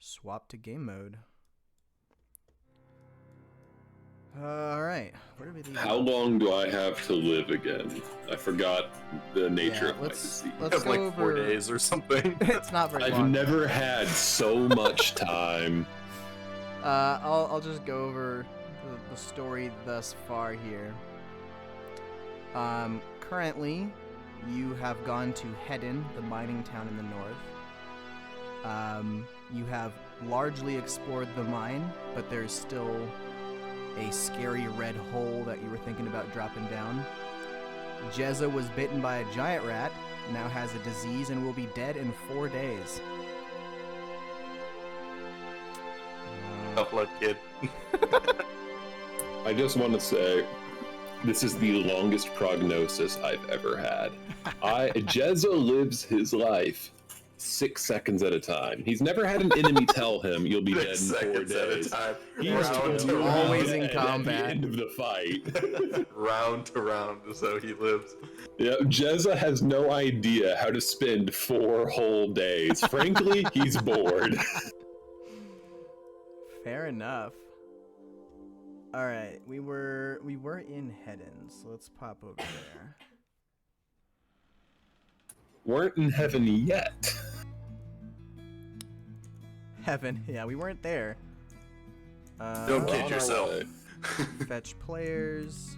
Swap to game mode. All right. Where do we leave How off? long do I have to live again? I forgot the nature Yeah, of my disease. let's have go like over 4 days or something. It's not very I've long. never had so much time. I'll just go over the story thus far here. Currently, you have gone to Hedden, the mining town in the north. You have largely explored the mine, but there's still a scary red hole that you were thinking about dropping down. Jezza was bitten by a giant rat, now has a disease, and will be dead in 4 days. Tough luck, kid. I just want to say, this is the longest prognosis I've ever had. Jezza lives his life 6 seconds at a time. He's never had an enemy tell him you'll be dead in 4 seconds at a days. time. He's Round to always round. in at combat. the end of the fight. Round to round is how he lives. Yeah, Jezza has no idea how to spend 4 whole days. Frankly, he's bored. Fair enough. All right, we were in Hedden, so let's pop over there. Weren't in heaven yet. Heaven, yeah, we weren't there. Don't On kid our yourself. way. Fetch players.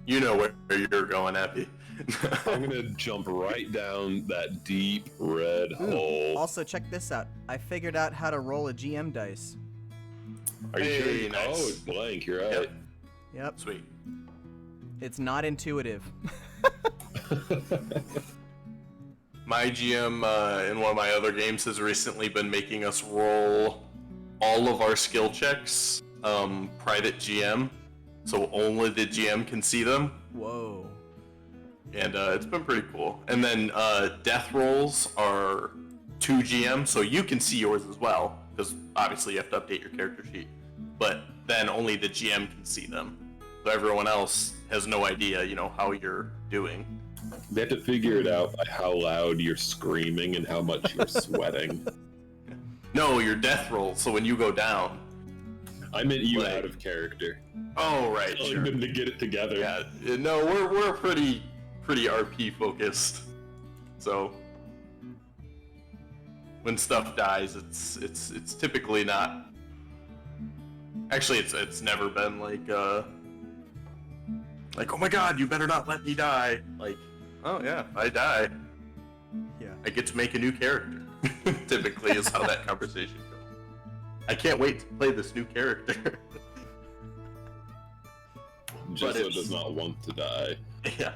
You know where you're going, Epi. I'm gonna jump right down that deep red hole. Also, check this out. I figured out how to roll a GM dice. Are you Hey, sure? nice. Oh, it's blank. You're right. Yep. Yep, Sweet. it's not intuitive. My GM in one of my other games has recently been making us roll all of our skill checks private GM, so only the GM can see them, Whoa. and it's been pretty cool. And then death rolls are 2 GM, so you can see yours as well, because obviously you have to update your character sheet, but then only the GM can see them. So everyone else has no idea, how you're doing. They have to figure it out by how loud you're screaming and how much you're sweating. No, your death roll, so when you go down. I meant you Like- out of character. Oh, right, Telling sure. them to get it together. Yeah, no, we're pretty RP focused. So when stuff dies, it's typically not. Actually, it's never been like oh my god, you better not let me die. Like, oh yeah, I die, Yeah. I get to make a new character. Typically, is how that conversation goes. I can't wait to play this new character. Jezza it's- does not want to die. Yeah,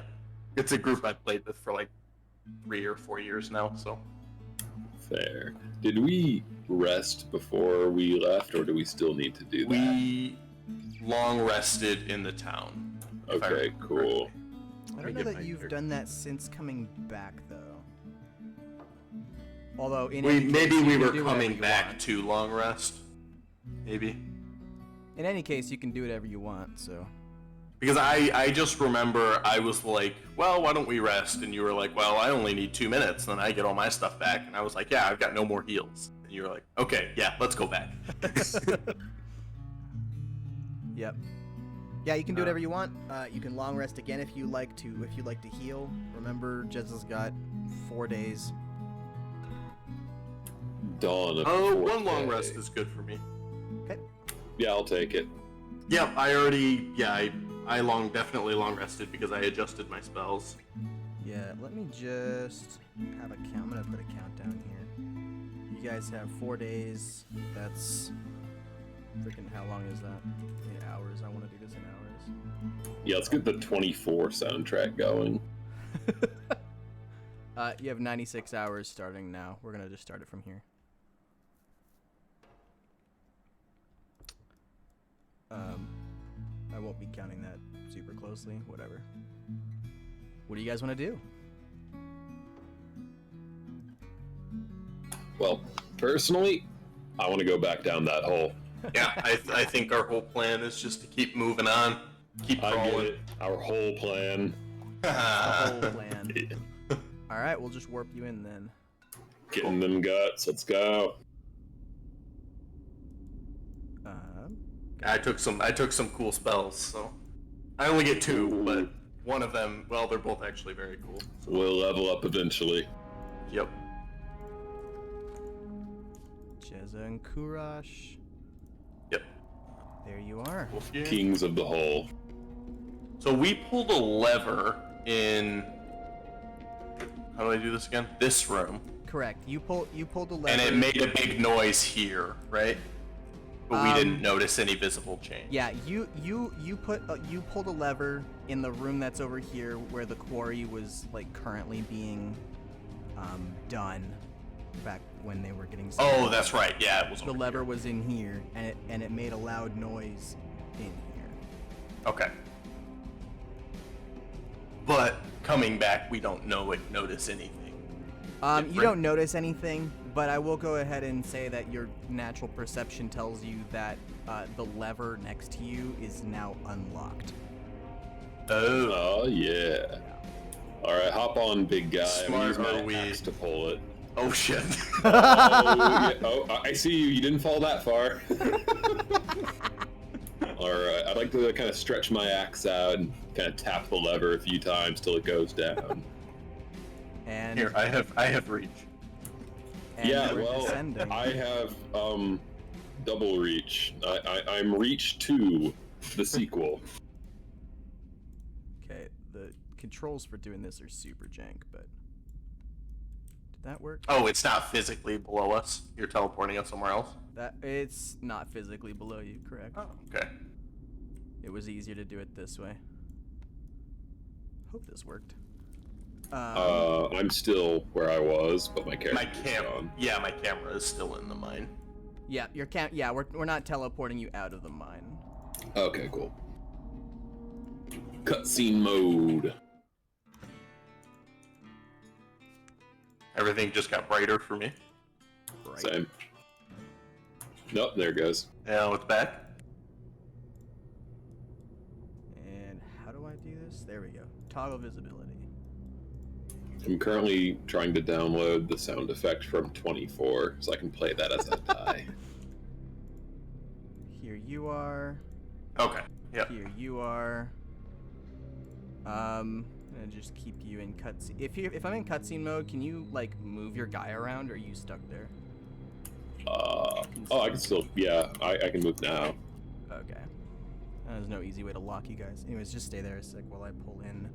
it's a group I've played with for like 3 or 4 years now. So Fair. Did we rest before we left, or do we still need to do that? we long rested in the town. if I Okay, remember cool. correctly. I me don't know get that my you've character. done that since coming back, though. Although, in We any case, maybe you we can were do whatever coming you back want. to long rest, maybe, In any case, you can do whatever you want, so... because I just remember I was like, well, why don't we rest? And you were like, well, I only need 2 minutes, then I get all my stuff back. And I was like, yeah, I've got no more heals. And you were like, okay, yeah, let's go back. Yep. Yeah, you can do whatever you want. You can long rest again if you like to. If you like to heal, remember Jezza's got 4 days. Dawn of Oh, the one fourth long day. rest is good for me. Okay. Yeah, I'll take it. Yeah, I definitely long rested because I adjusted my spells. Yeah. Let me just have a count. I'm gonna put a countdown here. You guys have 4 days. That's freaking. How long is that? 8 hours. I want to do this in hours. Yeah, let's get the 24 soundtrack going. You have 96 hours starting now. We're gonna just start it from here. I won't be counting that super closely. Whatever. What do you guys want to do? Well, personally, I want to go back down that hole. Yeah, I think our whole plan is just to keep moving on, keep I get crawling. it. Our whole plan. The whole plan. All right, we'll just warp you in then. Getting them guts. Let's go. I took some cool spells, so I only get 2, but one of them, well, they're both actually very cool. We'll level up eventually. Yep. Jezza and Kurash. Yep. There you are. Kings of the Hole. So we pulled a lever in. How do I do this again? This room. Correct. You pulled the lever. And it made a big noise here, right? But we didn't notice any visible change. Yeah, you pulled a lever in the room that's over here where the quarry was like currently being done back when they were getting started. Oh, that's right. Yeah, it was. The lever was in here, and it made a loud noise in here. Okay. But coming back, we don't notice anything. You don't notice anything, but I will go ahead and say that your natural perception tells you that the lever next to you is now unlocked. Oh yeah. All right, hop on, big guy. Smart I'm are gonna use we? my axe to pull it. Oh shit. Oh, yeah. Oh, I see you. You didn't fall that far. All right, I'd like to kind of stretch my axe out and kind of tap the lever a few times till it goes down. And Here, I have reach. and Yeah, we're well, descending. I have double reach. I'm reach 2, the sequel. Okay, the controls for doing this are super jank, but did that work? Oh, it's not physically below us. You're teleporting us somewhere else. That it's not physically below you, correct? Oh, okay. It was easier to do it this way. Hope this worked. I'm still where I was, but my character. My camera is still in the mine. Yeah, we're not teleporting you out of the mine. Okay, cool. Cutscene mode. Everything just got brighter for me. Right. Same. Nope, there it goes. Now it's back. And how do I do this? There we go. Toggle visibility. I'm currently trying to download the sound effect from 24, so I can play that as I die. Here you are. Okay. Yep. Here you are. I'm gonna just keep you in cutscene. If I'm in cutscene mode, can you like move your guy around, or are you stuck there? Oh, I can still, yeah, I can move now. Okay. There's no easy way to lock you guys. Anyways, just stay there a sec while I pull in.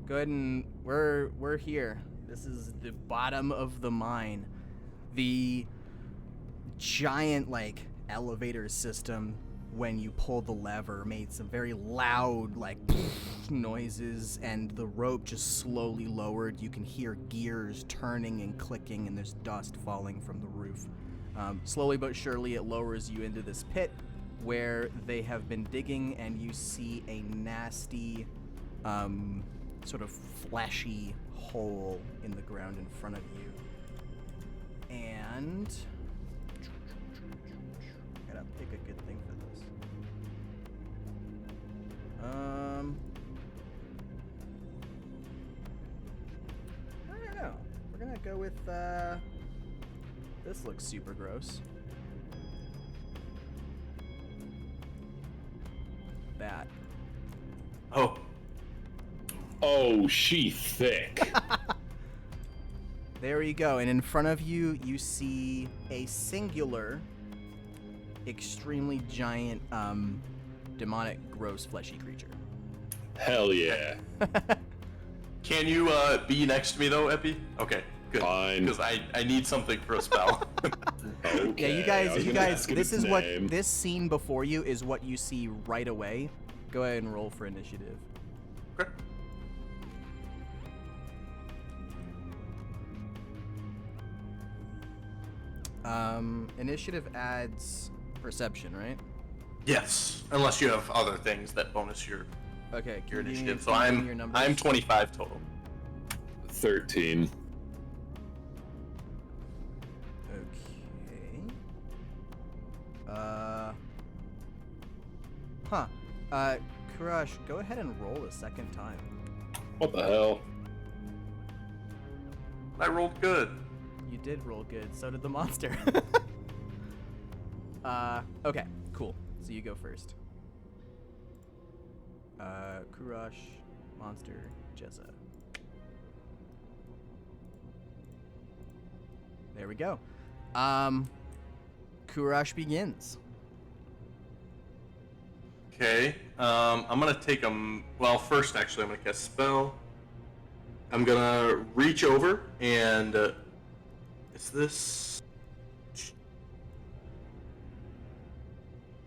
Go ahead and we're here. This is the bottom of the mine. The giant like elevator system when you pull the lever made some very loud like noises, and the rope just slowly lowered. You can hear gears turning and clicking, and there's dust falling from the roof. Slowly but surely it lowers you into this pit where they have been digging, and you see a nasty sort of fleshy hole in the ground in front of you. And gotta pick a good thing for this. I don't know. We're gonna go with this looks super gross. That. Oh. Oh, she thick. There you go, and in front of you, you see a singular, extremely giant, demonic, gross, fleshy creature. Hell yeah. Can you be next to me though, Epi? Okay, good. Fine. Because I need something for a spell. Okay. Yeah, I was you gonna guys, ask it this its is what, name. this scene before you is what you see right away. Go ahead and roll for initiative. Okay. Initiative adds perception, right? Yes, unless you have other things that bonus your Okay, your can you give me- initiative. So can you give me your I'm numbers? 25 total. 13. Okay. Kurash, go ahead and roll a second time. What the hell? I rolled good. You did roll good, so did the monster. Okay, cool. So you go first. Kurash, Monster, Jezza. There we go. Kurash begins. Okay. I'm gonna take well, first actually, I'm gonna cast spell. I'm gonna reach over and is this?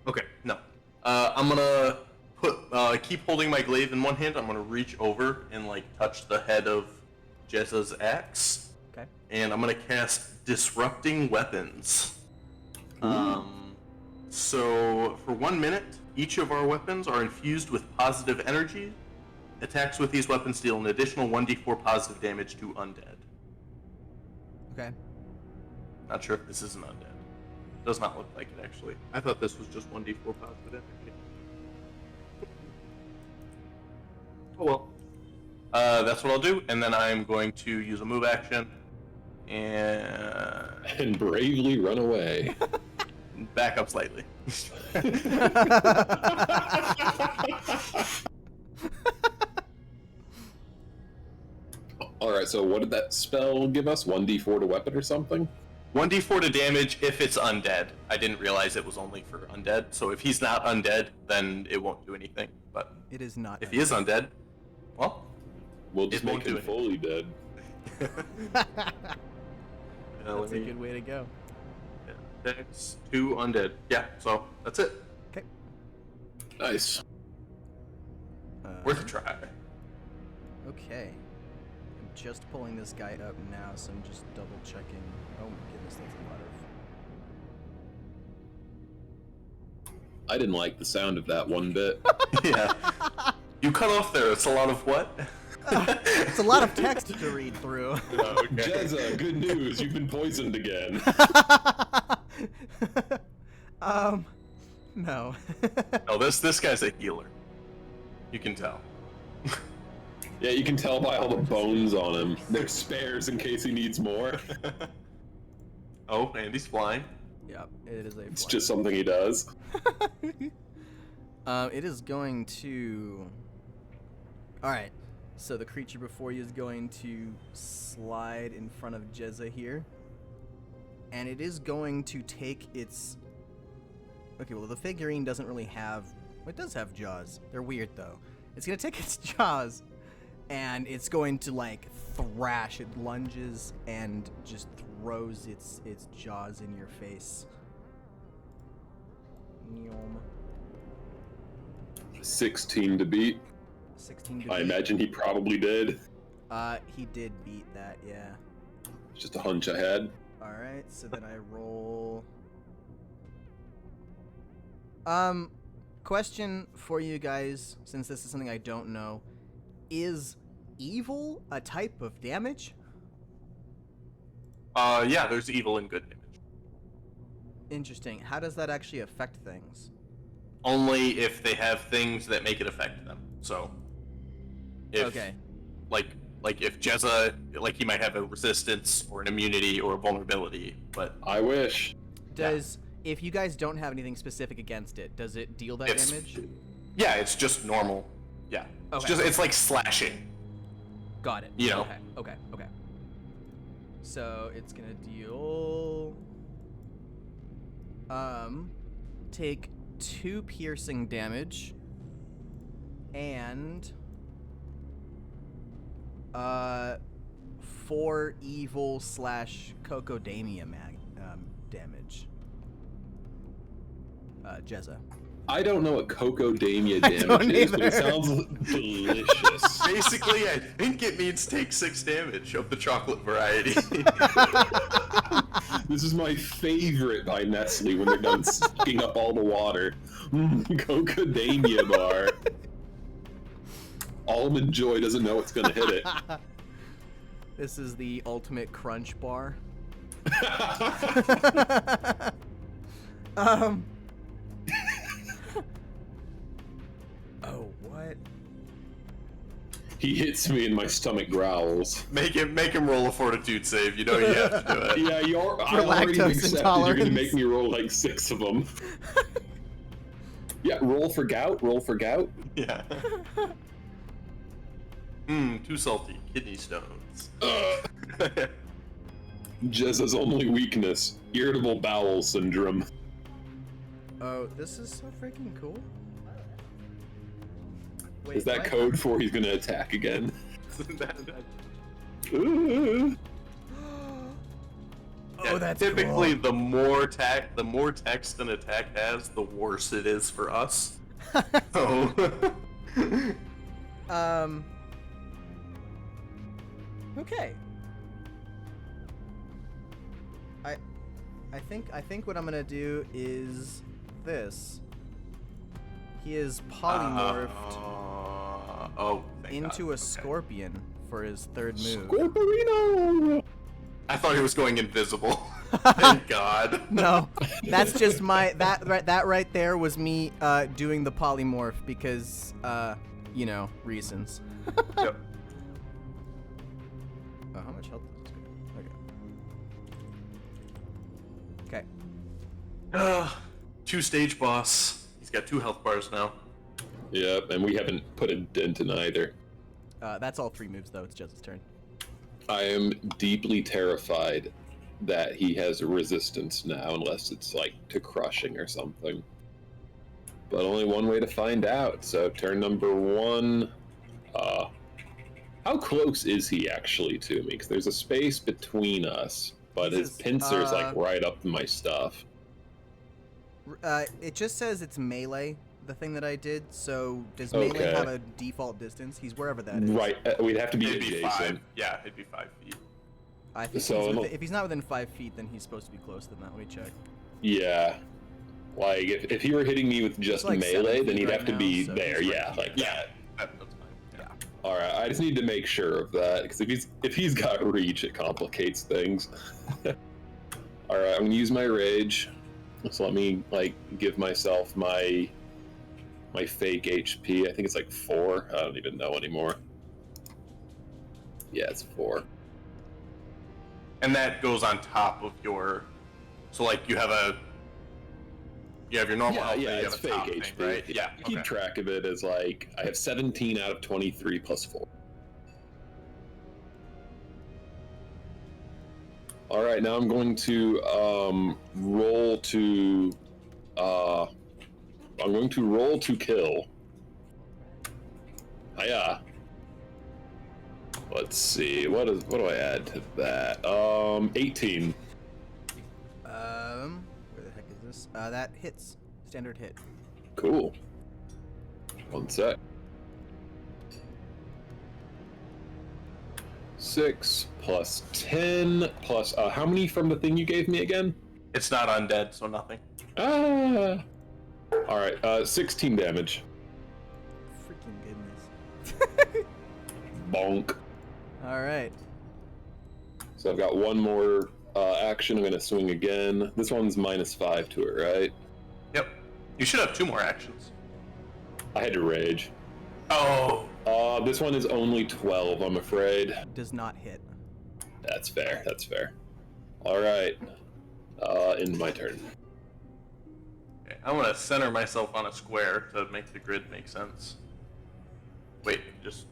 Okay, no. I'm gonna keep holding my glaive in one hand. I'm gonna reach over and like touch the head of Jezza's axe. Okay. And I'm gonna cast Disrupting Weapons. So for 1 minute, each of our weapons are infused with positive energy. Attacks with these weapons deal an additional 1d4 positive damage to undead. Okay. Not sure if this is an undead. Does not look like it, actually. I thought this was just 1d4 positive energy. Oh well. That's what I'll do, and then I'm going to use a move action And bravely run away. back up slightly. Alright, so what did that spell give us? 1d4 to weapon or something? 1d4 to damage if it's undead. I didn't realize it was only for undead, so if he's not undead, then it won't do anything. But It is not. if he is undead, well, We'll just It won't make him do fully dead. That's a good way to go. Dex 2 undead. Yeah, so that's it. Okay. Nice. Worth a try. Okay. I'm just pulling this guy up now, so I'm just double checking. Oh my goodness, that's a lot of. I didn't like the sound of that one bit. Yeah. You cut off there. It's a lot of what? It's a lot of text to read through. Oh, okay. Jezza, good news, you've been poisoned again. No. Oh, this guy's a healer. You can tell. Yeah, you can tell by all the bones on him. They're spares in case he needs more. Oh, and he's flying. Yep, it is a. It's just something he does. It is going to. All right. So the creature before you is going to slide in front of Jezza here, and it is going to take its. Okay, well the figurine doesn't really have. It does have jaws. They're weird though. It's gonna take its jaws, and it's going to like thrash. It lunges and just throws its jaws in your face. Nyom. 16 to beat. 16 to I beat. imagine he probably did. He did beat that, yeah. It's just a hunch I had. Alright, so then I roll. Question for you guys, since this is something I don't know. Is evil a type of damage? Yeah, there's evil and good damage. Interesting. How does that actually affect things? Only if they have things that make it affect them. So, if, Okay. like if Jezza, like he might have a resistance or an immunity or a vulnerability, but I wish. Does, if you guys don't have anything specific against it, does it deal that It's- damage? yeah, it's just normal. Yeah, Okay. it's like slashing. Got it. You know. Okay. So it's gonna deal. Take 2 piercing damage. And 4 evil / cocodamia damage. Jezza. I don't know what cocodamia I damage don't is, but it either. sounds delicious. Basically, I think it means take 6 damage of the chocolate variety. This is my favorite by Nestle when they're done sucking up all the water. Cocodamia bar. Almond Joy doesn't know it's gonna hit it. This is the ultimate crunch bar. Oh, what? He hits me and my stomach growls. make him roll a fortitude save. You know you have to do it. Yeah, I already lactose accepted you're gonna intolerance. make me roll like 6 of them. Yeah, roll for gout. Roll for gout. Yeah. Too salty. Kidney stones. Jezza's only weakness: irritable bowel syndrome. Oh, this is so freaking cool. Wait, Is that what? code for he's gonna attack again? Oh, that's typically cool. the more text an attack has, the worse it is for us. So Okay. I think what I'm gonna do is this. He is polymorphed into a scorpion for his third move. Scorporino! I thought he was going invisible. Thank God. No, that's just that right there was me doing the polymorph because reasons. Yep. Oh, how much health does this go? Okay. 2-stage boss. He's got 2 health bars now. Yep, and we haven't put a dent in either. That's all 3 moves though. It's Jezza's turn. I am deeply terrified that he has resistance now, unless it's like to crushing or something. But only one way to find out. So turn number 1. How close is he actually to me? Because there's a space between us, but his pincer's like right up to my stuff. It just says it's melee, the thing that I did. So does melee have a default distance? He's wherever that is. Right, we'd have to be It'd be adjacent. 5. Yeah, it'd be 5 feet. I think So if he's not within 5 feet, then he's supposed to be close to that. Let me check. Yeah. Like, if he were hitting me with just like melee, 7 then feet he'd right have to now, be so there. he's Yeah, right like Yeah, that. that's fine. Yeah. All right, I just need to make sure of that, because if he's got reach, it complicates things. All right, I'm gonna use my rage. So let me give myself my fake HP. I think it's like 4. I don't even know anymore. Yeah, it's 4. And that goes on top of your. So you have your normal health, Yeah, and you it's have a fake top HP. thing, right? Yeah. Keep Okay. track of it as I have 17 out of 23 plus 4. All right, now I'm going to roll to kill. Hiya. Let's see. What do I add to that? 18. Where the heck is this? That hits. Standard hit. Cool. One sec. 6 plus 10 plus how many from the thing you gave me again? It's not undead, so nothing. All right, 16 damage. Freaking goodness. Bonk. All right. So I've got one more action. I'm gonna swing again. This one's -5 to it, right? Yep. You should have 2 more actions. I had to rage. Oh. This one is only 12, I'm afraid. Does not hit. That's fair. That's fair. All right. End my turn. Okay, I'm gonna center myself on a square to make the grid make sense. Wait, just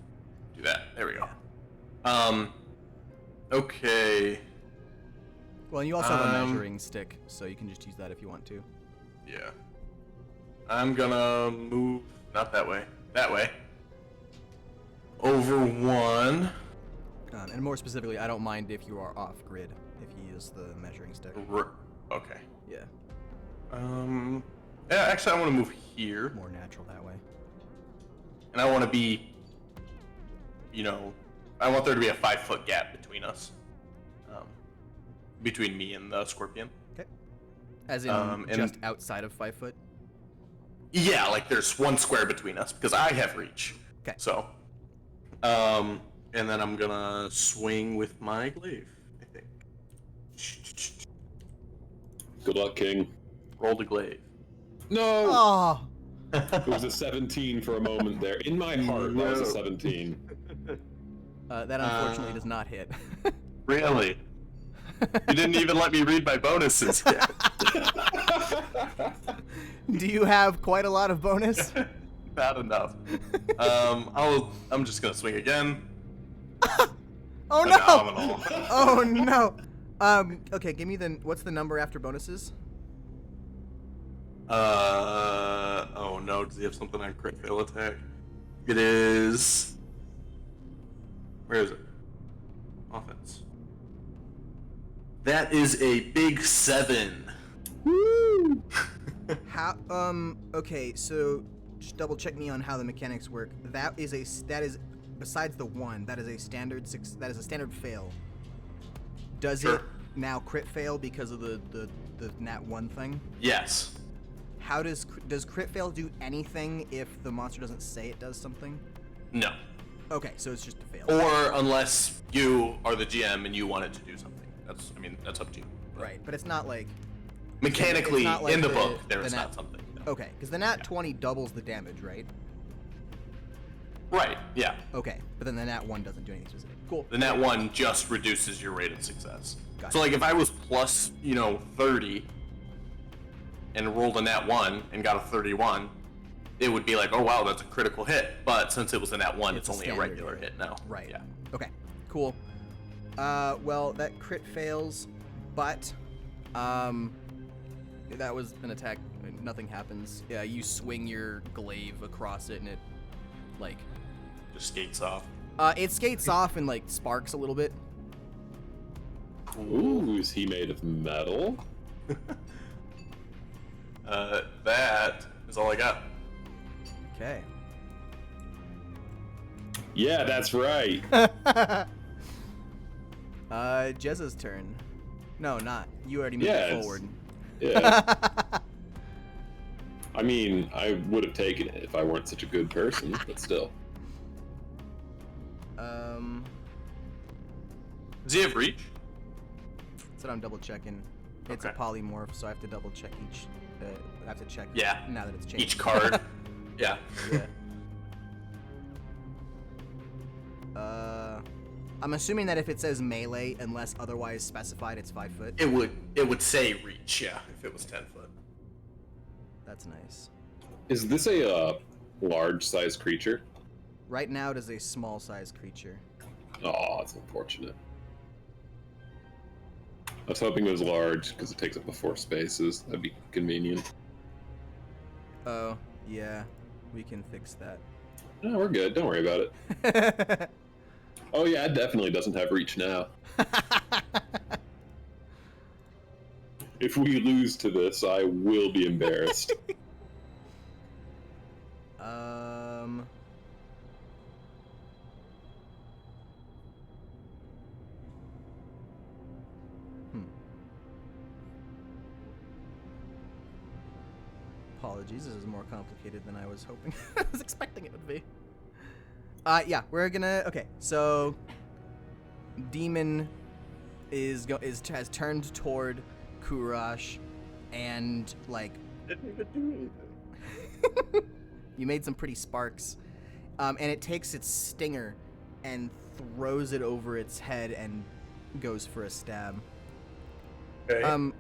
do that. There we go. Okay. Well, and you also have a measuring stick, so you can just use that if you want to. Yeah. I'm gonna move, not that way, that way. Over 1. And more specifically, I don't mind if you are off grid if you use the measuring stick. Okay. Yeah. Yeah, actually I want to move here. More natural that way. And I want to be, I want there to be a 5-foot gap between us. Between me and the scorpion. Okay. As in just outside of 5 foot? Yeah, there's 1 square between us because I have reach. Okay. So, and then I'm gonna swing with my glaive, I think. Good luck, King. Roll the glaive. No! Oh! It was a 17 for a moment there. In my heart, that was a 17. That unfortunately does not hit. Really? You didn't even let me read my bonuses yet. Do you have quite a lot of bonus? Not enough. I'm just gonna swing again. Oh no! Phenomenal. Oh no! Okay, give me what's the number after bonuses? Oh no, does he have something on crit fail attack? It is... Where is it? Offense. That is a big 7. Woo! Okay, so just double check me on how the mechanics work. That is besides the 1, that is a standard standard fail. Does Sure. it now crit fail because of the nat 1 thing? Yes. How does crit fail do anything if the monster doesn't say it does something? No. Okay, so it's just a fail. Or unless you are the GM and you want it to do something. That's up to you. Right, but it's not like... Mechanically, it's not like in the book, there is nat- not something. No. Okay, because the nat 20 doubles the damage, right? Right, yeah. Okay, but then the nat 1 doesn't do anything specific. Cool. The nat 1 just reduces your rate of success. Gotcha. So like if I was plus, 30 and rolled a nat 1 and got a 31, it would be like, oh wow, that's a critical hit. But since it was a nat 1, it's only a standard regular hit now. Right. Yeah. Okay, cool. Well, that crit fails, but, that was an attack. Nothing happens. Yeah, you swing your glaive across it and it, like... Just skates off. It skates off and, like, sparks a little bit. Ooh, is he made of metal? That is all I got. Okay. Yeah, that's right. Jezza's turn. No, not. You already moved Yeah, forward. Yeah. I mean, I would have taken it if I weren't such a good person, but still. Does he have reach? That's what I'm double checking. It's a Okay. polymorph, so I have to double check each. I have to check. Yeah. Now that it's changed. Each card. Yeah. Yeah. I'm assuming that if it says melee, unless otherwise specified, it's 5 foot. It would say reach, yeah, if it was 10 foot. That's nice. Is this a large-sized creature? Right now, it is a small-sized creature. Oh, that's unfortunate. I was hoping it was large because it takes up the 4 spaces. That'd be convenient. Oh, yeah. We can fix that. No, we're good. Don't worry about it. Oh yeah, it definitely doesn't have reach now. If we lose to this, I will be embarrassed. Apologies, this is more complicated than I was hoping. I was expecting it would be. Yeah, we're gonna. Okay, so Demon has turned toward Kurash, and like Didn't even do anything. you made some pretty sparks, and it takes its stinger and throws it over its head and goes for a stab. Okay.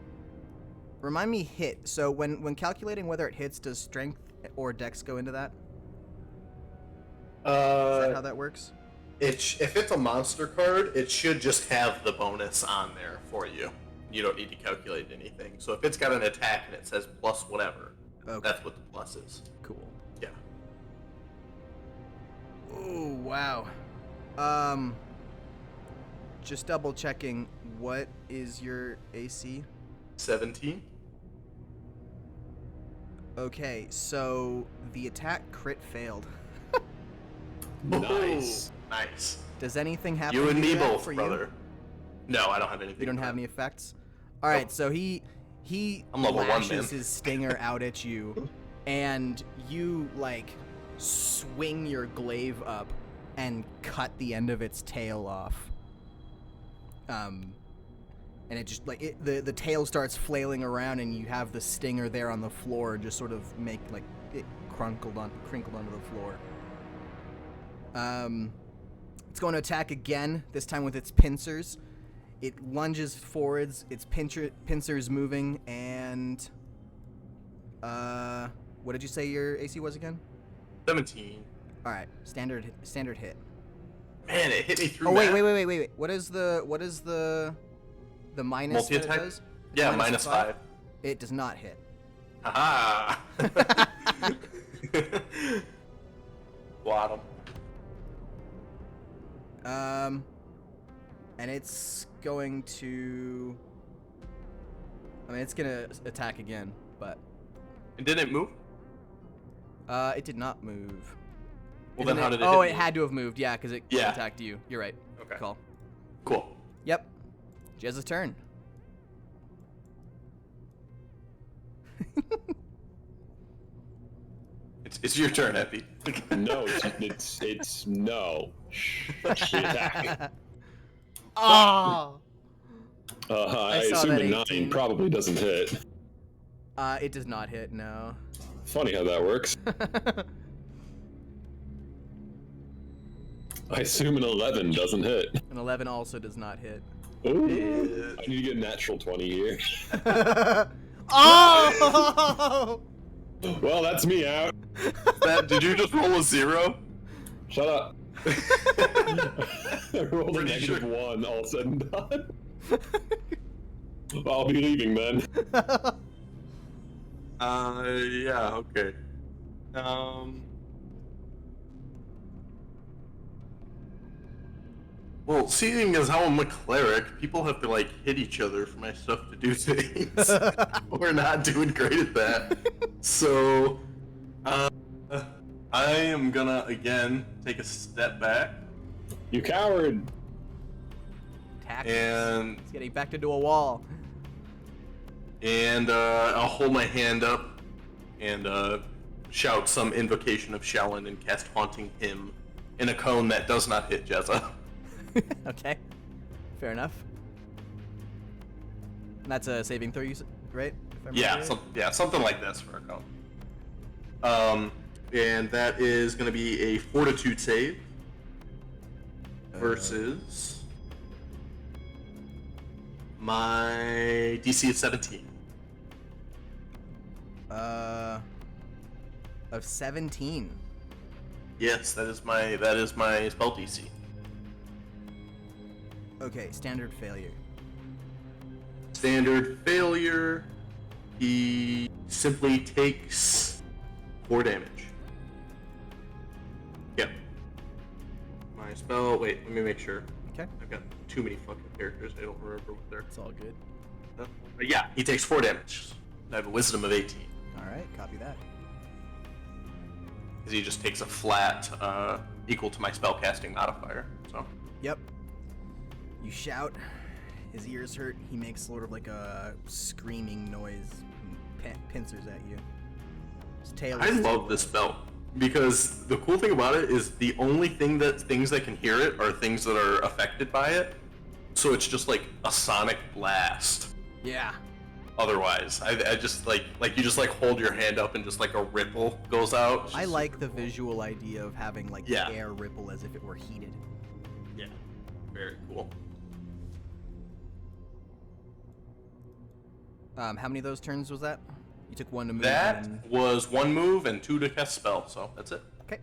Remind me hit. So when calculating whether it hits, does strength or dex go into that? Is that how that works? If it's a monster card, it should just have the bonus on there for you. You don't need to calculate anything. So if it's got an attack and it says plus whatever, Okay. that's what the plus is. Cool. Yeah. Oh, wow. Just double checking, what is your AC? 17? Okay, so the attack crit failed. Nice. Ooh, nice. Does anything happen You and to me that both, for brother. No, I don't have anything. You don't for have that. any effects? All right, Nope. so he I'm level 1, lashes man. his stinger out at you, and you like swing your glaive up and cut the end of its tail off. And it just like the tail starts flailing around, and you have the stinger there on the floor, just sort of make like it crinkled onto the floor. It's going to attack again, this time with its pincers. It lunges forwards, its pincers moving, and What did you say your AC was again? 17. All right, standard hit. Man, it hit me through. Oh wait. What is the minus that it Multi-attack? does? Yeah, minus 5. It does not hit. Haha. Got him. And it's going to. I mean, it's gonna attack again, but. And did it move? It did not move. Well, then how did it? Oh, hit it me? had to have moved. Yeah, because it attacked you. You're right. Okay. Call. Cool. Yep. Jezza's turn. It's your turn, Epi. No, it's no. Attack. Oh. I saw assume that a 9 18. probably doesn't hit. It does not hit. No. Funny how that works. I assume an 11 doesn't hit. An 11 also does not hit. Ooh, I need to get a natural 20 here. Oh! Well, that's me out. Did you just roll a 0? Shut up. I rolled a Pretty negative sure. 1, all said and done. I'll be leaving then. Yeah, okay. Well, seeing as how I'm a cleric, people have to, like, hit each other for my stuff to do things. We're not doing great at that. So, I am gonna, again, take a step back. You coward. Tactics. And It's getting backed into a wall. I'll hold my hand up and shout some invocation of Shallon and cast Haunting Hymn in a cone that does not hit Jezza. Okay. Fair enough. And that's a saving throw, right? If I remember right? Something like this for a cone. And that is going to be a Fortitude save versus my DC is 17. Of 17. Yes, that is my spell DC. Okay, standard failure. Standard failure. He simply takes 4 damage. Yep. My spell. Wait, let me make sure. Okay. I've got too many fucking characters. I don't remember what they're. It's all good. Yeah, he takes 4 damage. I have a wisdom of 18. Alright, copy that. Because he just takes a flat equal to my spellcasting modifier. So. Yep. You shout. His ears hurt. He makes sort of like a screaming noise and pincers at you. His tail I is love this spell because the cool thing about it is the only things that can hear it are things that are affected by it. So it's just like a sonic blast. Yeah. Otherwise, I just like you just like hold your hand up and just like a ripple goes out. I like the visual idea of having like Yeah. the air ripple as if it were heated. Yeah, very cool. How many of those turns was that? You took 1 to move. That and... was 1 move and 2 to cast spell, so that's it. Okay.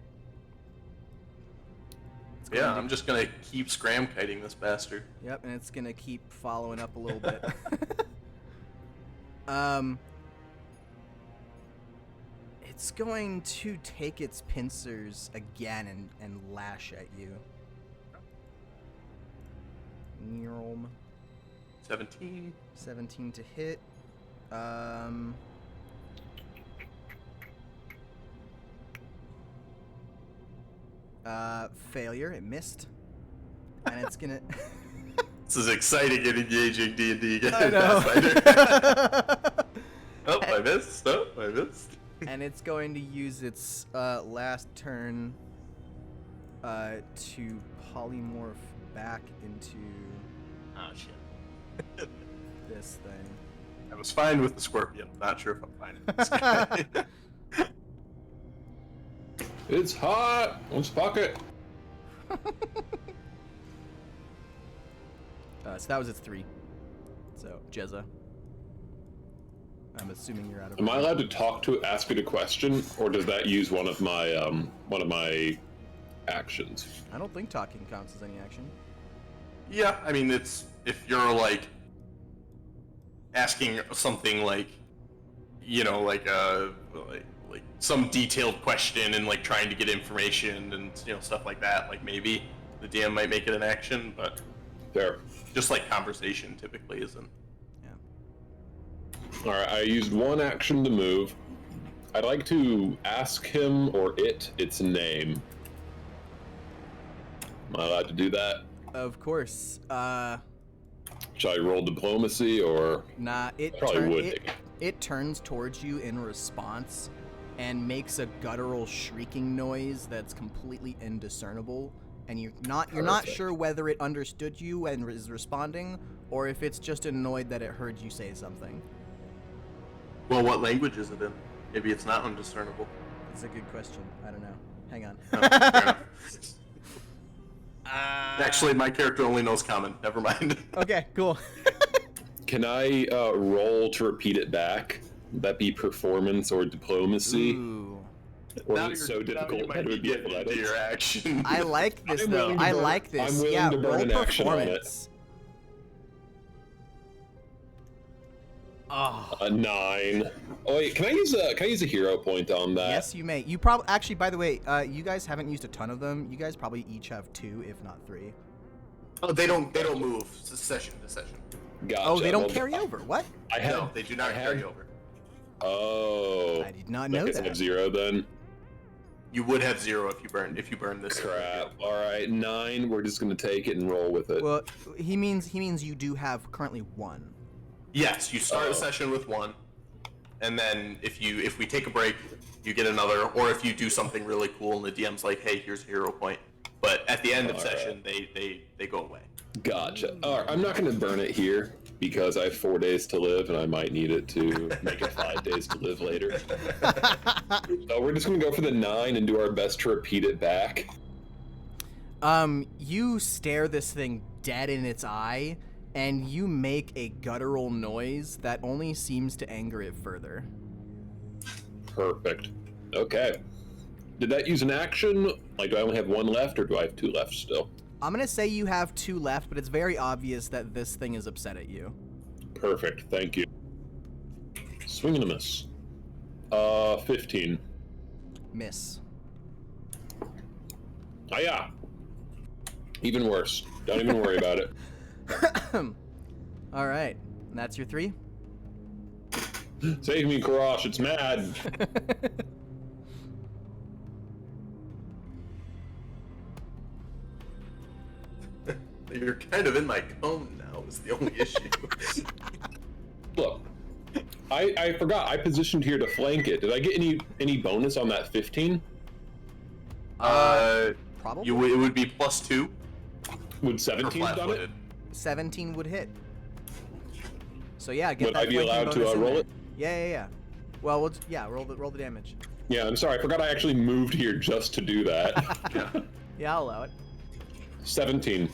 Yeah, I'm just gonna keep scram kiting this bastard. Yep, and it's gonna keep following up a little bit. It's going to take its pincers again and lash at you. 17. 17 to hit. Failure. It missed. And it's gonna... This is exciting and engaging D&D again. I know. I missed. I missed. And it's going to use its last turn to polymorph back into Oh, shit. this thing. I was fine with the scorpion. Not sure if I'm fine with this guy. It's hot. Let's fuck it. So that was its 3. So, Jezza. I'm assuming you're out of. Am I allowed to ask it a question, or does that use one of my actions? I don't think talking counts as any action. Yeah, I mean, it's if you're like asking something like, you know, like some detailed question and like trying to get information and stuff like that. Like maybe the DM might make it an action, but Fair. just like conversation typically isn't. All right, I used one action to move. I'd like to ask him or it its name. Am I allowed to do that? Of course. Shall I roll diplomacy or? Nah, it turns towards you in response and makes a guttural shrieking noise that's completely indiscernible, and you're not sure whether it understood you and is responding or if it's just annoyed that it heard you say something. Well, what language is it in? Maybe it's not undiscernible. It's a good question. I don't know. Hang on. Oh, fair enough. Actually, my character only knows common. Never mind. Okay, cool. Can I roll to repeat it back? Would that be performance or diplomacy? Ooh. Or Now is it you're- so now difficult you that might it would be getting into athletics? your action. I like this I'm though. willing to I burn- like this. I'm willing Yeah, to burn roll an action on it. performance. Oh. A 9. Oh wait, can I use a hero point on that? Yes, you may. You probably actually. By the way, you guys haven't used a ton of them. You guys probably each have 2, if not 3. Oh, they don't move session to session. Gotcha. Oh, they don't Well, carry over. What? No, they do not carry over. Oh. I did not know I have that. 0 then. You would have 0 if you burn this. Crap. All right, 9. We're just gonna take it and roll with it. Well, he means you do have currently 1. Yes, you start Oh. a session with 1, and then if we take a break, you get another, or if you do something really cool and the DM's like, hey, here's a hero point. But at the end of session, they go away. Gotcha. All right, I'm not gonna burn it here because I have 4 days to live, and I might need it to make it 5 days to live later. So we're just gonna go for the 9 and do our best to repeat it back. You stare this thing dead in its eye, and you make a guttural noise that only seems to anger it further. Perfect. Okay. Did that use an action? Like, do I only have 1 left, or do I have 2 left still? I'm gonna say you have 2 left, but it's very obvious that this thing is upset at you. Perfect. Thank you. Swing and a miss. 15. Miss. Ah, yeah. Even worse. Don't even worry about it. All right, and that's your 3. Save me, Karash. It's mad. You're kind of in my cone now, is the only issue. Look, I forgot. I positioned here to flank it. Did I get any bonus on that 15? Probably. It would be +2 Would for 17 done it? flat-footed. 17 would hit. So yeah, get Would that I be flanking allowed to bonus in roll there. it? Yeah. Well, roll the damage. Yeah, I'm sorry. I forgot I actually moved here just to do that. Yeah. Yeah, I'll allow it. 17.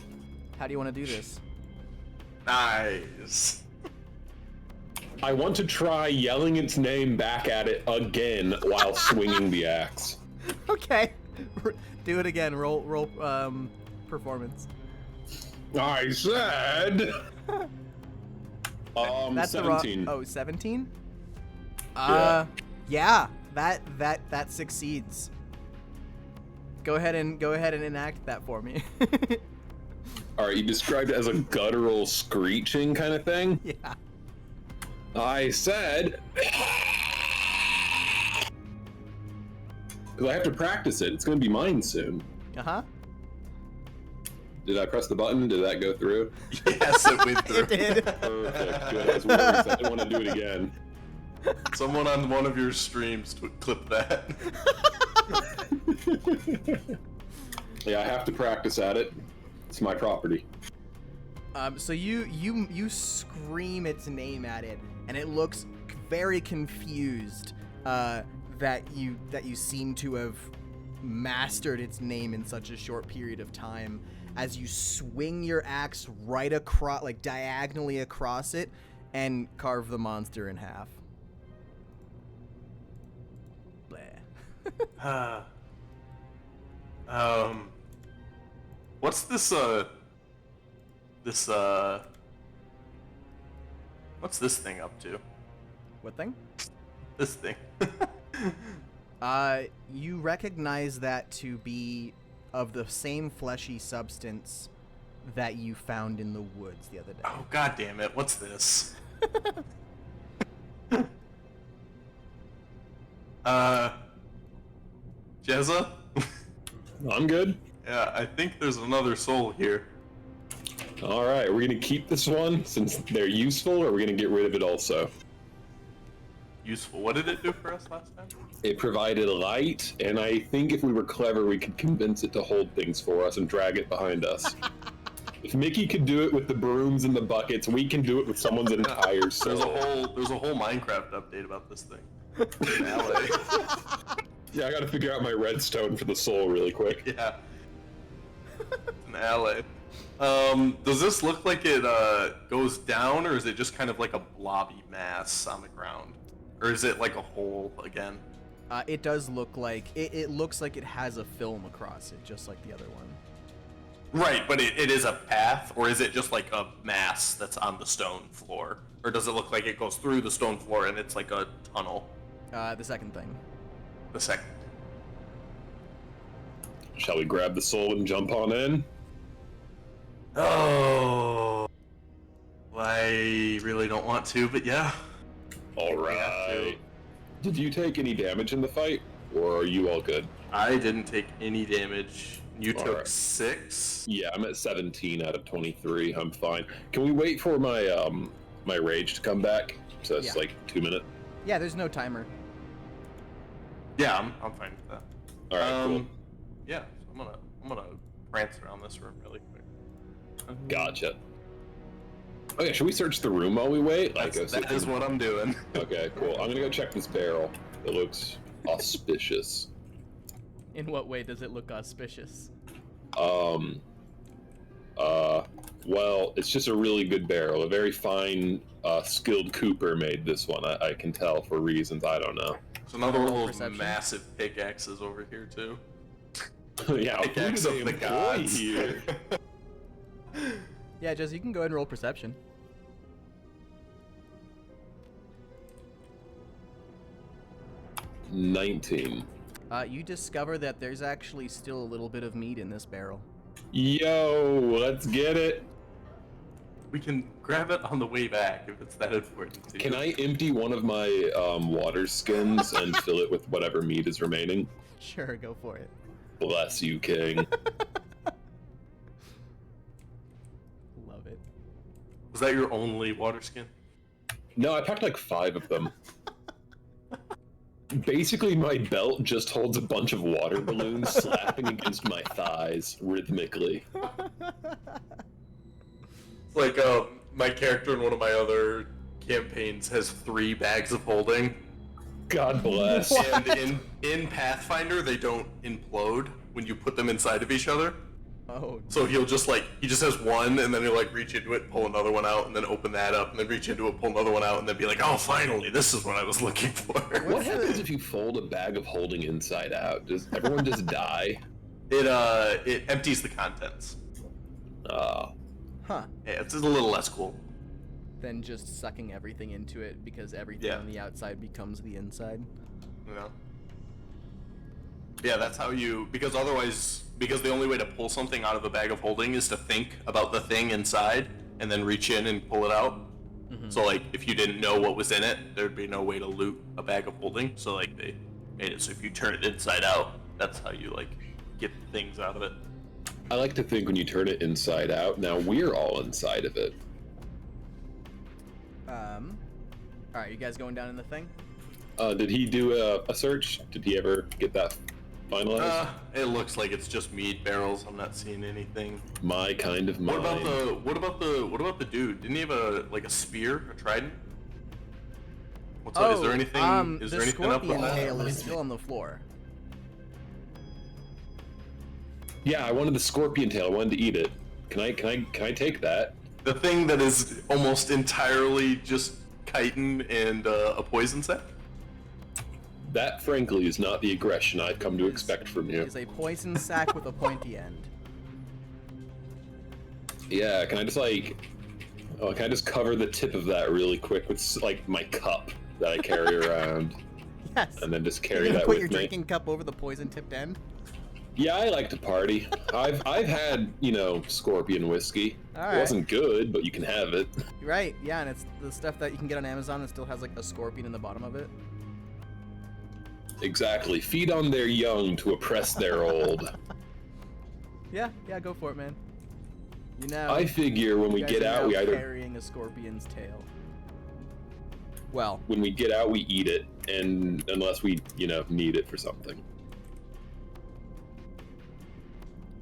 How do you want to do this? Nice. I want to try yelling its name back at it again while swinging the axe. Okay. Do it again. Roll performance. I said. That's 17. the wrong. Oh, 17? Yeah. Yeah. That succeeds. Go ahead and enact that for me. All right, you described it as a guttural screeching kind of thing. Yeah. I said. Because I have to practice it. It's going to be mine soon. Uh-huh. Did I press the button? Did that go through? Yes, it went through. It did. Perfect. Good. I was worried 'cause I didn't want to do it again. Someone on one of your streams clip that. Yeah, I have to practice at it. It's my property. So you scream its name at it, and it looks very confused that you seem to have mastered its name in such a short period of time. As you swing your axe right across, like diagonally across it, and carve the monster in half. What's this, what's this thing up to? What thing? This thing. You recognize that to be of the same fleshy substance that you found in the woods the other day. Oh, god damn it, what's this? Jezza? I'm good. Yeah, I think there's another soul here. All right, we're gonna keep this one since they're useful, or we're gonna get rid of it also. Useful. What did it do for us last time? It provided light, and I think if we were clever, we could convince it to hold things for us and drag it behind us. If Mickey could do it with the brooms and the buckets, we can do it with someone's entire soul. There's a whole Minecraft update about this thing. In LA. Yeah, I gotta figure out my redstone for the soul really quick. Yeah. It's an alley. Does this look like it goes down, or is it just kind of like a blobby mass on the ground? Or is it like a hole again? It does look like it looks like it has a film across it, just like the other one. Right, but it is a path, or is it just like a mass that's on the stone floor? Or does it look like it goes through the stone floor and it's like a tunnel? The second thing. The second. Shall we grab the soul and jump on in? Oh, I really don't want to, but yeah. All right. Did you take any damage in the fight, or are you all good? I didn't take any damage. You All took right. 6. Yeah, I'm at 17 out of 23. I'm fine. Can we wait for my my rage to come back? So it's Yeah. like 2 minutes. Yeah, there's no timer. Yeah, I'm fine with that. All right, cool. Yeah, so I'm gonna prance around this room really quick. Gotcha. Okay, should we search the room while we wait? That is what I'm doing. Okay, cool. I'm gonna go check this barrel. It looks auspicious. In what way does it look auspicious? Well, it's just a really good barrel. A very fine, skilled cooper made this one. I can tell for reasons I don't know. There's another one of those Perception? massive pickaxes over here too. Yeah, Pickaxe who do of they the employ gods. here? Yeah, Jess, you can go ahead and roll perception. $19. You discover that there's actually still a little bit of meat in this barrel. Yo, let's get it. We can grab it on the way back if it's that important to you. Can I empty one of my water skins and fill it with whatever meat is remaining? Sure, go for it. Bless you, King. Love it. Was that your only water skin? No, I packed like 5 of them. Basically, my belt just holds a bunch of water balloons slapping against my thighs rhythmically. It's like my character in one of my other campaigns has 3 bags of holding. God bless. And in Pathfinder, they don't implode when you put them inside of each other. Oh, So he just has one, and then he'll like reach into it, pull another one out, and then open that up, and then reach into it, pull another one out, and then be like, oh, finally, this is what I was looking for. What happens if you fold a bag of holding inside out? Does everyone just die? It empties the contents. huh. Yeah, it's a little less cool. Then just sucking everything into it because everything Yeah. on the outside becomes the inside. You know? Yeah, that's how you, because the only way to pull something out of a bag of holding is to think about the thing inside and then reach in and pull it out. Mm-hmm. So like, if you didn't know what was in it, there'd be no way to loot a bag of holding. So like, they made it so if you turn it inside out, that's how you like get things out of it. I like to think when you turn it inside out, now we're all inside of it. Alright, you guys going down in the thing? Did he do a search? Did he ever get that finalized? It looks like it's just mead barrels. I'm not seeing anything. My kind of mind. What about the dude? Didn't he have a spear, a trident? What's up? Is there anything? Is the there anything up scorpion with that? tail is still on the floor. Yeah, I wanted the scorpion tail. I wanted to eat it. Can I take that? The thing that is almost entirely just chitin and a poison set? That, frankly, is not the aggression I've come to expect from you. It is a poison sack with a pointy end. Yeah, can I just cover the tip of that really quick with like my cup that I carry around, Yes. and then just You're carry gonna that put with your me? drinking cup over the poison-tipped end? Yeah, I like to party. I've had, scorpion whiskey. All It right. wasn't good, but you can have it. Right, yeah, and it's the stuff that you can get on Amazon that still has like a scorpion in the bottom of it. Exactly. Feed on their young to oppress their old. Yeah, go for it, man. You know. I figure when we you guys get are out, now we either carrying a scorpion's tail. Well, when we get out, we eat it, and unless we, need it for something.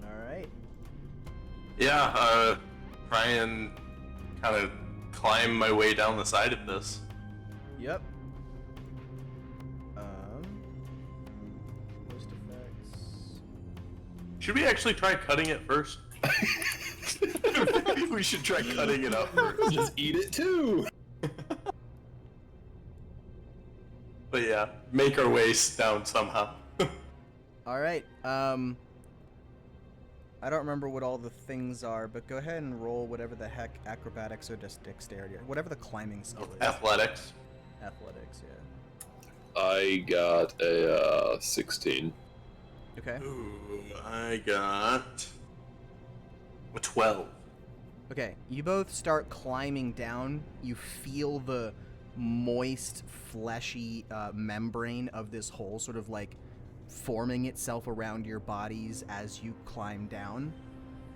all right. Yeah, try and kind of climb my way down the side of this. Yep. Most effects. Should we actually try cutting it first? Maybe we should try cutting it up first. Just eat it too. But yeah, make our way down somehow. All right. I don't remember what all the things are, but go ahead and roll whatever the heck acrobatics or dexterity, or whatever the climbing skill is. Athletics. Athletics, yeah. I got a 16. Okay. Ooh, I got a 12. Okay, you both start climbing down. You feel the moist, fleshy membrane of this hole sort of like forming itself around your bodies as you climb down.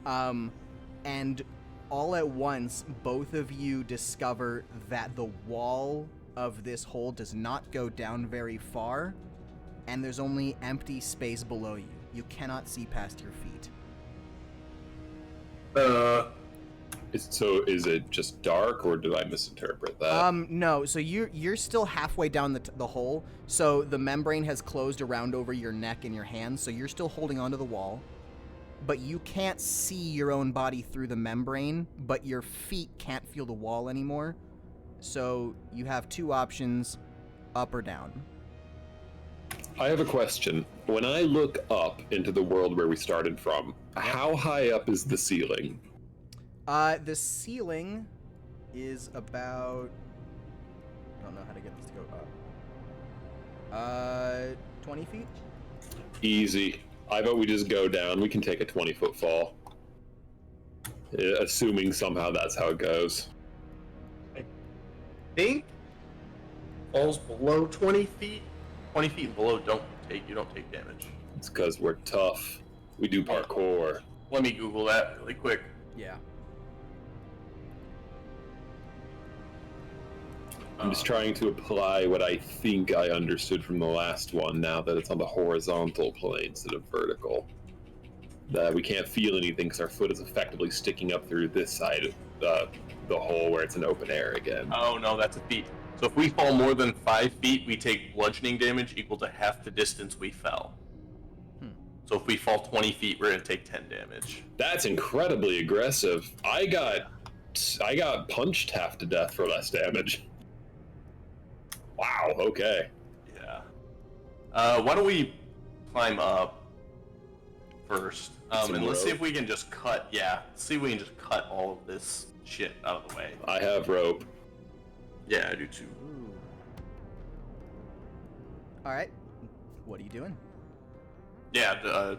And all at once, both of you discover that the wall of this hole does not go down very far, and there's only empty space below you. You cannot see past your feet. So is it just dark, or did I misinterpret that? No. So you're still halfway down the hole. So the membrane has closed around over your neck and your hands. So you're still holding onto the wall, but you can't see your own body through the membrane. But your feet can't feel the wall anymore. So you have two options: up or down. I have a question. When I look up into the world where we started from, how high up is the ceiling? The ceiling is about... I don't know how to get this to go up. 20 feet? Easy. I vote we just go down. We can take a 20-foot fall. Assuming somehow that's how it goes. I think falls below 20 feet. 20 feet and below you don't take damage. It's because we're tough. We do parkour. Let me Google that really quick. Yeah. I'm just trying to apply what I think I understood from the last one now that it's on the horizontal plane instead of vertical. That we can't feel anything because our foot is effectively sticking up through this side of the hole where it's an open air again. Oh no, that's a feet. So if we fall more than 5 feet, we take bludgeoning damage equal to half the distance we fell. So if we fall 20 feet, we're gonna take 10 damage. That's incredibly aggressive. I got punched half to death for less damage. Wow, okay. Yeah. Why don't we climb up first? Some And let's see rope. if we can just cut, see if we can just cut all of this shit out of the way. I have rope. Yeah, I do too. Ooh. All right. What are you doing? Yeah,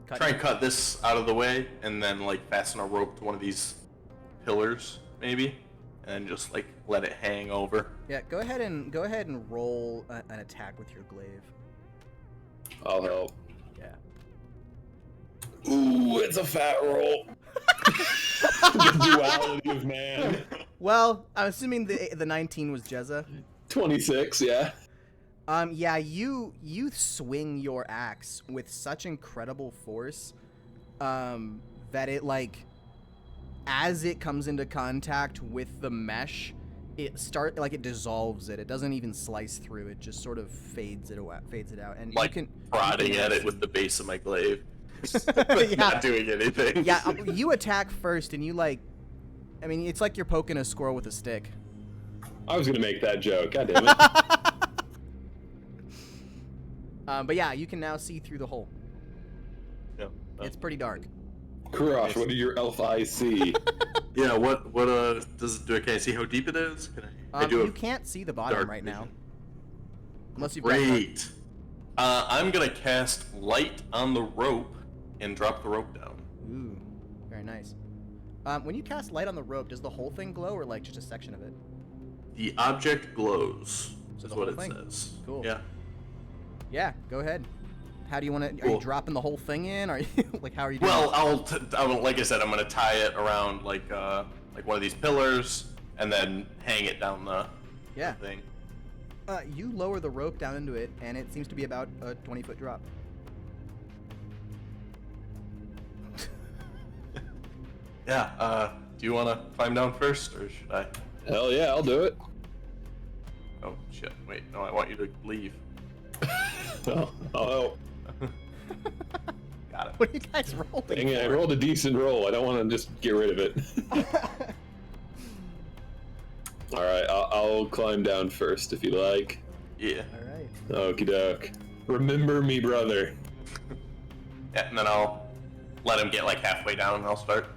try and cut this out of the way, and then like fasten a rope to one of these pillars, maybe, and just like let it hang over. Yeah, go ahead and roll an attack with your glaive. I'll help. Yeah. Ooh, it's a fat roll. The duality of man. Well, I'm assuming the 19 was Jezza. 26, yeah. Yeah, you swing your axe with such incredible force, that it like, as it comes into contact with the mesh, it dissolves it. It doesn't even slice through. It just sort of fades it out. And Like you can prodding at it with the base of my glaive, but Yeah. not doing anything. Yeah, you attack first, and you it's like you're poking a squirrel with a stick. I was gonna make that joke. God damn it. But yeah, you can now see through the hole. Yeah. It's pretty dark. Kurash, what do your elf eyes see? Yeah. What can I see how deep it is? Can I do You can't see the bottom dark right now. vision? Unless you've Great. I'm gonna cast light on the rope and drop the rope down. Ooh, very nice. When you cast light on the rope, does the whole thing glow or like just a section of it? The object glows. So Is the what whole it thing? says. Cool. Yeah. Yeah, go ahead. How do you want to? Are Cool. you dropping the whole thing in? Are you like how are you doing? Well, I'll like I said, I'm gonna tie it around like one of these pillars and then hang it down the Yeah. thing. You lower the rope down into it, and it seems to be about a 20-foot drop. Yeah. Do you want to climb down first, or should I? Hell yeah, I'll do it. Oh shit! Wait, no, I want you to leave. I'll help. Got it. What are you guys rolling? Dang it, I rolled a decent roll. I don't want to just get rid of it. All right, I'll climb down first if you like. Yeah. All right. Okie doke. Remember me, brother. Yeah, and then I'll let him get like halfway down, and I'll start.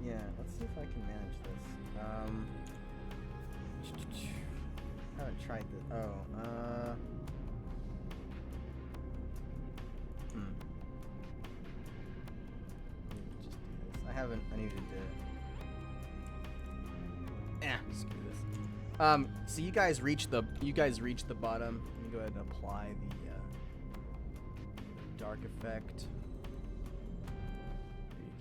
Yeah. Let's see if I can manage this. I haven't tried this. Oh. Just do this. I needed to. Screw this. So you guys reach the bottom. Let me go ahead and apply the dark effect.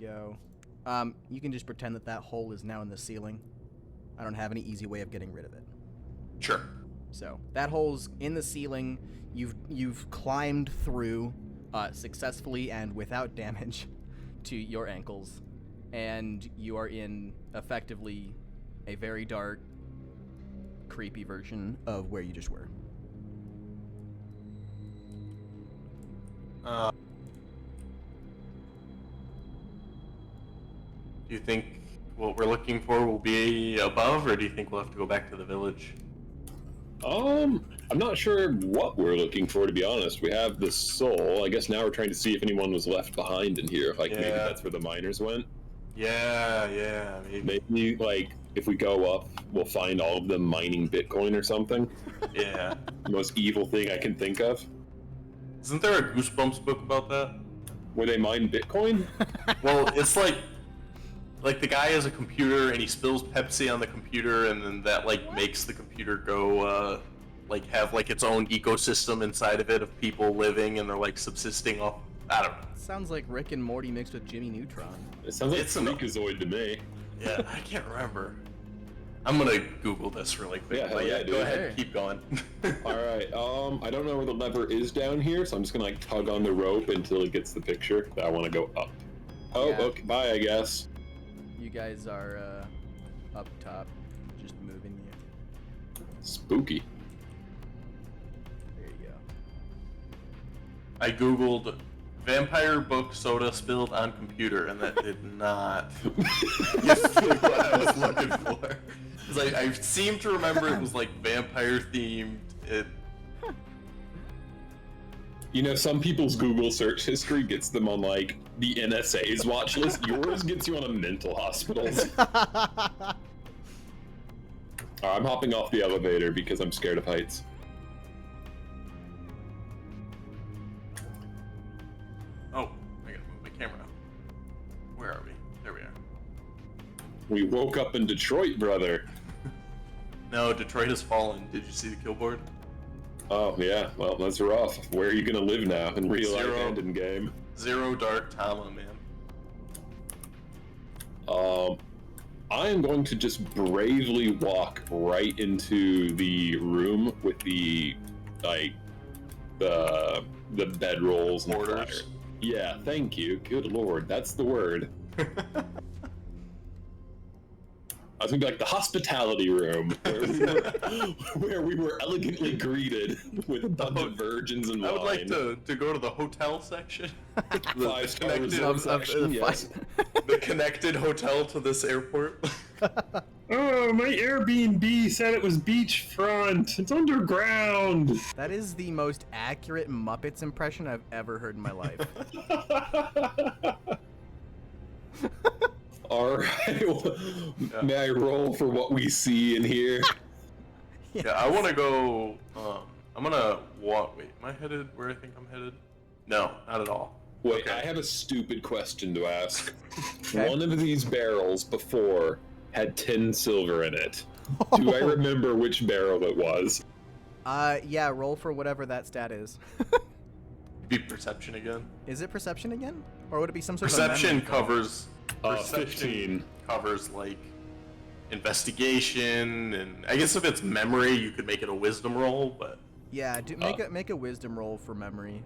There you go. You can just pretend that hole is now in the ceiling. I don't have any easy way of getting rid of it. Sure. So that hole's in the ceiling. You've climbed through successfully and without damage to your ankles, and you are in effectively a very dark, creepy version of where you just were. Do you think what we're looking for will be above, or do you think we'll have to go back to the village? I'm not sure what we're looking for, to be honest. We have the soul. I guess now we're trying to see if anyone was left behind in here. Like, maybe that's where the miners went. Yeah, maybe. Maybe, like, if we go up, we'll find all of them mining Bitcoin or something. Yeah. The most evil thing I can think of. Isn't there a Goosebumps book about that? Where they mine Bitcoin? Well, it's like the guy has a computer and he spills Pepsi on the computer, and then that like makes the computer go like have like its own ecosystem inside of it of people living, and they're like subsisting off. I don't know. Sounds like Rick and Morty mixed with Jimmy Neutron. It sounds like It's Freakazoid to me. Yeah, I can't remember. I'm gonna Google this really quick. Yeah, hell but yeah, go dude. ahead, keep going. Alright, I don't know where the lever is down here, so I'm just gonna like tug on the rope until it gets the picture that I want to go up. Oh, Yeah. okay, bye, I guess. You guys are up top, just moving you. Spooky. There you go. I googled vampire book soda spilled on computer, and that did not give me what I was looking for. It's like I seem to remember it was like vampire themed. You know, some people's Google search history gets them on like the NSA's watch list. Yours gets you on a mental hospitals. I'm hopping off the elevator because I'm scared of heights. Oh, I gotta move my camera. Where are we? There we are. We woke up in Detroit, brother. No, Detroit has fallen. Did you see the kill board? Oh yeah, well that's rough. Where are you gonna live now in real life Zero. and in game? Zero Dark Tama, man. I am going to just bravely walk right into the room with the the bedrolls and the fire. Orders. Yeah, thank you. Good lord, that's the word. I was gonna be like the hospitality room, where we were elegantly greeted with a bunch of virgins and wine. I would like to go to the hotel section. Five-star connected- resort section, yes. The connected hotel to this airport. Oh, my Airbnb said it was beachfront. It's underground. That is the most accurate Muppets impression I've ever heard in my life. All right. May I roll for what we see in here? Yeah, I want to go. I'm gonna walk. Wait, am I headed where I think I'm headed? No, not at all. Wait, Okay. I have a stupid question to ask. Okay. One of these barrels before had 10 silver in it. Do I remember which barrel it was? Yeah, roll for whatever that stat is. Be perception again. Is it perception again? Or would it be some sort Perception of memory thing? covers. Perception 15. covers like investigation, and I guess if it's memory, you could make it a wisdom roll. But Yeah, make a wisdom roll for memory.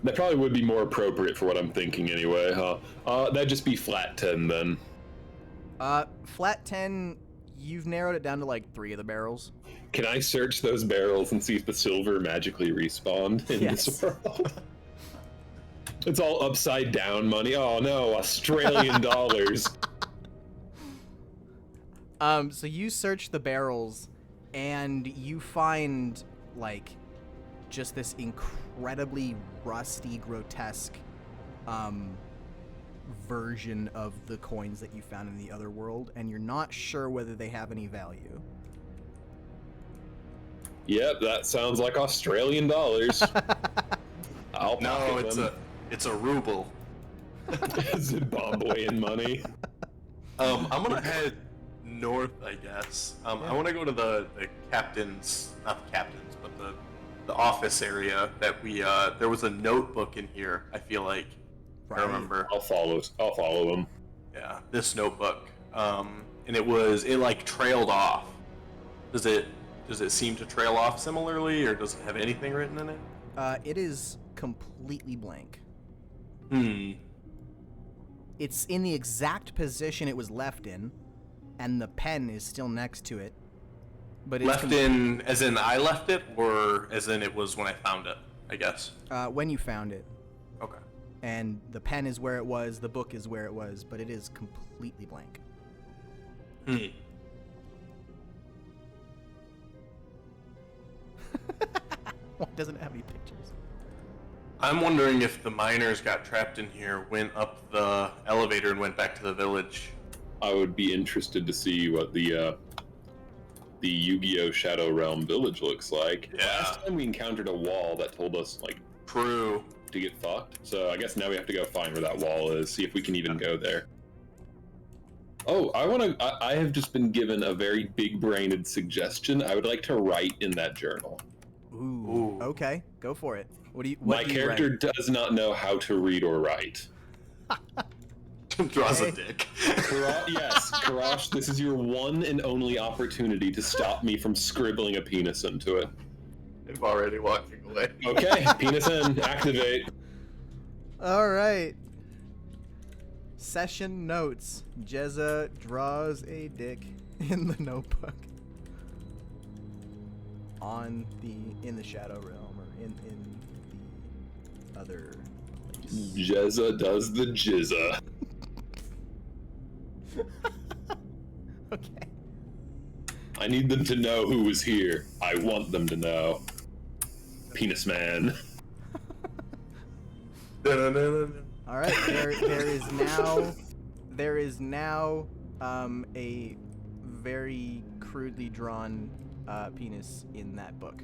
That probably would be more appropriate for what I'm thinking anyway, huh? That'd just be flat 10 then. Flat 10, you've narrowed it down to like 3 of the barrels. Can I search those barrels and see if the silver magically respawned in Yes. this world? It's all upside down money. Oh no, Australian dollars. So you search the barrels, and you find, like, just this incredibly rusty, grotesque, version of the coins that you found in the other world, and you're not sure whether they have any value. Yep, that sounds like Australian dollars. I'll no, pocket it's a ruble. Zimbabwean money. I'm gonna head north, I guess. I want to go to the captain's, not the captain's, but the office area that we. There was a notebook in here. I feel like Right. I remember. I'll follow them. Yeah, this notebook. And it like trailed off. Does it seem to trail off similarly, or does it have anything written in it? It is completely blank. It's in the exact position it was left in, and the pen is still next to it. But it's Left in, as in I left it, or as in it was when I found it, I guess. when you found it. Okay. And the pen is where it was, the book is where it was, but it is completely blank. Well, it doesn't have any pictures. I'm wondering if the miners got trapped in here, went up the elevator, and went back to the village. I would be interested to see what the Yu-Gi-Oh! Shadow Realm village looks like. Yeah. Last time we encountered a wall that told us, like, True. to get fucked. So I guess now we have to go find where that wall is, see if we can even go there. Oh, I have just been given a very big-brained suggestion. I would like to write in that journal. Ooh. Okay, go for it. What My do you character write? does not know how to read or write. Draws a Okay. dick. Yes, Karash, this is your one and only opportunity to stop me from scribbling a penis into it. I'm already walking away. Okay, penis in, activate. All right. Session notes. Jezza draws a dick in the notebook. In the Shadow Realm, or in the other place. Jezza does the jizza. Okay. I need them to know who was here. I want them to know. Penis man. All right. There is now a very crudely drawn penis in that book.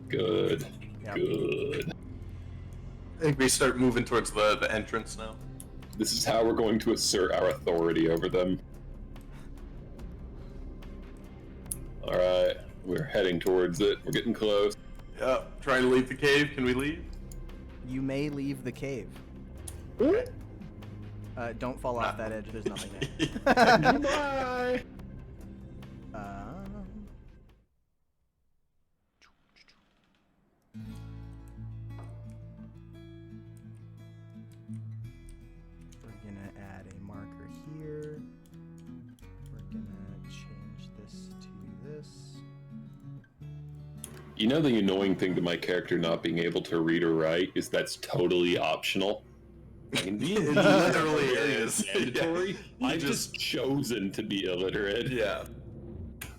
Good. Yep. Good. I think we start moving towards the entrance now. This is how we're going to assert our authority over them. Alright, we're heading towards it. We're getting close. Yeah, trying to leave the cave. Can we leave? You may leave the cave. Okay. Don't fall off that edge. There's nothing there. Goodbye! We're gonna add a marker here. We're gonna change this to this. You know the annoying thing to my character not being able to read or write is that's totally optional. It literally is. mandatory. Yeah. I've just chosen to be illiterate. Yeah.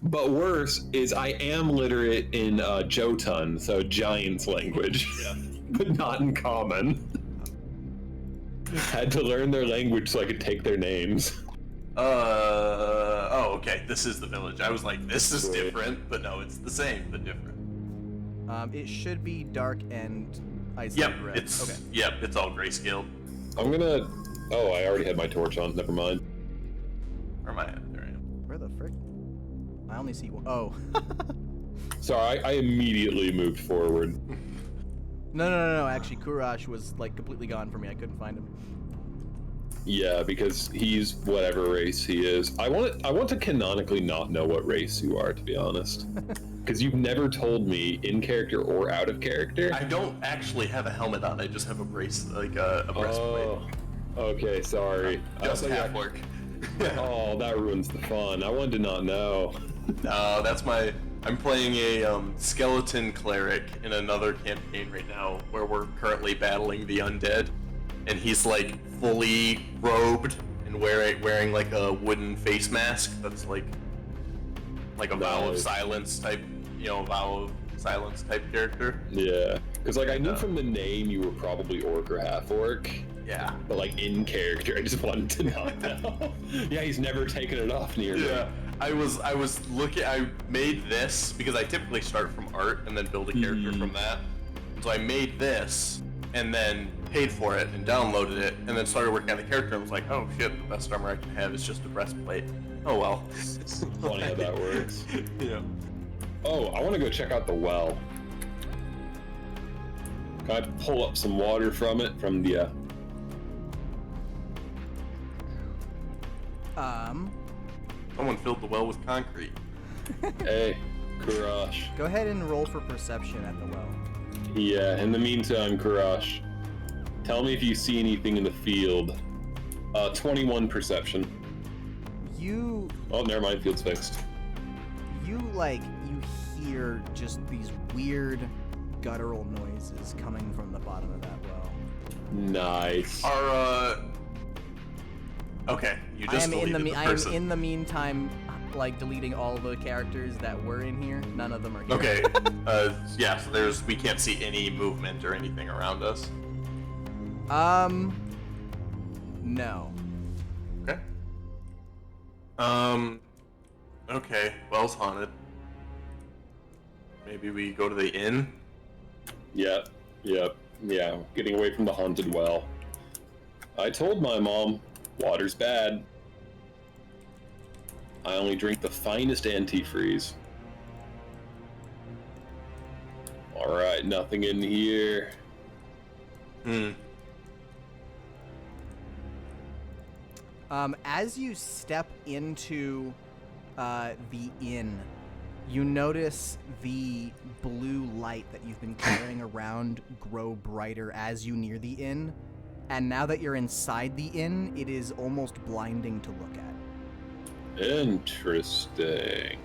But worse is I am literate in Jotun, so giant's language, but not in common. Had to learn their language so I could take their names. Oh, okay. This is the village. I was like, this is Sweet. different, but no, it's the same, but different. It should be dark and Yep, isolated red. it's Okay. Yep, it's all grayscale. I'm gonna. Oh, I already had my torch on. Never mind. Where am I at? There I am. Where the frick? I only see one. Oh. Sorry, I immediately moved forward. No. Actually, Kurash was like completely gone for me. I couldn't find him. Yeah, because he's whatever race he is. I want to canonically not know what race you are, to be honest. Because you've never told me in character or out of character. I don't actually have a helmet on. I just have a brace, like a breastplate. Oh, okay, sorry. Just I- half work. Oh, that ruins the fun. I wanted to not know. No, that's my. I'm playing a skeleton cleric in another campaign right now where we're currently battling the undead, and he's like fully robed and wearing like a wooden face mask that's like a vow of Nice. silence type, vow of silence type character. Yeah, because like I knew from the name you were probably orc or half orc, Yeah. but like in character, I just wanted to not know. Yeah, he's never taken it off near me. Yeah, I was looking. I made this because I typically start from art and then build a character from that. And so I made this and then paid for it and downloaded it and then started working on the character and was like, oh shit, the best armor I can have is just a breastplate. Oh well. Funny how that works. Yeah. Oh, I want to go check out the well. Can I pull up some water from it? From the Someone filled the well with concrete. Hey, Kurash. Go ahead and roll for perception at the well. Yeah, in the meantime, Kurash, tell me if you see anything in the field. 21 perception. You Oh, never mind, field's fixed. you hear just these weird guttural noises coming from the bottom of that well. Nice. Okay, you I just am deleted the I am person. in the meantime deleting all the characters that were in here. None of them are here. Okay. Yeah. So we can't see any movement or anything around us. No. Okay. Okay. Well's haunted. Maybe we go to the inn. Yep. Yeah, getting away from the haunted well. I told my mom, water's bad. I only drink the finest antifreeze. Alright, nothing in here. As you step into the inn, you notice the blue light that you've been carrying around grow brighter as you near the inn. And now that you're inside the inn, it is almost blinding to look at. Interesting.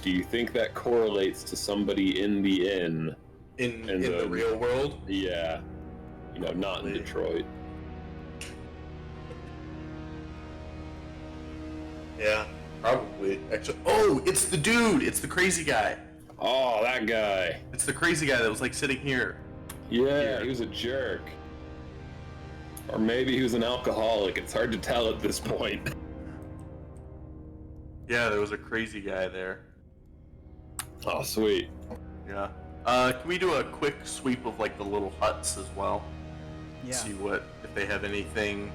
Do you think that correlates to somebody in the inn? In And the real world. Yeah. Not in Probably. Detroit. Yeah. Probably. Actually. Oh, it's the dude. It's the crazy guy. Oh, that guy. It's the crazy guy that was like sitting here. Yeah, he was a jerk. Or maybe he was an alcoholic. It's hard to tell at this point. Yeah, there was a crazy guy there. Oh, sweet. Yeah. Can we do a quick sweep of like the little huts as well? Yeah. See if they have anything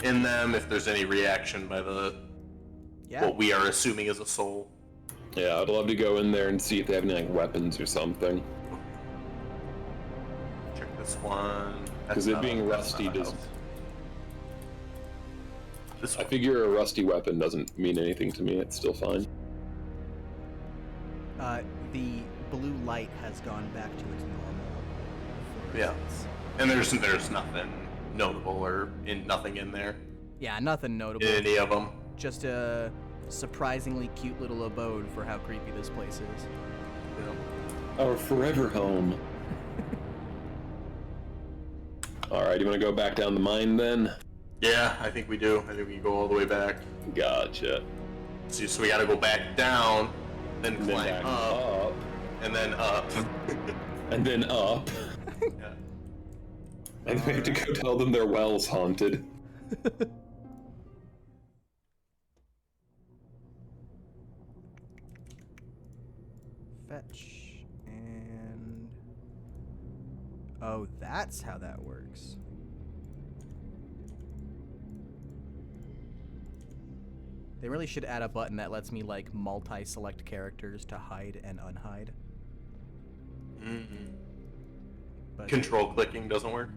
in them, if there's any reaction by what we are assuming is a soul. Yeah, I'd love to go in there and see if they have any like weapons or something. Check this one. Because it being rusty does. This I one. figure a rusty weapon doesn't mean anything to me. It's still fine. The blue light has gone back to its normal Yeah. fluorescence. And there's nothing notable or nothing in there. Yeah, nothing notable. In any of them. Just a surprisingly cute little abode for how creepy this place is. Yeah. Our forever home. All right, you want to go back down the mine then? Yeah, I think we do. I think we can go all the way back. Gotcha. So we gotta go back down, then And climb then back up, and then up. and then up. Yeah. And we have to go tell them their well's haunted. Fetch and oh, that's how that works. They really should add a button that lets me like multi-select characters to hide and unhide. Mm-hmm. But Control clicking doesn't work,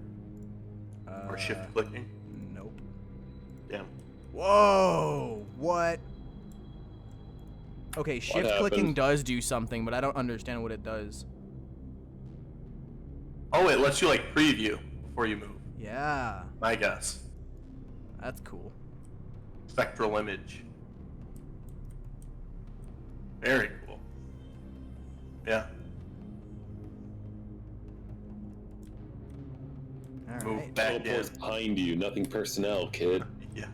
or shift clicking. Nope. Damn. Whoa! What? Okay, shift clicking happened? does do something, but I don't understand what it does. Oh, it lets you like preview before you move. Yeah, I guess. that's cool. Spectral image. Very cool. Yeah. All Move right. back in. Teleport's behind you, nothing personnel, kid. Yeah.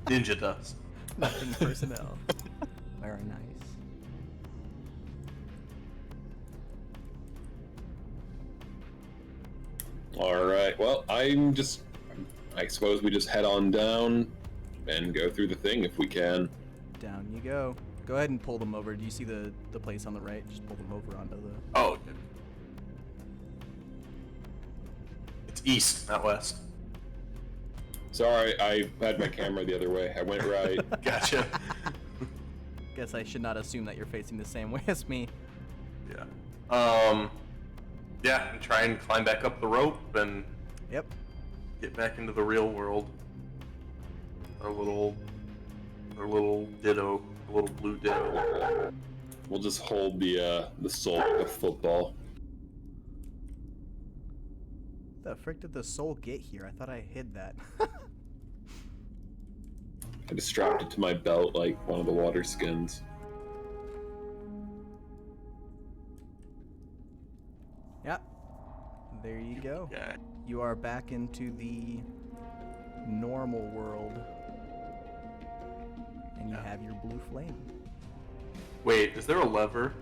Ninja dust. Nothing personnel. Very nice. All right, well, I suppose we just head on down and go through the thing if we can. Down you go. Go ahead and pull them over. Do you see the place on the right? Just pull them over onto the... Oh, okay. It's east, not west. Sorry, I had my camera the other way. I went right. Gotcha. Guess I should not assume that you're facing the same way as me. Yeah. Yeah, and try and climb back up the rope and Yep. get back into the real world. Our little ditto, a little blue ditto. We'll just hold the soul of football. The frick did the soul get here? I thought I hid that. I just strapped it to my belt like one of the water skins. Yep. There you go. Yeah. You are back into the normal world. And you have your blue flame. Wait, is there a lever?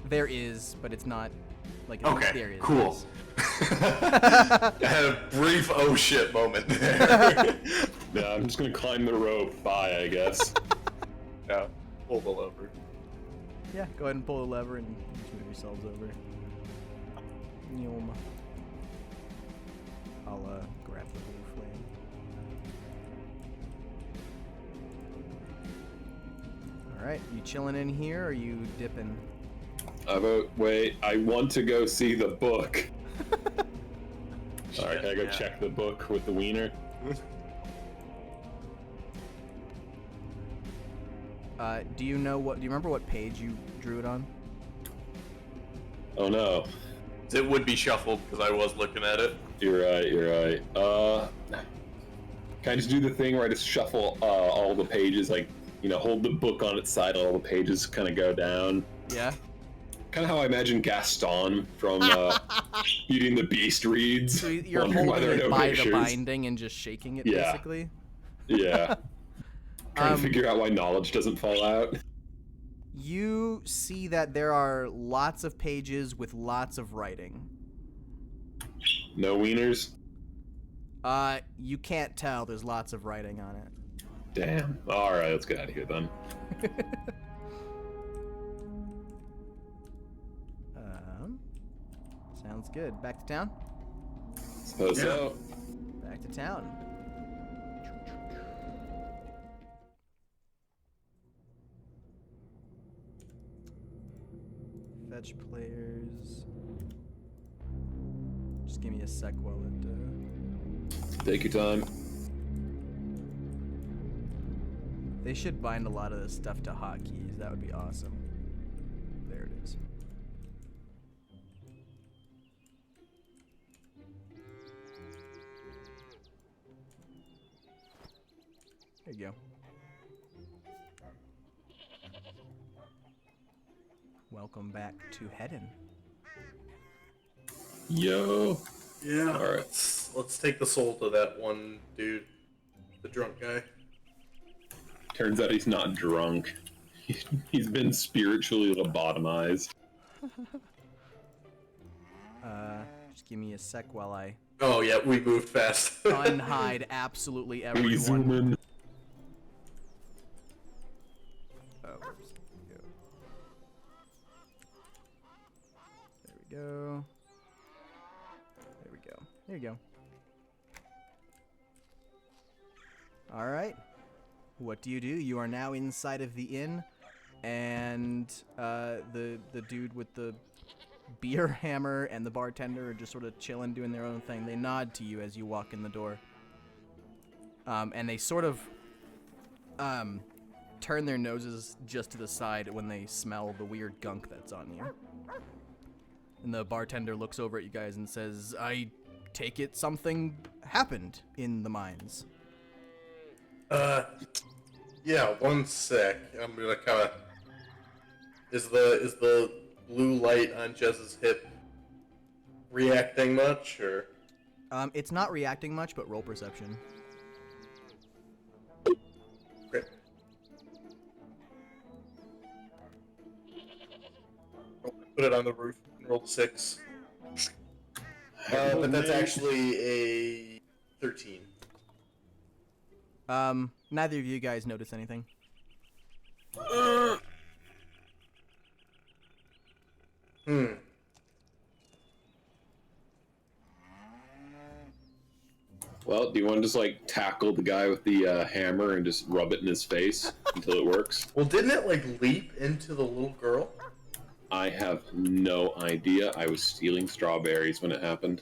There is, but it's not like Okay, there is. cool. I had a brief oh shit moment there. Yeah, I'm just gonna climb the rope. Bye, I guess. Yeah, pull the lever. Yeah, go ahead and pull the lever and just move yourselves over. Yum. I'll grab the blue flame. Alright, you chilling in here or are you dipping? Wait, I want to go see the book. Alright, can I go Yeah. check the book with the wiener? Do you remember what page you drew it on? Oh no. It would be shuffled because I was looking at it. You're right. Can I just do the thing where I just shuffle all the pages, like, hold the book on its side, all the pages kind of go down? Yeah. Kind of how I imagine Gaston from Beauty and the Beast reads. So you're wondering why there holding are it no by pictures. the binding and just shaking it, Yeah. basically? Yeah. Trying to figure out why knowledge doesn't fall out. You see that there are lots of pages with lots of writing. No wieners? You can't tell. There's lots of writing on it. Damn. Alright, let's get out of here then. Sounds good. Back to town? Suppose so. Back to town. Fetch players. Just give me a sec while it... Take your time. They should bind a lot of this stuff to hotkeys. That would be awesome. There it is. There you go. Welcome back to Hedon. Yo. Yeah. All right. Let's take the soul to that one dude, the drunk guy. Turns out he's not drunk. He's been spiritually lobotomized. Just give me a sec while I Oh yeah, we moved fast. unhide absolutely We everyone. zoom in. Oh, oops. There we go. There we go. There you go. All right. What do? You are now inside of the inn, and the dude with the beer hammer and the bartender are just sort of chilling, doing their own thing. They nod to you as you walk in the door, and they sort of turn their noses just to the side when they smell the weird gunk that's on you. And the bartender looks over at you guys and says, "I take it something happened in the mines." Yeah, one sec. I'm gonna kind of. Is the blue light on Jezza's hip reacting much, or? It's not reacting much, but roll perception. Great. Put it on the roof and roll 6. But that's actually a 13. Neither of you guys notice anything. Well, do you want to just like tackle the guy with the hammer and just rub it in his face until it works? Well, didn't it like leap into the little girl? I have no idea. I was stealing strawberries when it happened.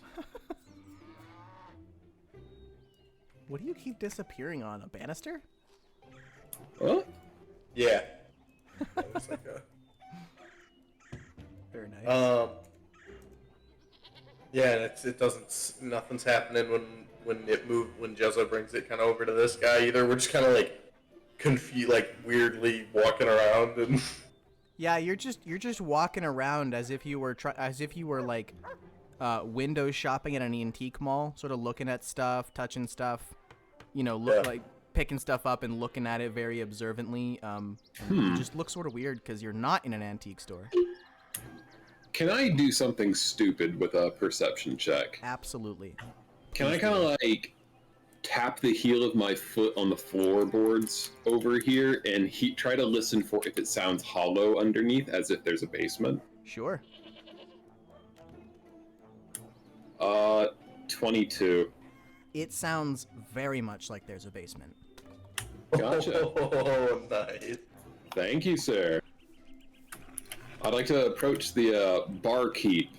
What do you keep disappearing on? A banister? What? Yeah. That was like a... Very nice. Yeah, and it doesn't. Nothing's happening when Jezza brings it kind of over to this guy either. We're just kind of like confused, like weirdly walking around and. Yeah, you're just walking around as if you were like window shopping at an antique mall, sort of looking at stuff, touching stuff, like picking stuff up and looking at it very observantly. You just look sort of weird because you're not in an antique store. Can I do something stupid with a perception check? Absolutely. Can I kind of like tap the heel of my foot on the floorboards over here and try to listen for if it sounds hollow underneath, as if there's a basement? Sure. 22. It sounds very much like there's a basement. Gotcha. Oh, nice. Thank you, sir. I'd like to approach the barkeep,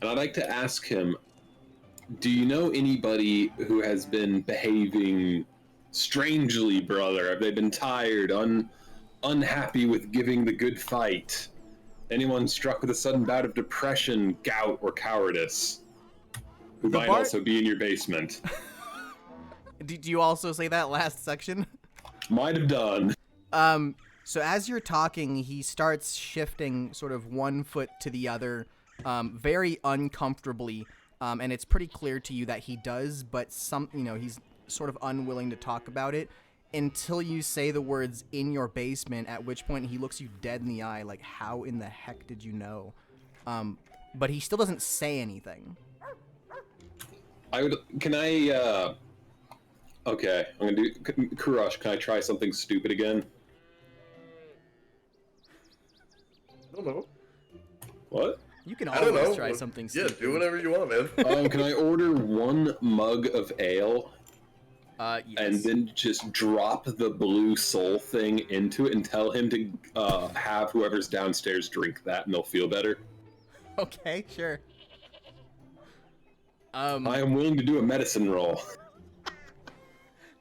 and I'd like to ask him, do you know anybody who has been behaving strangely, brother? Have they been tired, unhappy with giving the good fight? Anyone struck with a sudden bout of depression, gout, or cowardice? Who might also be in your basement. Do you also say that last section? Might have done. So as you're talking, he starts shifting sort of one foot to the other, very uncomfortably, and it's pretty clear to you that he does, but he's sort of unwilling to talk about it until you say the words "in your basement," at which point he looks you dead in the eye, like, how in the heck did you know? But he still doesn't say anything. Okay, I'm gonna do, Kurosh, can I try something stupid again? I don't know. What? You can I don't always know. try something Yeah, stupid. do whatever you want, man. Can I order 1 mug of ale? Yes. And then just drop the blue soul thing into it and tell him to have whoever's downstairs drink that and they'll feel better? Okay, sure. I am willing to do a medicine roll.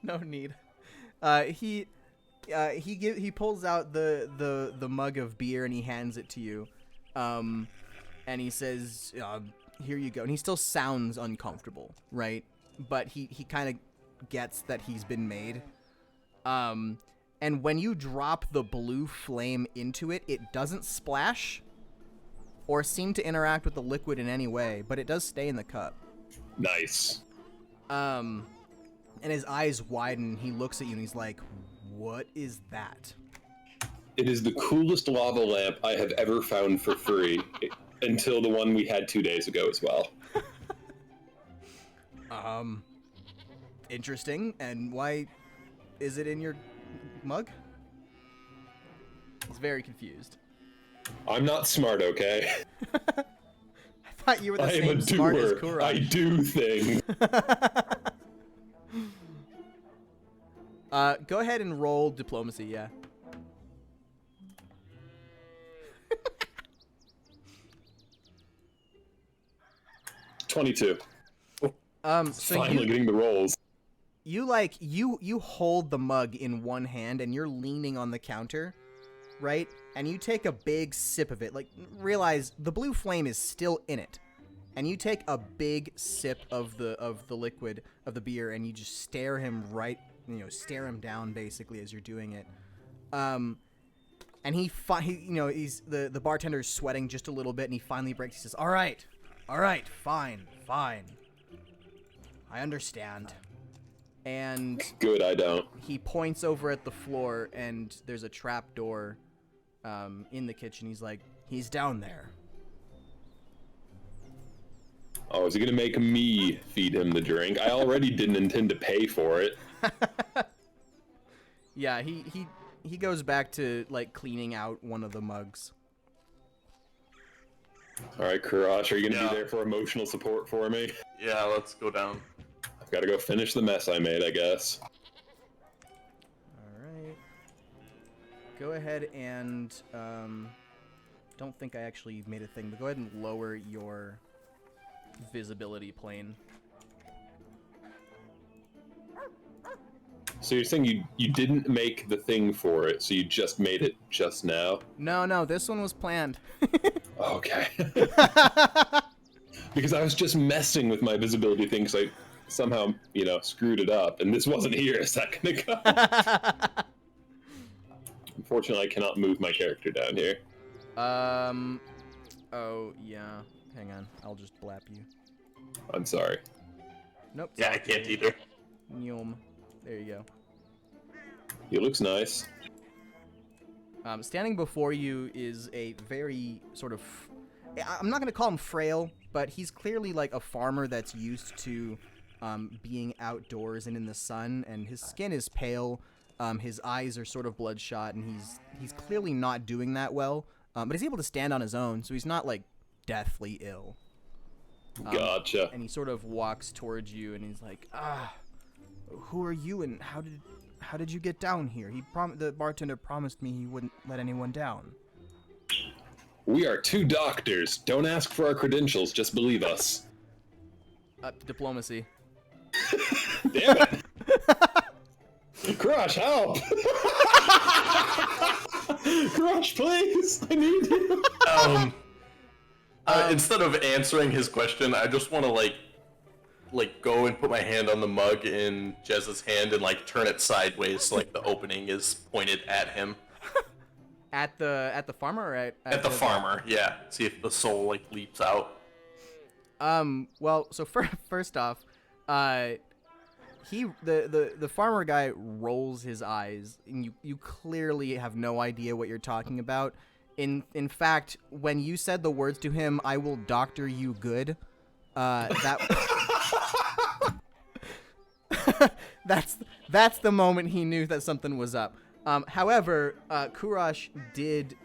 No need. He pulls out the mug of beer and he hands it to you, and he says, "Here you go." And he still sounds uncomfortable, right? But he kind of gets that he's been made. And when you drop the blue flame into it, it doesn't splash or seem to interact with the liquid in any way, but it does stay in the cup. Nice. And his eyes widen. He looks at you and he's like, "What is that?" It is the coolest lava lamp I have ever found for free, until the one we had 2 days ago as well. Interesting. And why is it in your mug? He's very confused. I'm not smart, okay? I thought you were the I am a same smart as doer. Kurash. I do things. Go ahead and roll diplomacy, yeah. $22. So Finally getting the rolls. you hold the mug in one hand and you're leaning on the counter, right? And you take a big sip of it. Like, realize the blue flame is still in it. And you take a big sip of the liquid of the beer and you just stare him stare him down basically as you're doing it. And he's the bartender's sweating just a little bit and he finally breaks. He says, "All right, fine. I understand." And Good, I don't. he points over at the floor and there's a trap door in the kitchen. He's like, "He's down there." Oh, is he gonna make me feed him the drink? I already didn't intend to pay for it. Yeah, he goes back to like cleaning out one of the mugs. All right, Kurash, are you gonna Yeah. be there for emotional support for me? Yeah, let's go down. I've got to go finish the mess I made, I guess. All right. Go ahead and don't think I actually made a thing, but go ahead and lower your visibility plane. So you're saying you didn't make the thing for it, so you just made it just now? No, this one was planned. Okay. Because I was just messing with my visibility thing because I somehow, screwed it up, and this wasn't here a second ago. Unfortunately, I cannot move my character down here. Oh, yeah. Hang on. I'll just blap you. I'm sorry. Nope. Yeah, I can't either. Nyom. There you go. He looks nice. Standing before you is a very sort of... I'm not going to call him frail, but he's clearly like a farmer that's used to being outdoors and in the sun, and his skin is pale. His eyes are sort of bloodshot, and he's clearly not doing that well. But he's able to stand on his own, so he's not like deathly ill. Gotcha. And he sort of walks towards you, and he's like, "Who are you, and how did you get down here? The bartender promised me he wouldn't let anyone down." We are 2 doctors. Don't ask for our credentials, just believe us. Diplomacy. Damn it! Crush, help! Crush, please! I need you! Instead of answering his question, I just want to like go and put my hand on the mug in Jezza's hand and like turn it sideways so like the opening is pointed at him. At the farmer or at the farmer, yeah. See if the soul like leaps out. Well, so first off, the farmer guy rolls his eyes, and you clearly have no idea what you're talking about. In fact, when you said the words to him, "I will doctor you good," that that's the moment he knew that something was up. However, Kurash did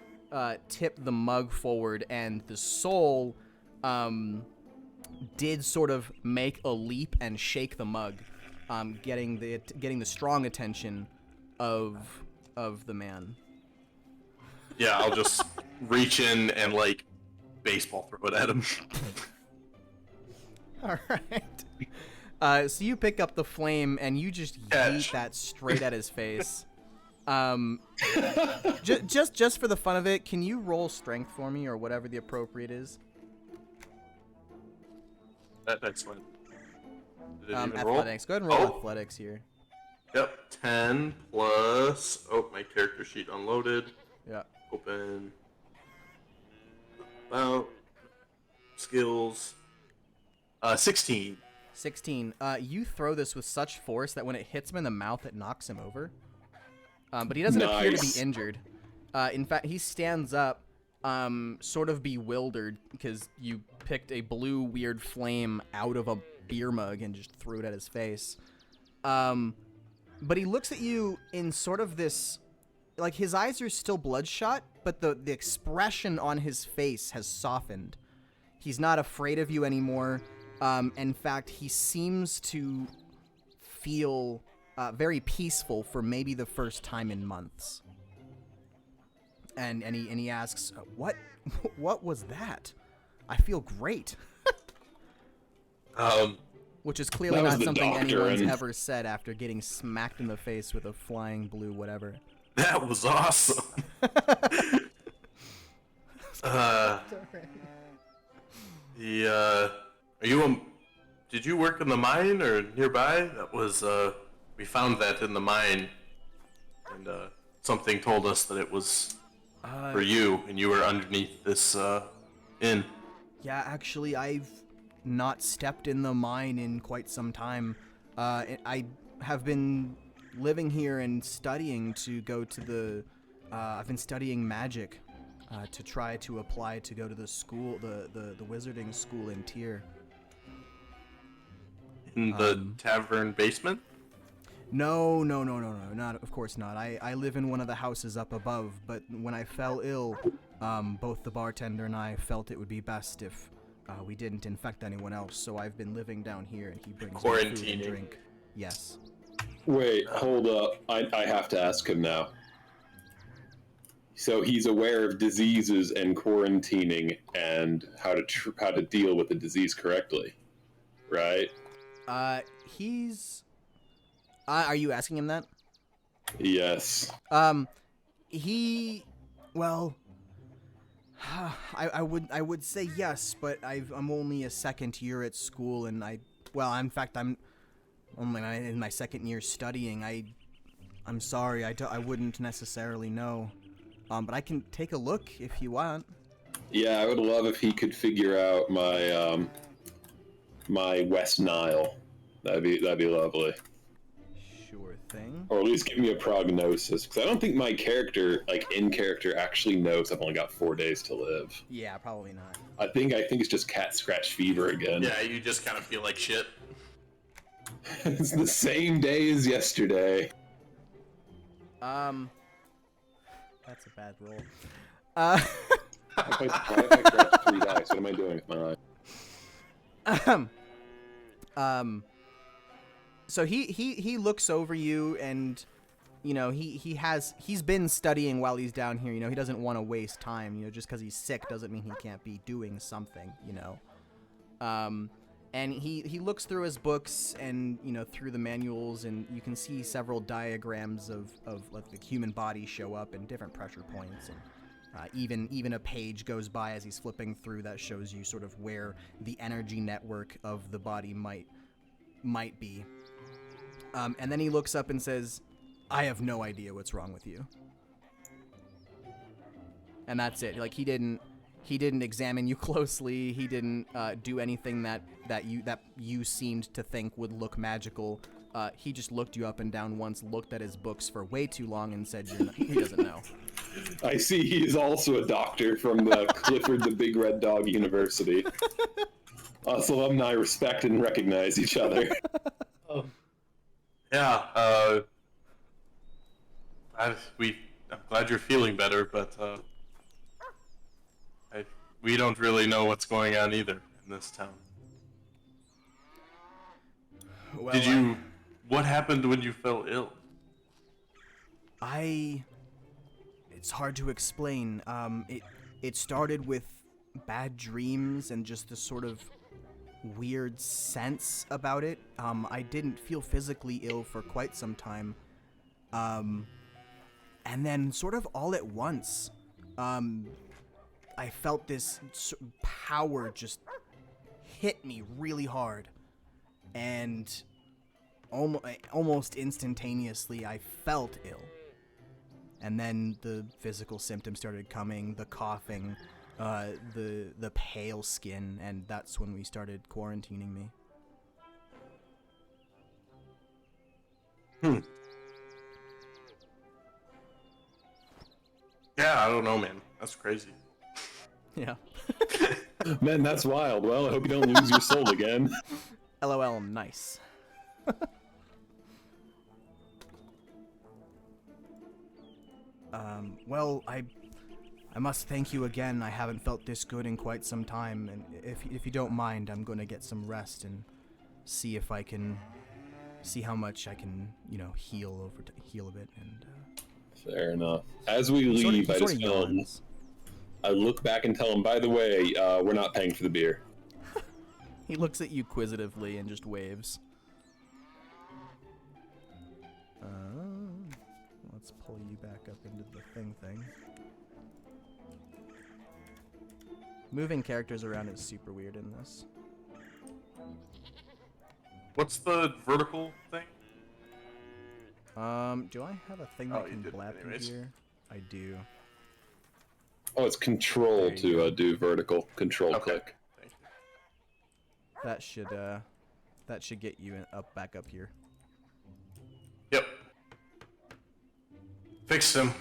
tip the mug forward, and the soul did sort of make a leap and shake the mug, getting the strong attention of the man. Yeah, I'll just reach in and like baseball throw it at him. All right. So you pick up the flame and you just yeet that straight at his face. Just for the fun of it, can you roll strength for me or whatever the appropriate is? Excellent. Did it even roll? Athletics. Go ahead and roll athletics here. Yep, 10 plus. Oh, my character sheet unloaded. Yeah. Open. About skills. 16. 16. You throw this with such force that when it hits him in the mouth, it knocks him over. But he doesn't appear to be injured. In fact, he stands up, sort of bewildered because you picked a blue weird flame out of a beer mug and just threw it at his face. But he looks at you in sort of this, like his eyes are still bloodshot, but the expression on his face has softened. He's not afraid of you anymore. In fact, he seems to feel very peaceful for maybe the first time in months. And he asks, what was that? I feel great. Which is clearly not something anyone's ever said after getting smacked in the face with a flying blue whatever. That was awesome. Did you work in the mine or nearby? That was, we found that in the mine, and something told us that it was for you, and you were underneath this inn. Yeah, actually, I've not stepped in the mine in quite some time. I have been living here and studying to go to the... I've been studying magic to try to apply to go to the school, the wizarding school in Tyr. In the tavern basement? No, not, of course not. I live in one of the houses up above, but when I fell ill, both the bartender and I felt it would be best if we didn't infect anyone else, so I've been living down here, and he brings me food and drink. Yes. Wait, hold up. I have to ask him now. So he's aware of diseases and quarantining and how to deal with the disease correctly, right? He's... are you asking him that? Yes. Well... I would say yes, but I'm only a second year at school, and in fact, I'm only in my second year studying. I'm sorry, I wouldn't necessarily know. But I can take a look if you want. Yeah, I would love if he could figure out my my West Nile. That'd be lovely. Sure thing. Or at least give me a prognosis, because I don't think my character, like in character, actually knows I've only got 4 days to live. Yeah, probably not. I think it's just cat scratch fever again. Yeah, you just kind of feel like shit. It's the same day as yesterday. That's a bad roll. Why if I scratch 3 dice? What am I doing with my life? So he looks over you, and you know he's been studying while he's down here. You know, he doesn't want to waste time. You know, just because he's sick doesn't mean he can't be doing something. You know, and he looks through his books and through the manuals, and you can see several diagrams of like the human body show up and different pressure points, and even a page goes by as he's flipping through that shows you sort of where the energy network of the body might be. And then he looks up and says, "I have no idea what's wrong with you." And that's it. Like he didn't examine you closely. He didn't do anything that you seemed to think would look magical. He just looked you up and down once, looked at his books for way too long, and said he doesn't know. I see he is also a doctor from the Clifford the Big Red Dog University. Us alumni respect and recognize each other. Yeah, I'm glad you're feeling better, but we don't really know what's going on either in this town. Well, what happened when you fell ill? It's hard to explain. It started with bad dreams and just this sort of weird sense about it. I didn't feel physically ill for quite some time. And then sort of all at once, I felt this power just hit me really hard. And almost instantaneously, I felt ill. And then the physical symptoms started coming, the coughing, the pale skin, and that's when we started quarantining me. Yeah, I don't know, man. That's crazy. Yeah. Man, that's wild. Well, I hope you don't lose your soul again. LOL, nice. Well, I must thank you again. I haven't felt this good in quite some time, and if you don't mind, I'm going to get some rest and see if I can see how much I can, heal a bit. And Fair enough. As we he leave, sort of yawns. I look back and tell him, by the way, we're not paying for the beer. He looks at you quizzitively and just waves. Let's pull you back up into the thing. Moving characters around is super weird in this. What's the vertical thing? Do I have a thing that you can did, blap in anyways. here? I do. Oh, it's control There you to do vertical. Control Okay. click. Thank you. That should get you back up here. Yep. Fixed him.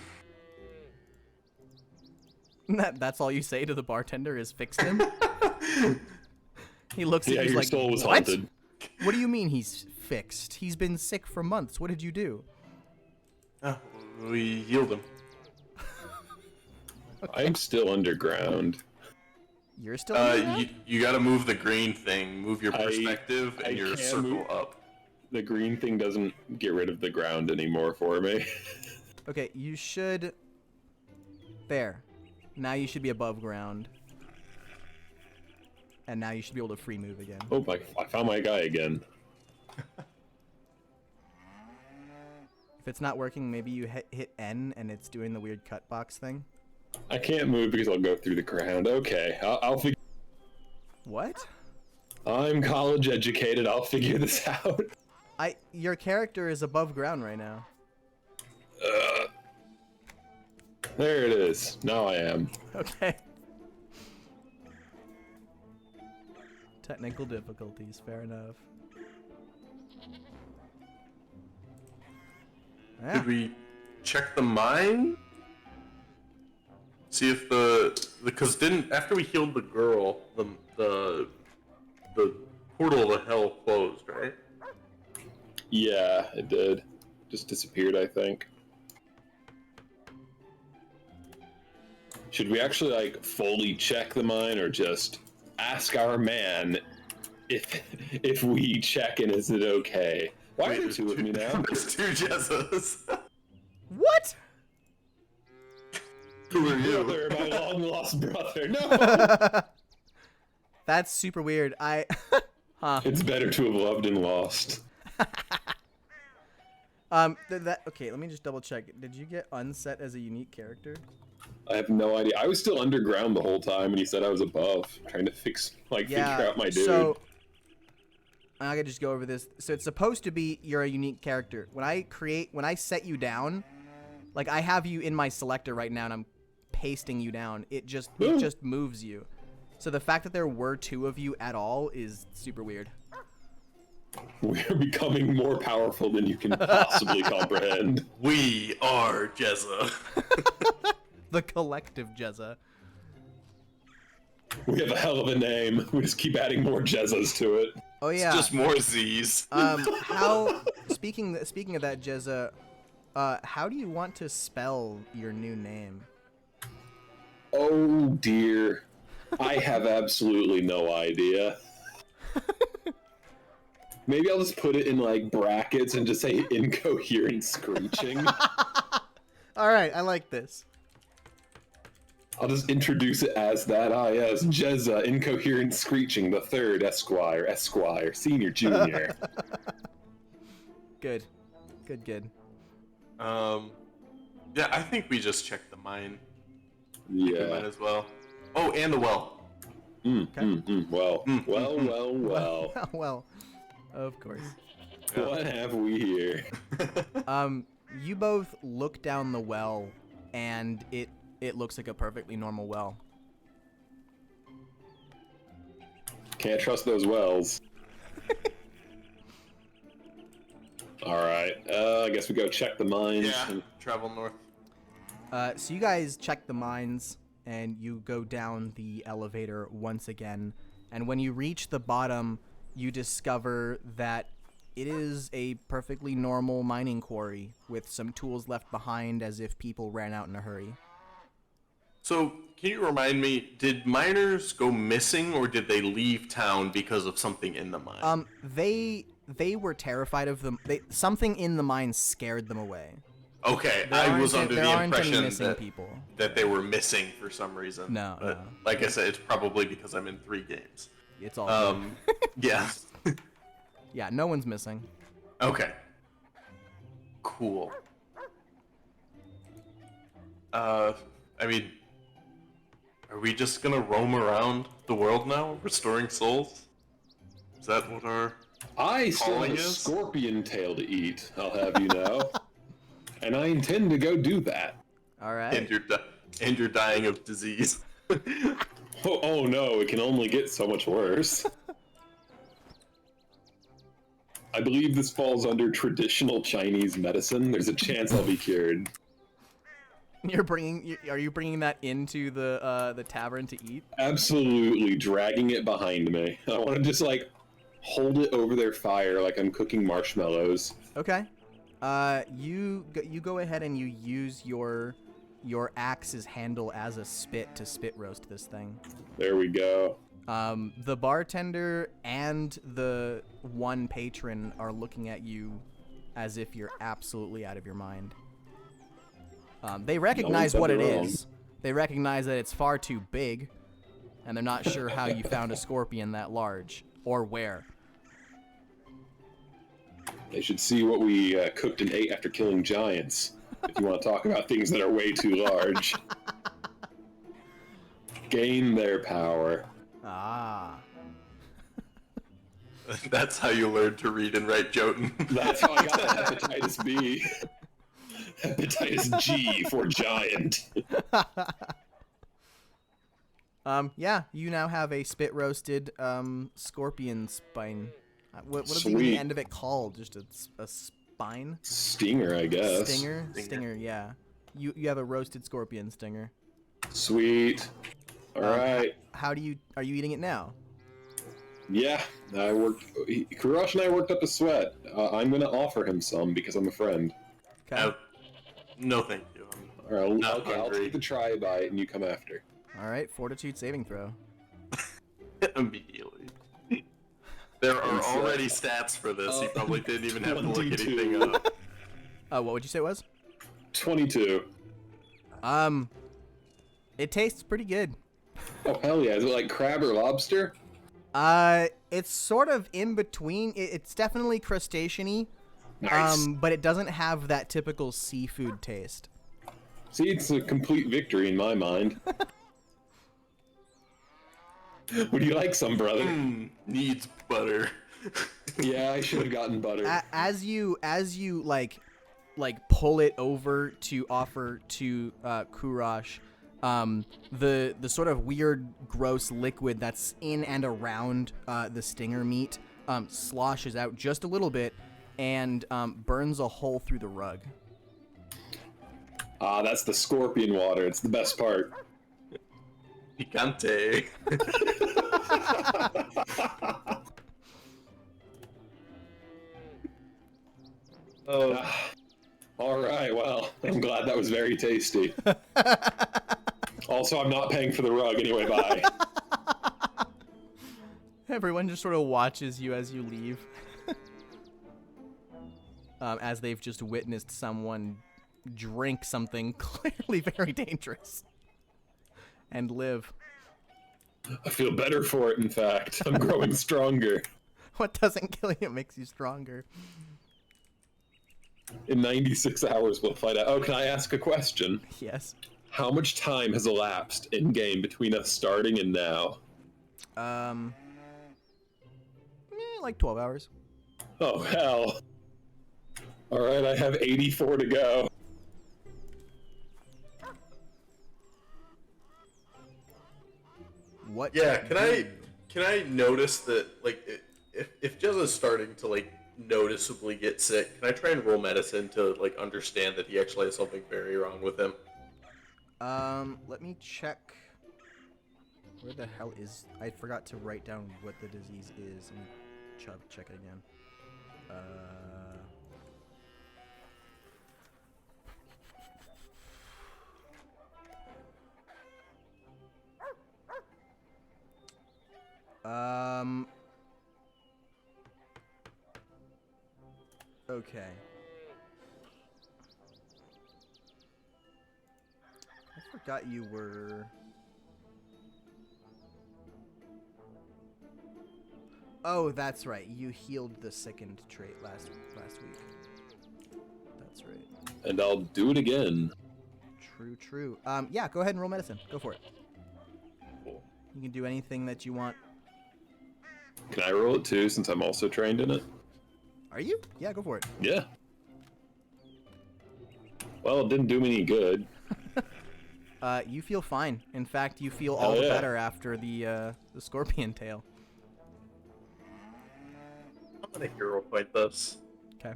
That's all you say to the bartender is fix him? He looks at Yeah, you he's your like, soul was what? haunted. What do you mean he's fixed? He's been sick for months. What did you do? We healed him. I'm still underground. You're still underground? You gotta move the green thing. Move your perspective I and your can't circle move. up. The green thing doesn't get rid of the ground anymore for me. Okay, you should... There. Now you should be above ground. And now you should be able to free move again. Oh, I found my guy again. If it's not working, maybe you hit N and it's doing the weird cut box thing. I can't move because I'll go through the ground. Okay, I'll figure... What? I'm college educated. I'll figure this out. Your character is above ground right now. There it is. Now I am. Okay. Technical difficulties, fair enough. Yeah. Did we check the mine? See if because after we healed the girl, the portal to hell closed, right? Yeah, it did. Just disappeared, I think. Should we actually fully check the mine, or just ask our man if we check and is it okay? Why are there two of me now? There's two Jezzas. What? Who are you? Brother, my long lost brother. No. That's super weird. Huh. It's better to have loved and lost. Okay, let me just double check. Did you get unset as a unique character? I have no idea. I was still underground the whole time, and he said I was above, trying to figure out my dude. So I gotta just go over this. So it's supposed to be you're a unique character. When I set you down, I have you in my selector right now, and I'm pasting you down. It just moves you. So the fact that there were two of you at all is super weird. We're becoming more powerful than you can possibly comprehend. We are Jezza. The collective Jezza. We have a hell of a name. We just keep adding more Jezzas to it. Oh yeah. It's just more Z's. Speaking of that, Jezza, how do you want to spell your new name? Oh dear. I have absolutely no idea. Maybe I'll just put it in brackets and just say incoherent screeching. Alright, I like this. I'll just introduce it as that. Yes, Jezza, incoherent screeching, the third Esquire, senior, junior. Good. Yeah, I think we just checked the mine. The mine Yeah. as well. Oh, and the well. Well. Well, of course. What have we here? You both look down the well, and it looks like a perfectly normal well. Can't trust those wells. Alright. I guess we go check the mines. Yeah, travel north. So you guys check the mines, and you go down the elevator once again. And when you reach the bottom, you discover that it is a perfectly normal mining quarry with some tools left behind as if people ran out in a hurry. So, can you remind me, did miners go missing or did they leave town because of something in the mine? They were terrified of them. Something in the mine scared them away. Okay, I was under the impression people. that they were missing for some reason. No, but no. Like I said, it's probably because I'm in 3 games. It's all good. Yeah. Yeah, no one's missing. Okay. Cool. I mean, are we just gonna roam around the world now, restoring souls? Is that what our I still calling have a is? scorpion tail to eat, I'll have you know. And I intend to go do that. All right. And you're dying of disease. Oh no, it can only get so much worse. I believe this falls under traditional Chinese medicine. There's a chance I'll be cured. Are you bringing that into the tavern to eat? Absolutely dragging it behind me. I want to just like hold it over their fire like I'm cooking marshmallows. Okay. You go ahead and you use your axe's handle as a spit to spit roast this thing. There we go. The bartender and the one patron are looking at you as if you're absolutely out of your mind. They recognize what it is. They recognize that it's far too big, and they're not sure how you found a scorpion that large, or where. They should see what we cooked and ate after killing giants. If you want to talk about things that are way too large. Gain their power. Ah. That's how you learn to read and write, Jotun. That's how I got hepatitis B. Hepatitis G for giant. Yeah, you now have a spit roasted scorpion spine. What is even the end of it called? Just a spine? Stinger, I guess. Stinger, yeah. You have a roasted scorpion stinger. Sweet. All right. Are you eating it now? Yeah, Kurash and I worked up a sweat. I'm gonna offer him some because I'm a friend. Okay. No, thank you. All right, Not I'll hungry. take the try bite and you come after. All right, fortitude saving throw. Immediately. There are already stats for this. You probably didn't even have to look 22. anything up. What would you say it was? 22. It tastes pretty good. Oh hell yeah! Is it like crab or lobster? It's sort of in between. It's definitely crustacean-y. Nice. But it doesn't have that typical seafood taste. See, it's a complete victory in my mind. Would you like some, brother? Needs butter. Yeah, I should have gotten butter. As you like pull it over to offer to Kurash, the sort of weird, gross liquid that's in and around the stinger meat sloshes out just a little bit and burns a hole through the rug. Ah, that's the scorpion water. It's the best part. Picante. All right, well, I'm glad that was very tasty. Also, I'm not paying for the rug anyway, bye. Everyone just sort of watches you as you leave. As they've just witnessed someone drink something clearly very dangerous. And live. I feel better for it, in fact. I'm growing stronger. What doesn't kill you makes you stronger. In 96 hours, we'll find out. Oh, can I ask a question? Yes. How much time has elapsed in-game between us starting and now? Like 12 hours. Oh, hell. All right, I have 84 to go. What? Yeah, can I notice that, like, if Jezza's starting to, like, noticeably get sick. Can I try and roll medicine to like understand that he actually has something very wrong with him? Let me check. Where the hell is... I forgot to write down what the disease is. Let me check it again. Okay. I forgot you were... Oh, that's right. You healed the sickened trait last week. That's right. And I'll do it again. True. Yeah, go ahead and roll medicine. Go for it. Cool. You can do anything that you want. Can I roll it too, since I'm also trained in it? Are you? Yeah, go for it. Yeah. Well, it didn't do me any good. You feel fine. In fact, you feel Hell all the yeah. better after the scorpion tail. I'm gonna hero point this. Okay.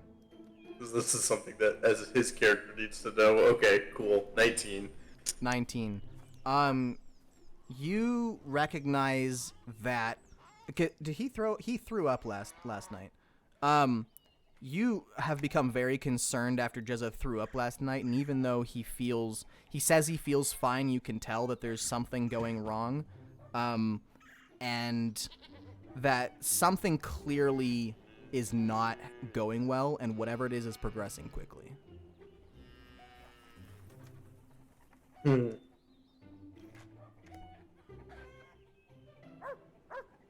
Because this is something that as his character needs to know. Okay, cool. 19. 19. You recognize that... Did he throw... He threw up last night. You have become very concerned after Jezza threw up last night, and even though he says he feels fine, you can tell that there's something going wrong. And that something clearly is not going well, and whatever it is progressing quickly.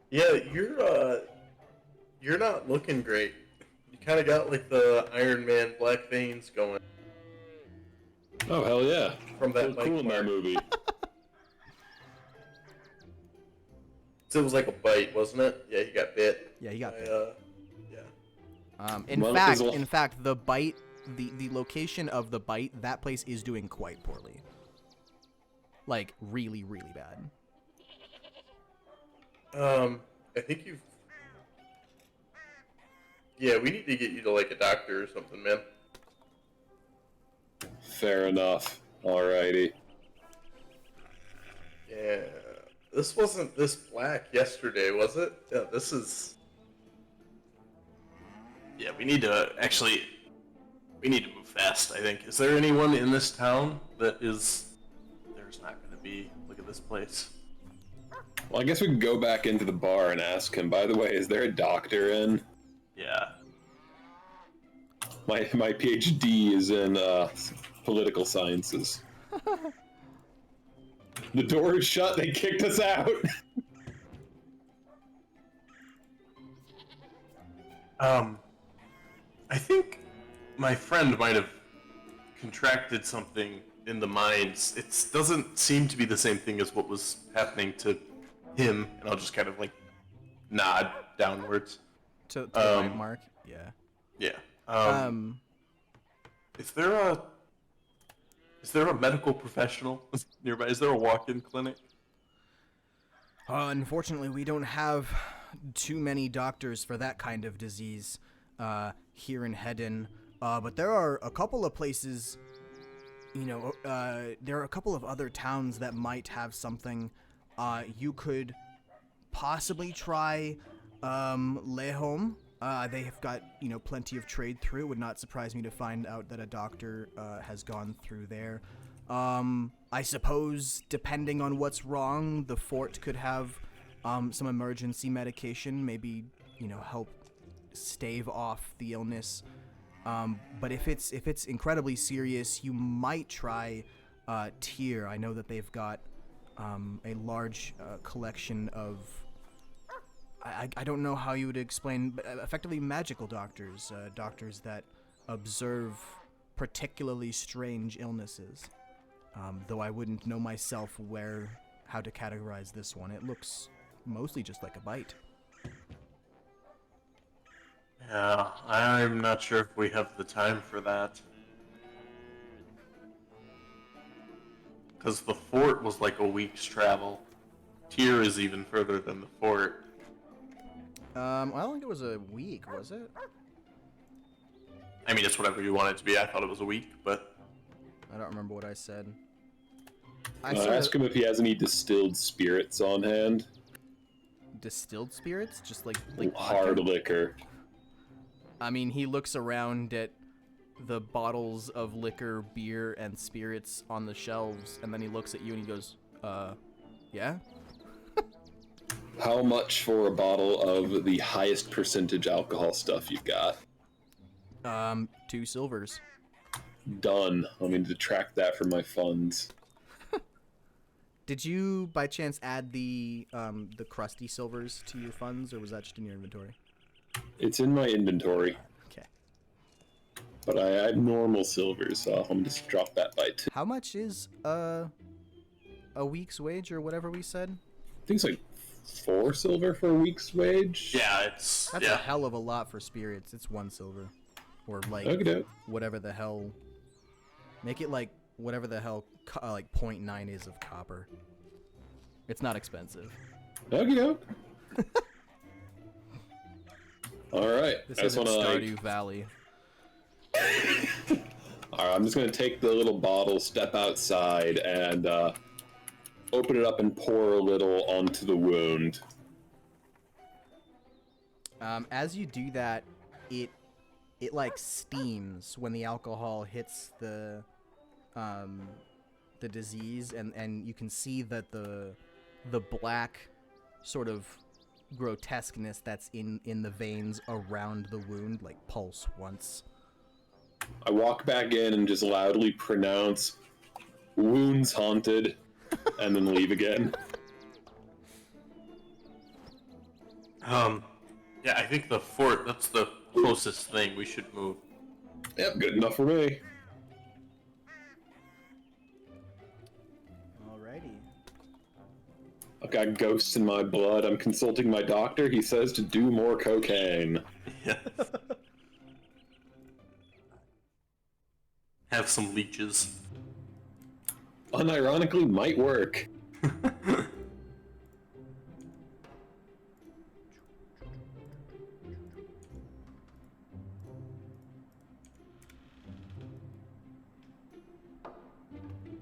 Yeah, you're not looking great. You kind of got like the Iron Man black veins going Oh, hell yeah. from that Looked bike cool in that mark. movie. So it was like a bite, wasn't it? Yeah, he got bit. Yeah, he got bit. Yeah. In fact, the bite, the location of the bite, that place is doing quite poorly. Like, really, really bad. I think you've... Yeah, we need to get you to like a doctor or something, man. Fair enough. Alrighty. Yeah. This wasn't this black yesterday, was it? Yeah, this is... Yeah, we need to move fast, I think. Is there anyone in this town that is... There's not going to be. Look at this place. Well, I guess we can go back into the bar and ask him, by the way, is there a doctor in? Yeah. My PhD is in political sciences. The door is shut, they kicked us out! I think my friend might have contracted something in the mines. It doesn't seem to be the same thing as what was happening to him, and I'll just kind of like nod downwards. To the right mark? Yeah. Yeah. Is there a medical professional nearby? Is there a walk-in clinic? Unfortunately, we don't have too many doctors for that kind of disease here in Hedden. But there are a couple of places, there are a couple of other towns that might have something. You could possibly try Lehom. They have got, plenty of trade through. It would not surprise me to find out that a doctor has gone through there. I suppose, depending on what's wrong, the fort could have some emergency medication, maybe, help stave off the illness. But if it's incredibly serious, you might try Tyr. I know that they've got a large collection of... I don't know how you would explain, but effectively magical doctors, doctors that observe particularly strange illnesses. Though I wouldn't know myself how to categorize this one. It looks mostly just like a bite. Yeah, I'm not sure if we have the time for that. Because the fort was like a week's travel. Tyr is even further than the fort. I don't think it was a week, was it? I mean, it's whatever you want it to be. I thought it was a week, but I don't remember what I said. Ask him if he has any distilled spirits on hand. Distilled spirits? Just like Hard vodka? liquor. I mean, he looks around at the bottles of liquor, beer, and spirits on the shelves, and then he looks at you and he goes, yeah? How much for a bottle of the highest percentage alcohol stuff you've got? 2 silvers. Done. I'll need to track that for my funds. Did you, by chance, add the crusty silvers to your funds, or was that just in your inventory? It's in my inventory. Okay. But I have normal silvers, so I'm just drop that by 2. How much is a week's wage, or whatever we said? I think it's like 4 silver for a week's wage. yeah, That's a hell of a lot for spirits. It's 1 silver. Or, like, Okay. whatever the hell. Make it, like, whatever the hell, like, 0.9 is of copper. It's not expensive. Okay. Alright. This I just isn't want to, Stardew Valley. Alright, I'm just going to take the little bottle, step outside, and open it up and pour a little onto the wound. As you do that, it like steams when the alcohol hits the disease, and you can see that the black sort of grotesqueness that's in the veins around the wound like pulse once. I walk back in and just loudly pronounce "wounds haunted," and then leave again. Yeah, I think the fort, that's the closest thing we should move. Yep, good enough for me. Alrighty. I've got ghosts in my blood. I'm consulting my doctor. He says to do more cocaine. Yeah. Have some leeches. Unironically, might work.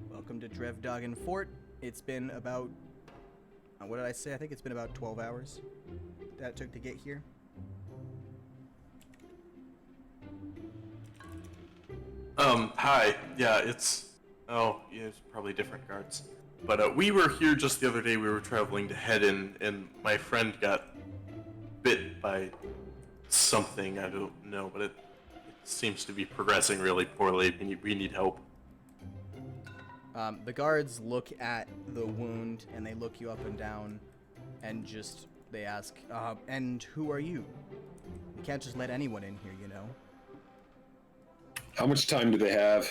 Welcome to Drevdagen Fort. It's been about, what did I say? I think it's been about 12 hours that it took to get here. Hi. Yeah, it's probably different guards. But we were here just the other day. We were traveling to Hedon, and my friend got bit by something. I don't know, but it seems to be progressing really poorly. We need help. The guards look at the wound, and they look you up and down, and they ask, and who are you? We can't just let anyone in here, you know? How much time do they have?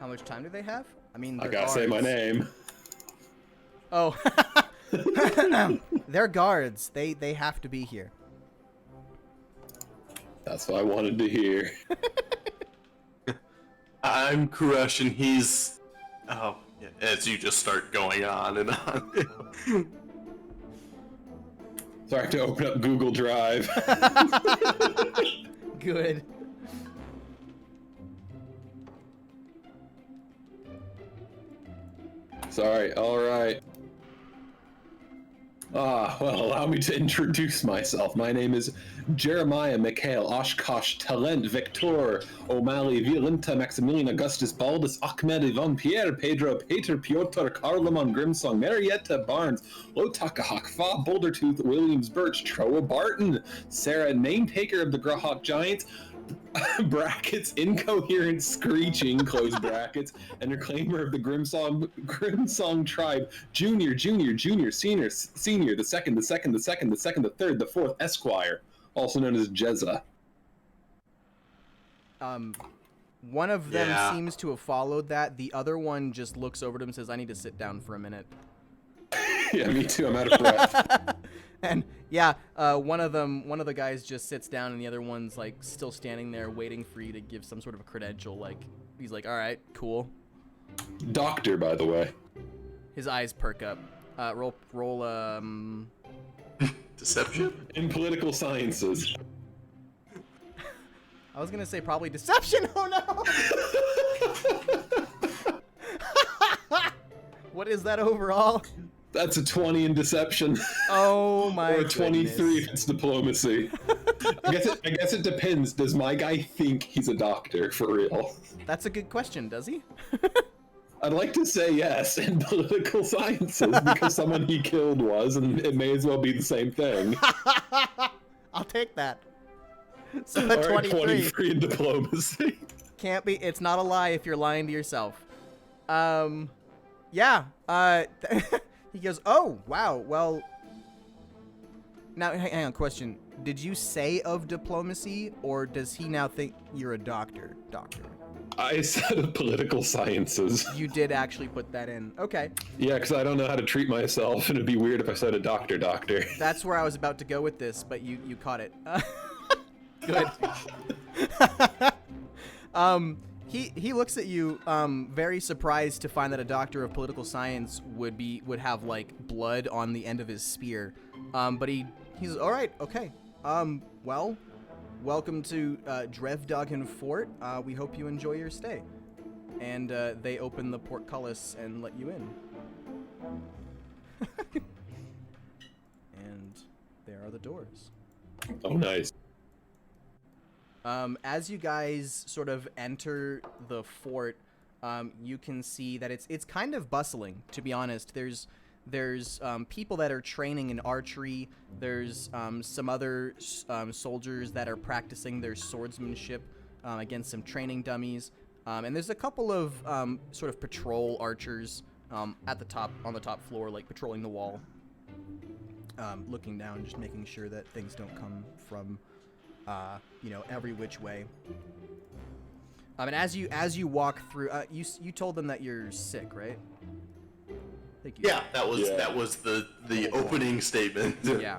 How much time do they have? I mean, I they're gotta say my guards. name. Oh. They're guards. They have to be here. That's what I wanted to hear. I'm Kuresh, and he's... Oh, yeah, as you just start going on and on. So I have to open up Google Drive. Good. Sorry, alright. Well, allow me to introduce myself. My name is Jeremiah Mikhail Oshkosh Talent Victor O'Malley Violenta Maximilian Augustus Baldus Ahmed Ivan Pierre Pedro Peter Piotr Karlamon Grimsong Marietta Barnes Lotakahak Fa Bouldertooth Williams Birch Troa Barton Sarah Nametaker of the Grahawk Giants brackets incoherent screeching close brackets and reclaimer of the Grimsong tribe junior senior the second the third the fourth Esquire, also known as Jezza. One of them seems to have followed that. The other one just looks over to him and says, I need to sit down for a minute. Yeah, me too. I'm out of breath. And yeah, one of the guys just sits down, and the other one's like still standing there waiting for you to give some sort of a credential. Like he's like, all right, cool. Doctor, by the way. His eyes perk up. Roll Deception? In political sciences. I was gonna say probably deception. Oh no! What is that overall? That's a 20 in deception. Oh my Or a 23 goodness. if it's diplomacy. I guess it depends. Does my guy think he's a doctor for real? That's a good question. Does he? I'd like to say yes in political sciences because someone he killed was, and it may as well be the same thing. I'll take that. So All right, 23 23 in diplomacy. can't be. It's not a lie if you're lying to yourself. Yeah. He goes, oh wow. Well, now hang on. Question: did you say of diplomacy, or does he now think you're a doctor? Doctor. I said of political sciences. You did actually put that in. Okay. Yeah, because I don't know how to treat myself, and it'd be weird if I said a doctor. That's where I was about to go with this, but you caught it. Good. He looks at you, very surprised to find that a doctor of political science would have like blood on the end of his spear. But he's all right. Okay. Well, welcome to Drevdagen Fort. We hope you enjoy your stay. And they open the portcullis and let you in. And there are the doors. Oh, nice. As you guys sort of enter the fort, you can see that it's kind of bustling, to be honest. There's people that are training in archery. There's some other soldiers that are practicing their swordsmanship against some training dummies. And there's a couple of sort of patrol archers on the top floor, like patrolling the wall, looking down, just making sure that things don't come from every which way. And as you walk through, you told them that you're sick, right? Yeah, that was the opening statement. Yeah.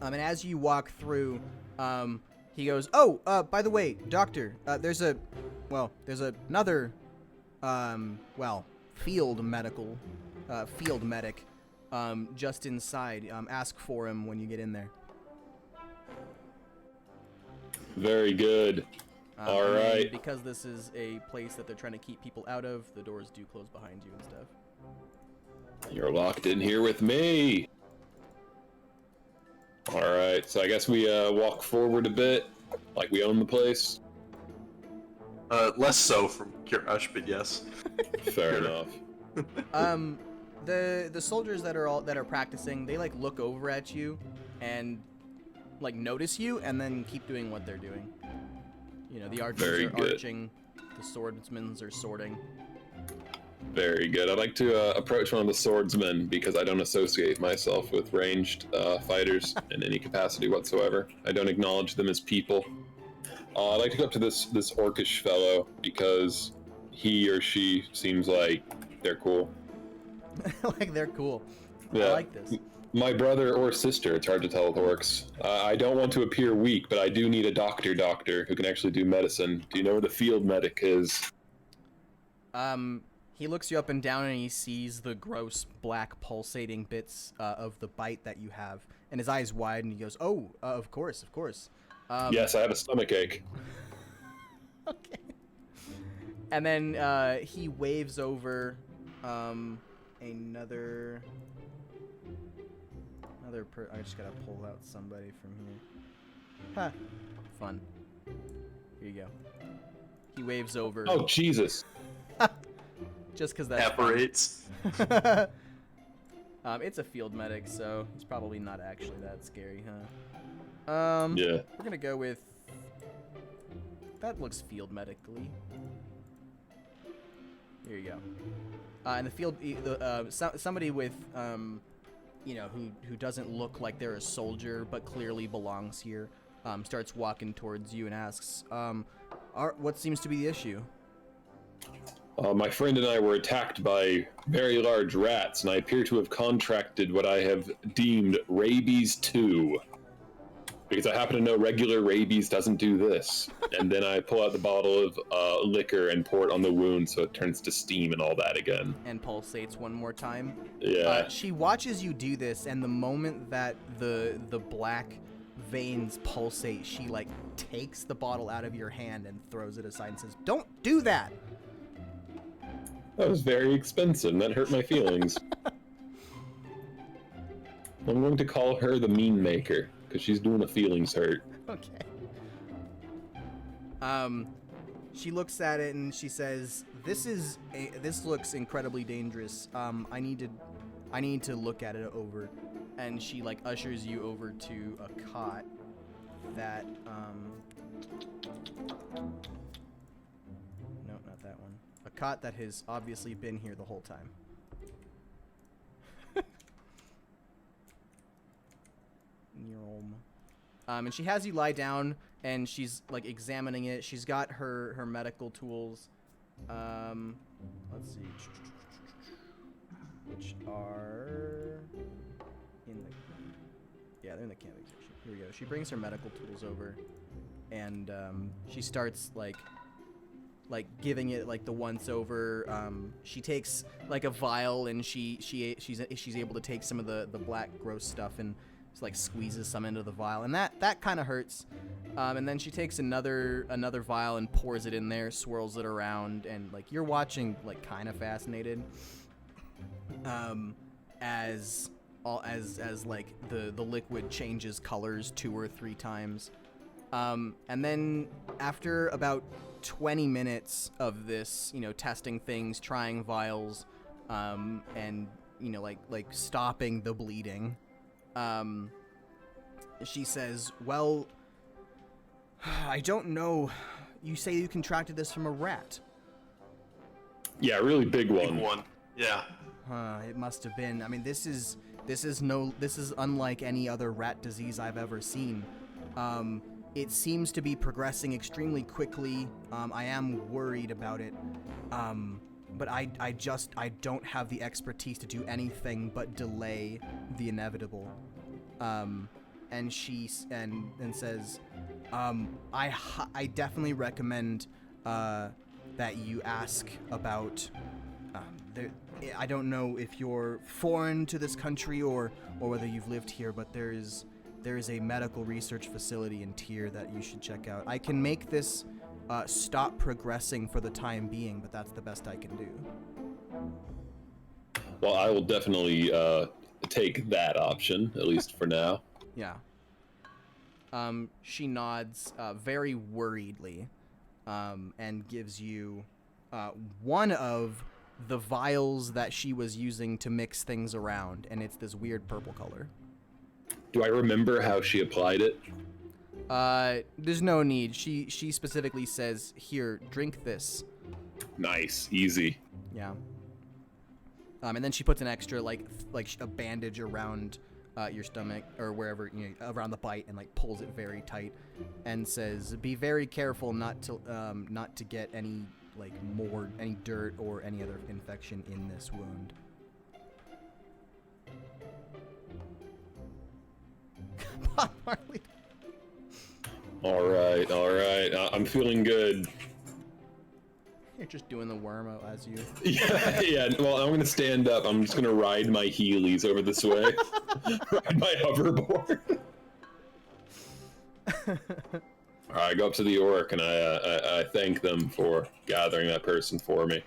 And as you walk through, he goes, "Oh, by the way, doctor, there's another, field medic, just inside. Ask for him when you get in there." Very good. All right. Because this is a place that they're trying to keep people out of, the doors do close behind you and stuff. You're locked in here with me. All right. So I guess we walk forward a bit, like we own the place. Less so from Kirash, but yes. Fair enough. The soldiers that are practicing, they like look over at you and like notice you and then keep doing what they're doing. The archers are arching, the swordsmen are sorting. Very good. I'd like to approach one of the swordsmen because I don't associate myself with ranged fighters in any capacity whatsoever. I don't acknowledge them as people. I'd like to go up to this orcish fellow because he or she seems like they're cool. Like they're cool. Yeah. I like this. My brother or sister, it's hard to tell with orcs. I don't want to appear weak, but I do need a doctor who can actually do medicine. Do you know where the field medic is? He looks you up and down and he sees the gross black pulsating bits of the bite that you have, and his eyes widen and he goes, "Oh, of course. Yes, I have a stomach ache." Okay. And then he waves over another I just gotta pull out somebody from here. Ha! Fun. Here you go. He waves over. Oh, Jesus. Just because that's evaporates. It's a field medic, so he's probably not actually that scary, huh? Yeah. We're gonna go with... That looks field medically. Here you go. In the field, somebody with, who doesn't look like they're a soldier, but clearly belongs here, starts walking towards you and asks, what seems to be the issue? My friend and I were attacked by very large rats, and I appear to have contracted what I have deemed rabies 2. Because I happen to know regular rabies doesn't do this. And then I pull out the bottle of liquor and pour it on the wound so it turns to steam and all that again. And pulsates one more time. Yeah. She watches you do this, and the moment that the black veins pulsate, she like takes the bottle out of your hand and throws it aside and says, "Don't do that." That was very expensive, and that hurt my feelings. I'm going to call her the meme maker, because she's doing a feelings hurt. Okay. She looks at it and she says, this looks incredibly dangerous. I need to look at it over." And she like ushers you over to a cot that no, not that one. A cot that has obviously been here the whole time. And she has you lie down, and she's like examining it. She's got her medical tools. Let's see, which are they're in the camping station. Here we go. She brings her medical tools over, and she starts like giving it like the once over. She takes like a vial, and she's able to take some of the black gross stuff and just, like squeezes some into the vial, and that kind of hurts. And then she takes another vial and pours it in there, swirls it around, and like you're watching like kind of fascinated. As like the liquid changes colors 2 or 3 times. And then after about 20 minutes of this, testing things, trying vials, and like stopping the bleeding, she says, "Well, I don't know. You say you contracted this from a rat." Yeah, really big one. Big one. Yeah. It must have been. I mean, this is unlike any other rat disease I've ever seen. It seems to be progressing extremely quickly. I am worried about it. But I don't have the expertise to do anything but delay the inevitable. And she says, I definitely recommend that you ask about. I don't know if you're foreign to this country or whether you've lived here, but there is a medical research facility in Tyr that you should check out. I can make this stop progressing for the time being, but that's the best I can do. Well, I will definitely take that option, at least for now. Yeah. She nods very worriedly and gives you one of the vials that she was using to mix things around, and it's this weird purple color. Do I remember how she applied it? There's no need. She specifically says, "Here, drink this." Nice, easy. Yeah. And then she puts an extra like a bandage around your stomach or wherever, around the bite, and like pulls it very tight, and says, "Be very careful not to get any any dirt or any other infection in this wound." Bob Marley. All right. I'm feeling good. You're just doing the worm as you. Yeah. Well, I'm gonna stand up. I'm just gonna ride my Heelys over this way. Ride my hoverboard. I go up to the orc and I thank them for gathering that person for me.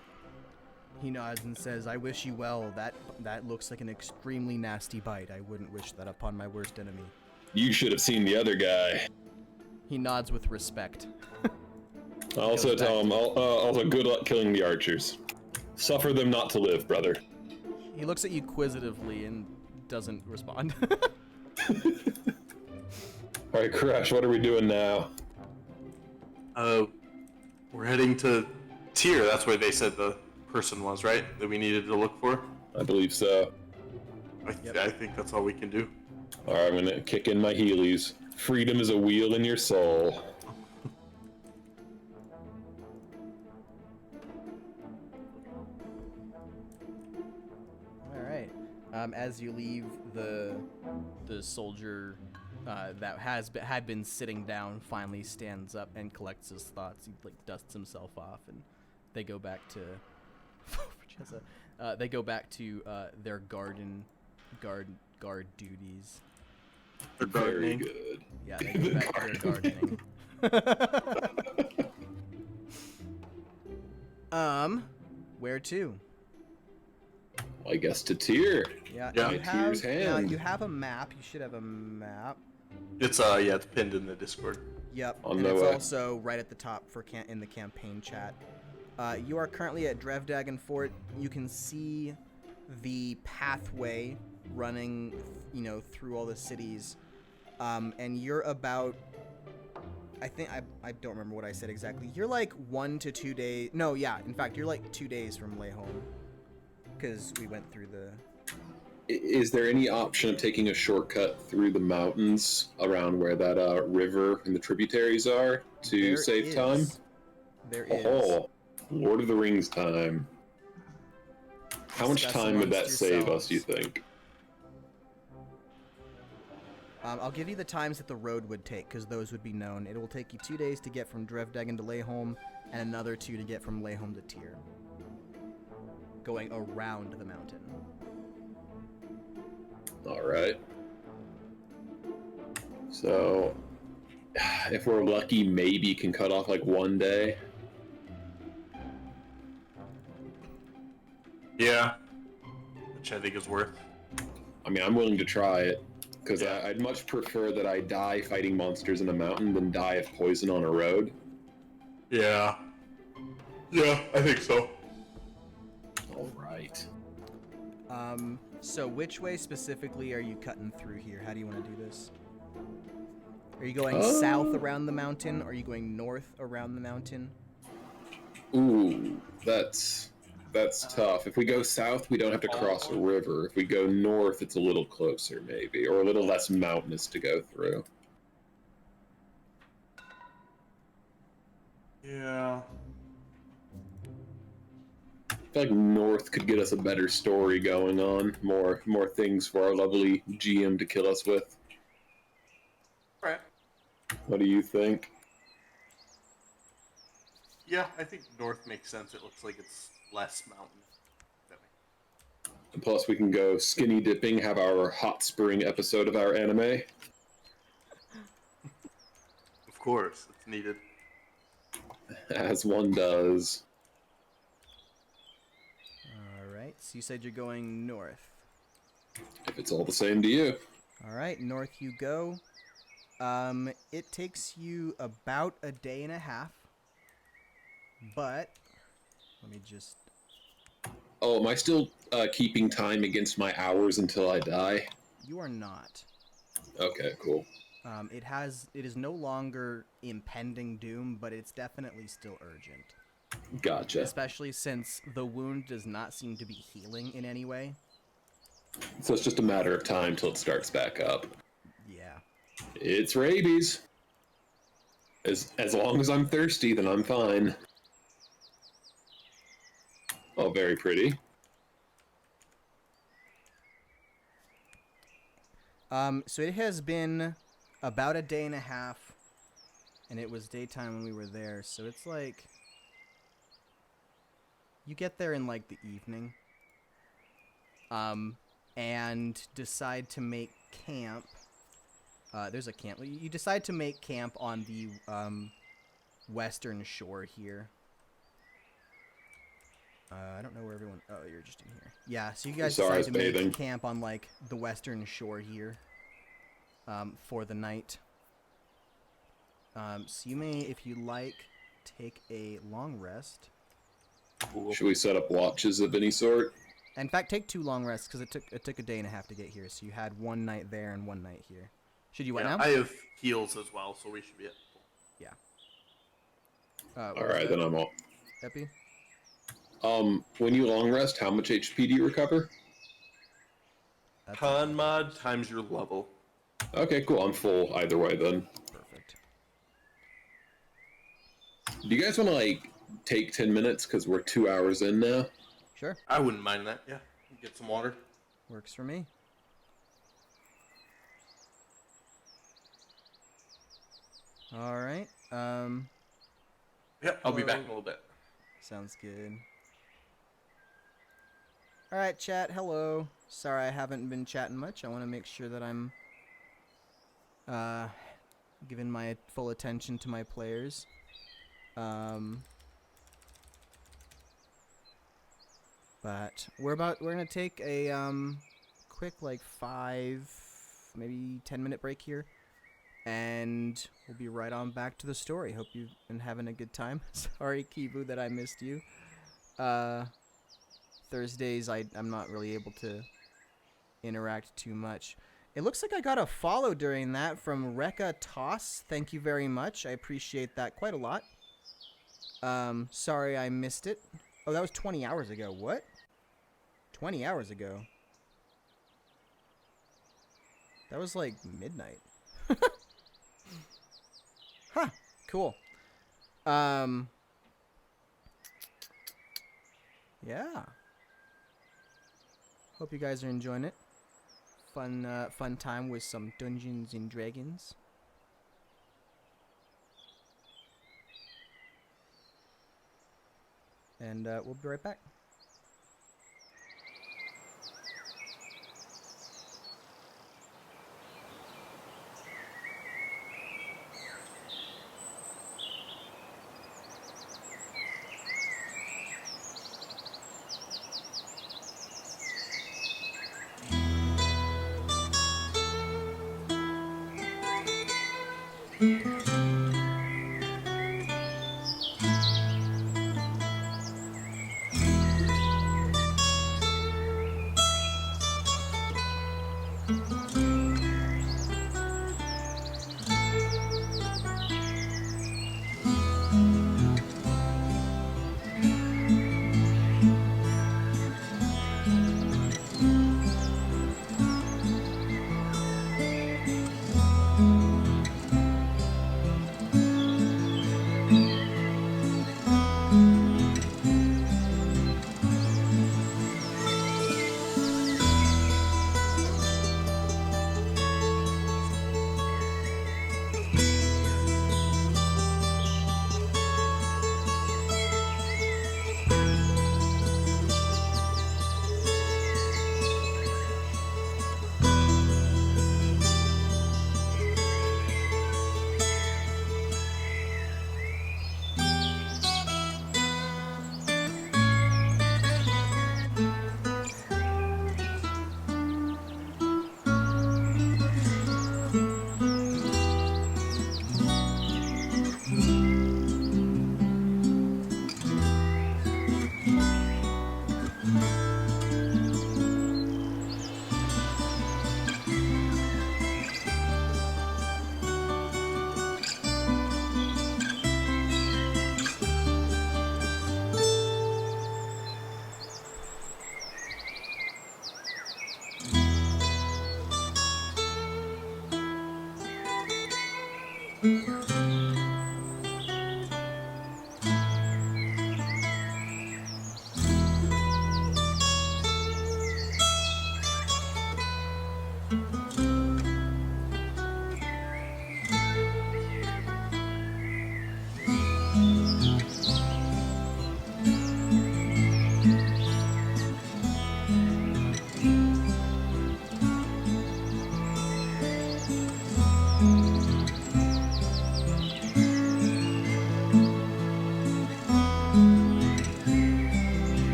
He nods and says, "I wish you well. That looks like an extremely nasty bite. I wouldn't wish that upon my worst enemy." You should have seen the other guy. He nods with respect. I also tell him, also good luck killing the archers. Suffer them not to live, brother. He looks at you quizzitively and doesn't respond. All right, Crash, what are we doing now? We're heading to Tyr. That's where they said the person was, right? That we needed to look for? I believe so. I think that's all we can do. All right, I'm gonna kick in my Heelys. Freedom is a wheel in your soul. All right. As you leave, the soldier that had been sitting down finally stands up and collects his thoughts. He dusts himself off, and they go back to their guard duties. They're Very gardening. good. Yeah, they go back to their gardening. Where to? I guess to Tyr. Yeah, Yeah. you Tyr's have hand. you have a map. You should have a map. It's it's pinned in the Discord. Yep, On and the it's way. also right at the top for in the campaign chat. You are currently at Drevdagon Fort. You can see the pathway running, through all the cities, and you're about. I don't remember what I said exactly. You're like 1 to 2 days. No, yeah. In fact, you're like 2 days from Lehome, because we went through the. Is there any option of taking a shortcut through the mountains around where that river and the tributaries are to There save time? is. There is. Oh, Lord of the Rings time. How much Discuss time would that amongst save us, you yourselves. think? I'll give you the times that the road would take, because those would be known. It will take you 2 days to get from Drevdagon to Lehome, and another 2 to get from Lehome to Tyr. Going around the mountain. Alright. So, if we're lucky, maybe you can cut off like 1 day. Yeah. Which I think is worth. I mean, I'm willing to try it. Because Yeah. I'd much prefer that I die fighting monsters in a mountain than die of poison on a road. Yeah. Yeah, I think so. Alright. So which way specifically are you cutting through here? How do you want to do this? Are you going south around the mountain, or are you going north around the mountain? Ooh, that's tough. If we go south, we don't have to cross a river. If we go north, it's a little closer, maybe, or a little less mountainous to go through. Yeah. I feel like north could get us a better story going on, more things for our lovely GM to kill us with. Right. What do you think? Yeah, I think north makes sense. It looks like it's less mountain. And plus, we can go skinny dipping, have our hot spring episode of our anime. Of course, it's needed. As one does. Alright, so you said you're going north. If it's all the same to you. Alright, north you go. It takes you about a day and a half. But, let me just... Oh, am I still keeping time against my hours until I die? You are not. Okay, cool. It is no longer impending doom, but it's definitely still urgent. Gotcha. Especially since the wound does not seem to be healing in any way. So it's just a matter of time till it starts back up. Yeah. It's rabies. As long as I'm thirsty, then I'm fine. Oh, very pretty. So it has been about a day and a half, and it was daytime when we were there, so it's like... You get there in, like, the evening, and decide to make camp. There's a camp. You decide to make camp on the, western shore here. I don't know where everyone... Oh, you're just in here. Yeah, so you guys Sorry, I decide was to bathing. make camp on, like, the western shore here, for the night. So you may, if you like, take a long rest. Cool. Should we set up watches of any sort? In fact, take 2 long rests, because it took a day and a half to get here, so you had 1 night there and 1 night here. Should you what now? I have heals as well, so we should be at full. Yeah. Alright, then I'm all... Epi? When you long rest, how much HP do you recover? That's Con mod times your level. Okay, cool. I'm full either way then. perfect. Do you guys want to, like, take 10 minutes? Because we're 2 hours in now. Sure. I wouldn't mind that, yeah. Get some water. Works for me. Alright. Yeah, I'll be back Hello. in a little bit. Sounds good. Alright, chat. Hello. Sorry I haven't been chatting much. I want to make sure that I'm given my full attention to my players. But we're gonna take a quick like 5, maybe 10-minute break here, and we'll be right on back to the story. Hope you've been having a good time. Sorry, Kibu, that I missed you. Thursdays I'm not really able to interact too much. It looks like I got a follow during that from Rekka Toss. Thank you very much. I appreciate that quite a lot. Sorry I missed it. Oh, that was 20 hours ago. What? 20 hours ago? That was like midnight. Huh. Cool. Yeah. Hope you guys are enjoying it. Fun time with some Dungeons and Dragons. And we'll be right back.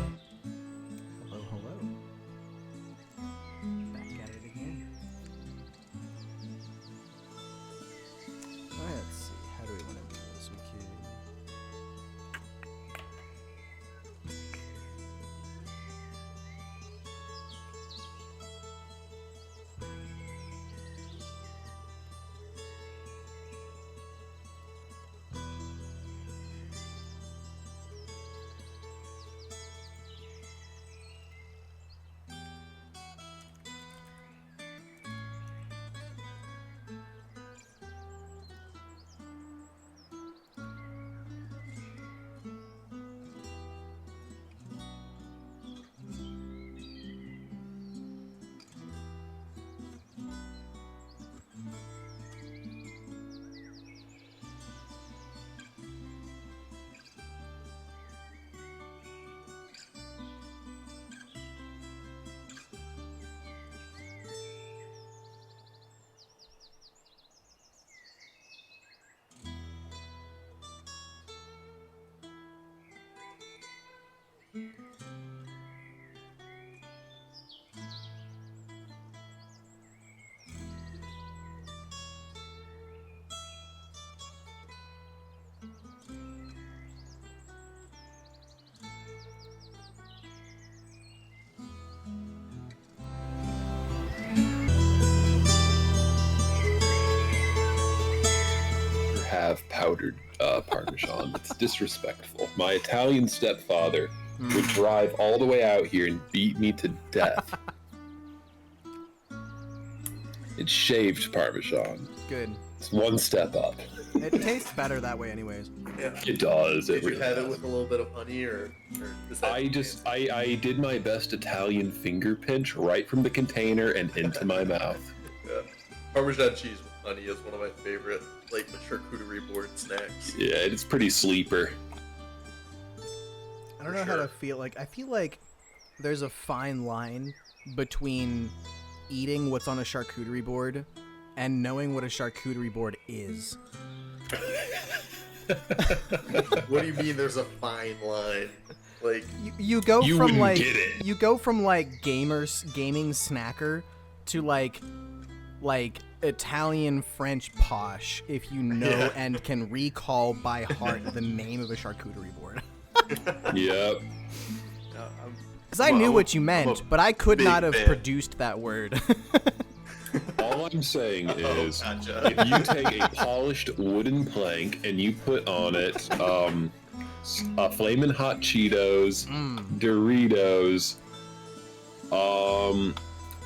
Hello, hello. Back at it again. Let's see. How do we want to do this? We could. Have powdered Parmesan. It's disrespectful. My Italian stepfather would drive all the way out here and beat me to death. It's shaved Parmesan. Good. It's one step up. It tastes better that way, anyways. Yeah. It does. Did you really have it does. with a little bit of honey, or is that I did my best Italian finger pinch right from the container and into my mouth. Yeah. Parmesan cheese with honey is one of my favorite, like, the charcuterie board snacks. Yeah, it's pretty sleeper. I don't know how to feel like. I feel like there's a fine line between eating what's on a charcuterie board and knowing what a charcuterie board is. What do you mean there's a fine line? Like, You go You from wouldn't like get it. you go from like gaming snacker to like Italian French posh if you know Yeah. and can recall by heart the name of a charcuterie board. Yep. Because I knew what you meant, but I could not have fan. produced that word. All I'm saying is, gotcha. if you take a polished wooden plank and you put on it Flamin' Hot Cheetos, Doritos,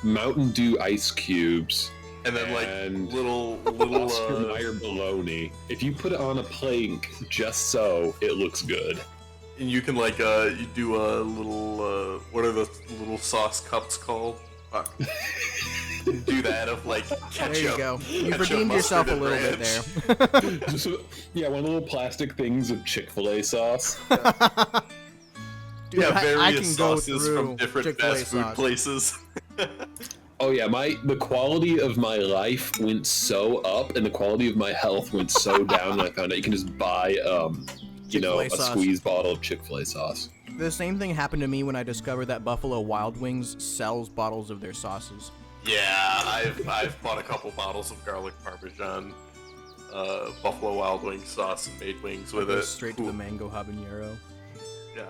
Mountain Dew ice cubes, And then and little Oscar Mayer bologna. If you put it on a plank just so, it looks good. and you can you do a little what are the little sauce cups called? Fuck. Do that of ketchup. There you go. You ketchup, redeemed yourself a mustard, little and bit ranch. there. Just, yeah, one of the little plastic things of Chick-fil-A sauce. Dude, Yeah, I various can go sauces through from different Chick-fil-A fast food sauce. places. Oh yeah, the quality of my life went so up, and the quality of my health went so down when I found out you can just buy, Chick-fil-A a sauce. squeeze bottle of Chick-fil-A sauce. The same thing happened to me when I discovered that Buffalo Wild Wings sells bottles of their sauces. Yeah, I've bought a couple bottles of garlic parmesan, Buffalo Wild Wings sauce, and made wings with Goes it. straight to the mango habanero. Yeah.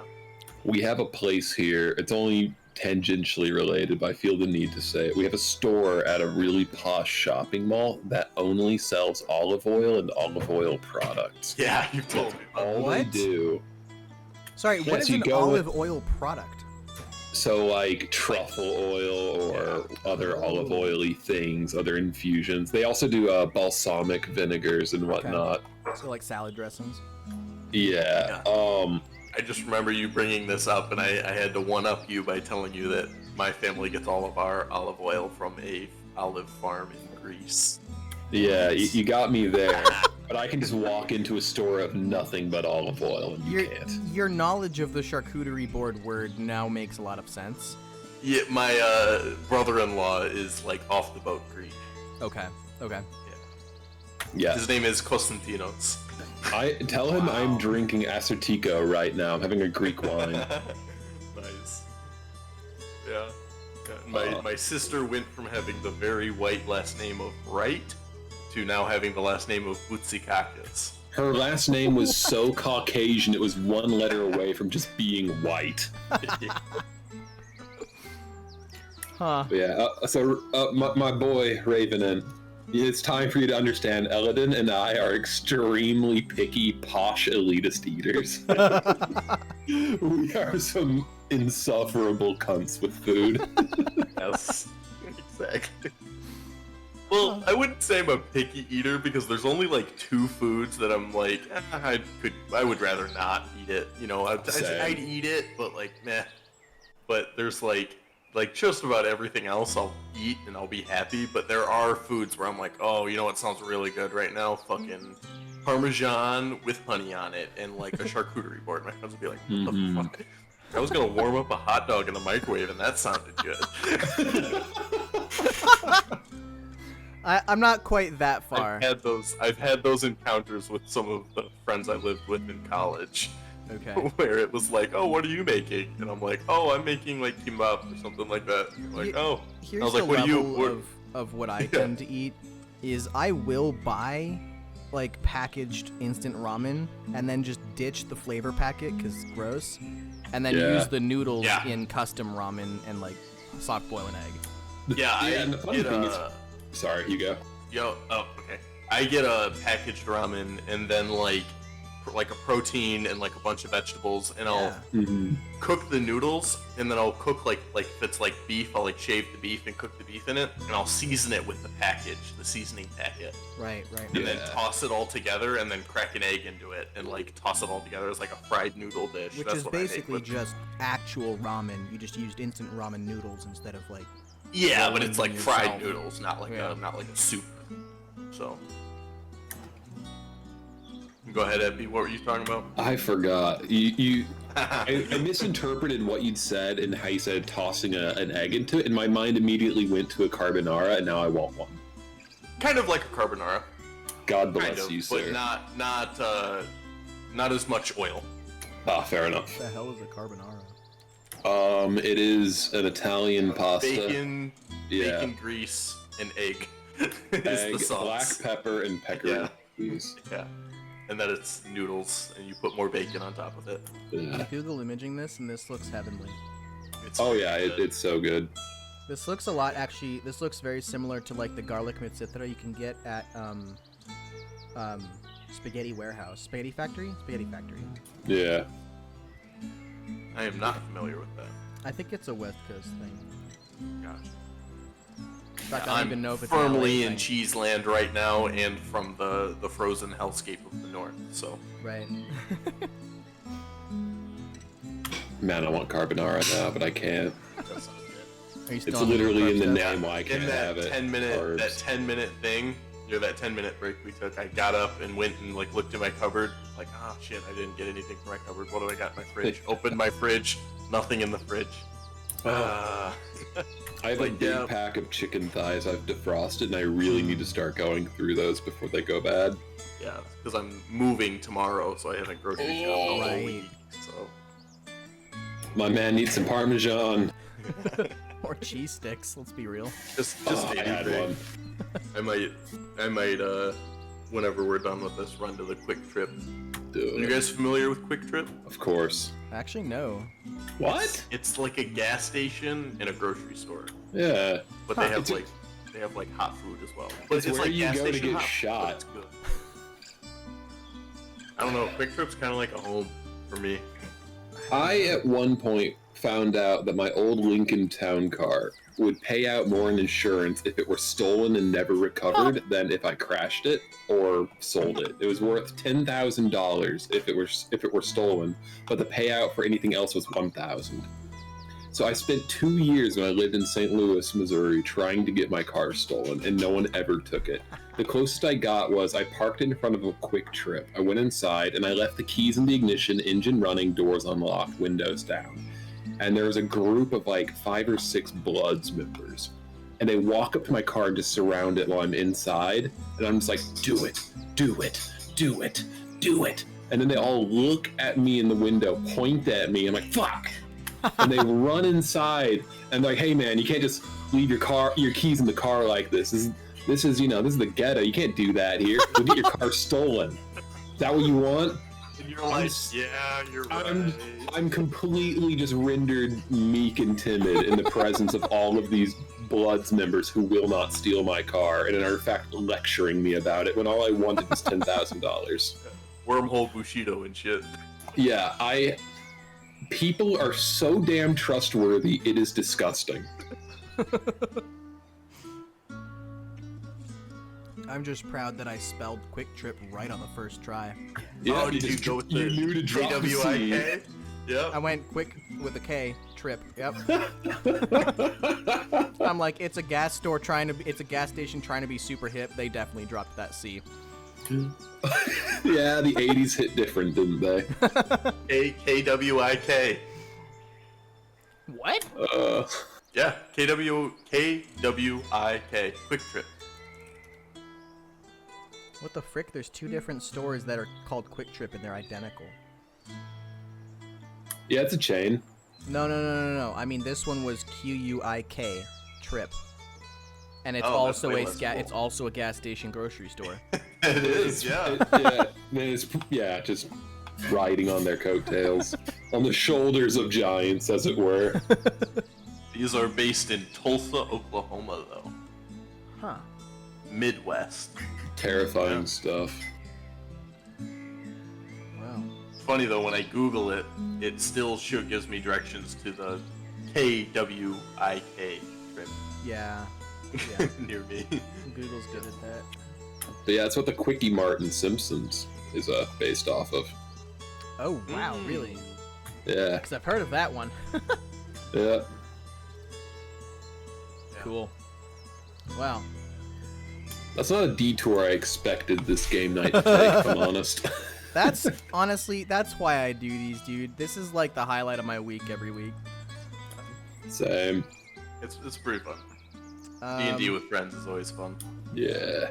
We have a place here. It's only tangentially related, but I feel the need to say it. We have a store at a really posh shopping mall that only sells olive oil and olive oil products. Yeah, you told me. All What? they do. Sorry, what is you an go olive oil product? So like truffle oil or other olive oily things, other infusions. They also do balsamic vinegars and whatnot. So like salad dressings? Yeah. I just remember you bringing this up, and I had to one-up you by telling you that my family gets all of our olive oil from a olive farm in Greece. Yeah, you got me there. But I can just walk into a store of nothing but olive oil, and you can't. Your knowledge of the charcuterie board word now makes a lot of sense. Yeah, my brother-in-law is off the boat Greek. Okay. Yeah. His name is Konstantinos. I tell him I'm drinking Acertico right now. I'm having a Greek wine. Nice. Yeah. My sister went from having the very white last name of Wright to now having the last name of Boutsikakis. Her last name was so Caucasian, it was one letter away from just being white. Huh. But yeah, my boy, Ravenin, it's time for you to understand Eladin and I are extremely picky, posh, elitist eaters. We are some insufferable cunts with food. Yes, exactly. Well, I wouldn't say I'm a picky eater because there's only 2 foods that I'm I would rather not eat it. I'd eat it, but meh. But there's just about everything else I'll eat and I'll be happy. But there are foods where I'm oh, you know what sounds really good right now? Fucking Parmesan with honey on it and a charcuterie board. My friends would be like, what the fuck? I was gonna warm up a hot dog in the microwave and that sounded good. I'm not quite that far. I've had those encounters with some of the friends I lived with in college. Okay. Where it was oh, what are you making? And I'm oh, I'm making kimbap or something like that. Oh. Here's I was the what do you? level of what I tend to eat is I will buy packaged instant ramen and then just ditch the flavor packet because it's gross, and then use the noodles in custom ramen and soft boil an egg. Yeah, and the funny thing is, sorry, you go. Okay. I get a packaged ramen and then a protein and a bunch of vegetables, and I'll cook the noodles, and then I'll cook if it's beef, I'll shave the beef and cook the beef in it, and I'll season it with the seasoning packet. Right. And then toss it all together, and then crack an egg into it, and toss it all together as a fried noodle dish. Which That's is what I make basically with- just actual ramen. You just used instant ramen noodles instead of Yeah, but it's rolling fried yourself. noodles, not a soup. So. Go ahead, Epi. What were you talking about? I forgot. I misinterpreted what you'd said and how you said tossing an egg into it, and my mind immediately went to a carbonara, and now I want one. Kind of like a carbonara. God bless you, sir. But not as much oil. Ah, fair enough. What the hell is a carbonara? It is an Italian pasta. Bacon grease, and egg. Is Egg, the sauce. black pepper, and pecorino. Yeah. and then it's noodles, and you put more bacon on top of it. Yeah. Google imaging this, and this looks heavenly. It's Oh really yeah, good. it's so good. This looks a lot, actually. This looks very similar to like the garlic mitsitra you can get at Spaghetti Factory. Yeah. I am not familiar with that. I think it's a West Coast thing. Gotcha. In fact, I I'm don't even know if it's an firmly LA in thing. cheese land right now, and from the frozen hellscape of the north. So Right. Man, I want carbonara now, but I can't. that sounds good. Are you still It's on literally in the carbs name why I can't In that have it. 10-minute Carbs. that 10-minute thing, that 10-minute break we took, I got up and went and like looked in my cupboard, like, oh shit, I didn't get anything from my cupboard. What do I got in my fridge? Opened my fridge, nothing in the fridge. I have a like, big yeah. pack of chicken thighs I've defrosted, and I really need to start going through those before they go bad. Yeah, because I'm moving tomorrow, so I haven't grocery shopped all Right. week. So My man needs some Parmesan. Or cheese sticks, let's be real. just I had anything. one. I might whenever we're done with this, run to the Quick Trip. Are you Dude, guys familiar with Quick Trip? of course. Actually, no. What? It's like a gas station and a grocery store, Yeah. but they have It's a- like hot food as well. But It's where like you gas go to station get hot, but shot. it's good. I don't know. Quick Trip's kind of like a home for me. I, at one point, found out that my old Lincoln Town car would pay out more in insurance if it were stolen and never recovered than if I crashed it or sold it. It was worth $10,000 if it were stolen, but the payout for anything else was $1,000. So I spent 2 years when I lived in St. Louis, Missouri, trying to get my car stolen, and no one ever took it. The closest I got was I parked in front of a Quick Trip. I went inside and I left the keys in the ignition, engine running, doors unlocked, windows down. And there was a group of like 5 or 6 Bloods members. And they walk up to my car and just surround it while I'm inside. And I'm just like, do it, do it, do it, do it. And then they all look at me in the window, point at me. I'm like, fuck. And they run inside and they're like, hey man, you can't just leave your keys in the car like this. This is the ghetto. You can't do that here. You'll get your car stolen. Is that what you want? And you're like, yeah, you're right. I'm completely just rendered meek and timid in the presence of all of these Bloods members who will not steal my car and are in fact lecturing me about it when all I wanted was $10,000. Wormhole Bushido and shit. Yeah, people are so damn trustworthy, it is disgusting. I'm just proud that I spelled Quick Trip right on the first try. Oh, did you go with the you knew to drop the C. KWIK? Yep. I went quick with a K, trip. Yep. I'm like, it's a gas station trying to be super hip. They definitely dropped that C. Yeah, the 80s hit different, didn't they? KWIK. What? Yeah, KWIK. Quick Trip. What the frick? There's 2 different stores that are called Quick Trip and they're identical. Yeah, it's a chain. No. I mean, this one was QUIK, Trip. And it's Oh, that's also way a less cool. it's also a gas station grocery store. It is, yeah. Just riding on their coattails. On the shoulders of giants, as it were. These are based in Tulsa, Oklahoma, though. Huh. Midwest. Terrifying Yeah. stuff. Wow. Funny though, when I Google it, it still gives me directions to the KWIK trip Yeah. near me. Google's good at that. But yeah, that's what the Quickie Mart in Simpsons is based off of. Oh, wow, really? Yeah, Because I've heard of that one. yeah. Cool. Wow. That's not a detour I expected this game night to take, if I'm honest. That's honestly, that's why I do these, dude. This is like the highlight of my week every week. Same. It's pretty fun. D&D with friends is always fun. Yeah.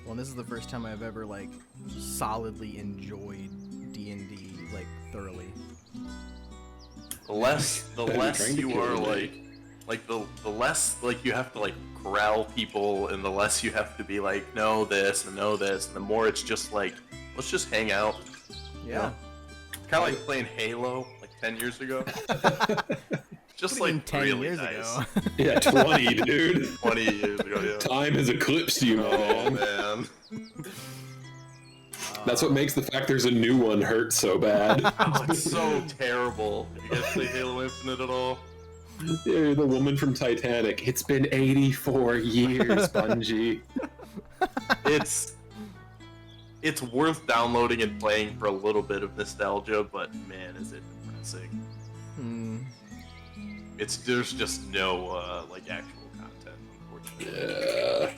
Well, this is the first time I've ever like solidly enjoyed D&D like thoroughly. The less Trying to you kill are me. like Like the less like you have to like corral people, and the less you have to be like no this and no this, and the more it's just like let's just hang out. Yeah. Kind of like playing Halo like 10 years ago. Just like 10 really years nice. ago. Yeah, 20, dude. 20 years ago, yeah. Time has eclipsed you, Oh man. man. That's what makes the fact there's a new one hurt so bad. Oh, it's so terrible. You guys play Halo Infinite at all? Yeah, the woman from Titanic. It's been 84 years, Bungie. It's worth downloading and playing for a little bit of nostalgia, but man, is it depressing. There's just no like actual content, unfortunately. Yeah.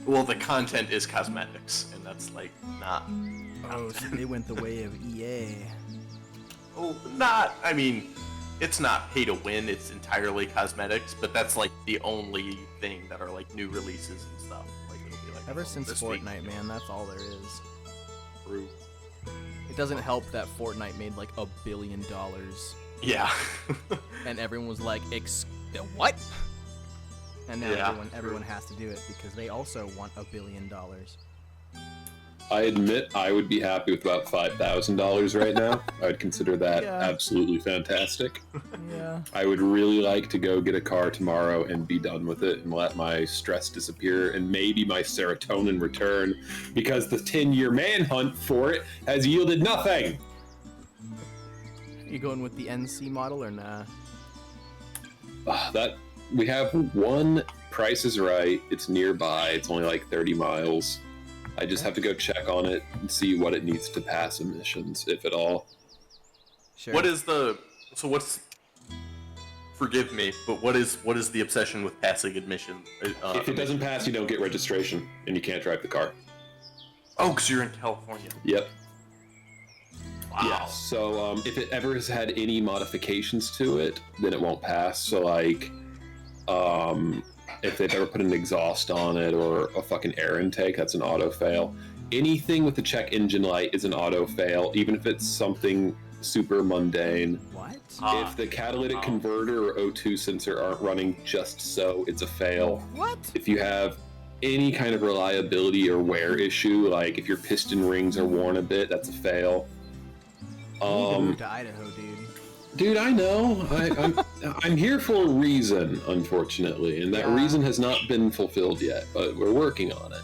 Well, the content is cosmetics, and that's like not. Oh, so they went the way of EA. Oh, I mean, it's not pay to win. It's entirely cosmetics, but that's like the only thing that are like new releases and stuff. Like it'll be like Ever since this Fortnite, week. man, that's all there is. True. It doesn't help that Fortnite made like $1 billion, Yeah. and everyone was like, what? And now Yeah, everyone has to do it because they also want $1 billion. I admit I would be happy with about $5,000 right now. I would consider that Yeah. absolutely fantastic. Yeah. I would really like to go get a car tomorrow and be done with it and let my stress disappear and maybe my serotonin return because the 10-year manhunt for it has yielded nothing. You going with the NC model or nah? That we have one Price is Right. It's nearby. It's only like 30 miles. I just have to go check on it and see what it needs to pass emissions, if at all. Sure. Forgive me, but what is the obsession with passing admission? If it doesn't pass, you don't get registration, and you can't drive the car. Oh, because you're in California. Yep. Wow. Yeah. So if it ever has had any modifications to it, then it won't pass. So like, if they've ever put an exhaust on it or a fucking air intake, that's an auto fail. Anything with the check engine light is an auto fail, even if it's something super mundane. What? If the catalytic converter or O2 sensor aren't running just so, it's a fail. What? If you have any kind of reliability or wear issue, like if your piston rings are worn a bit, that's a fail. You need to move to Idaho, dude. Dude, I know. I'm here for a reason, unfortunately, and that reason has not been fulfilled yet, but we're working on it.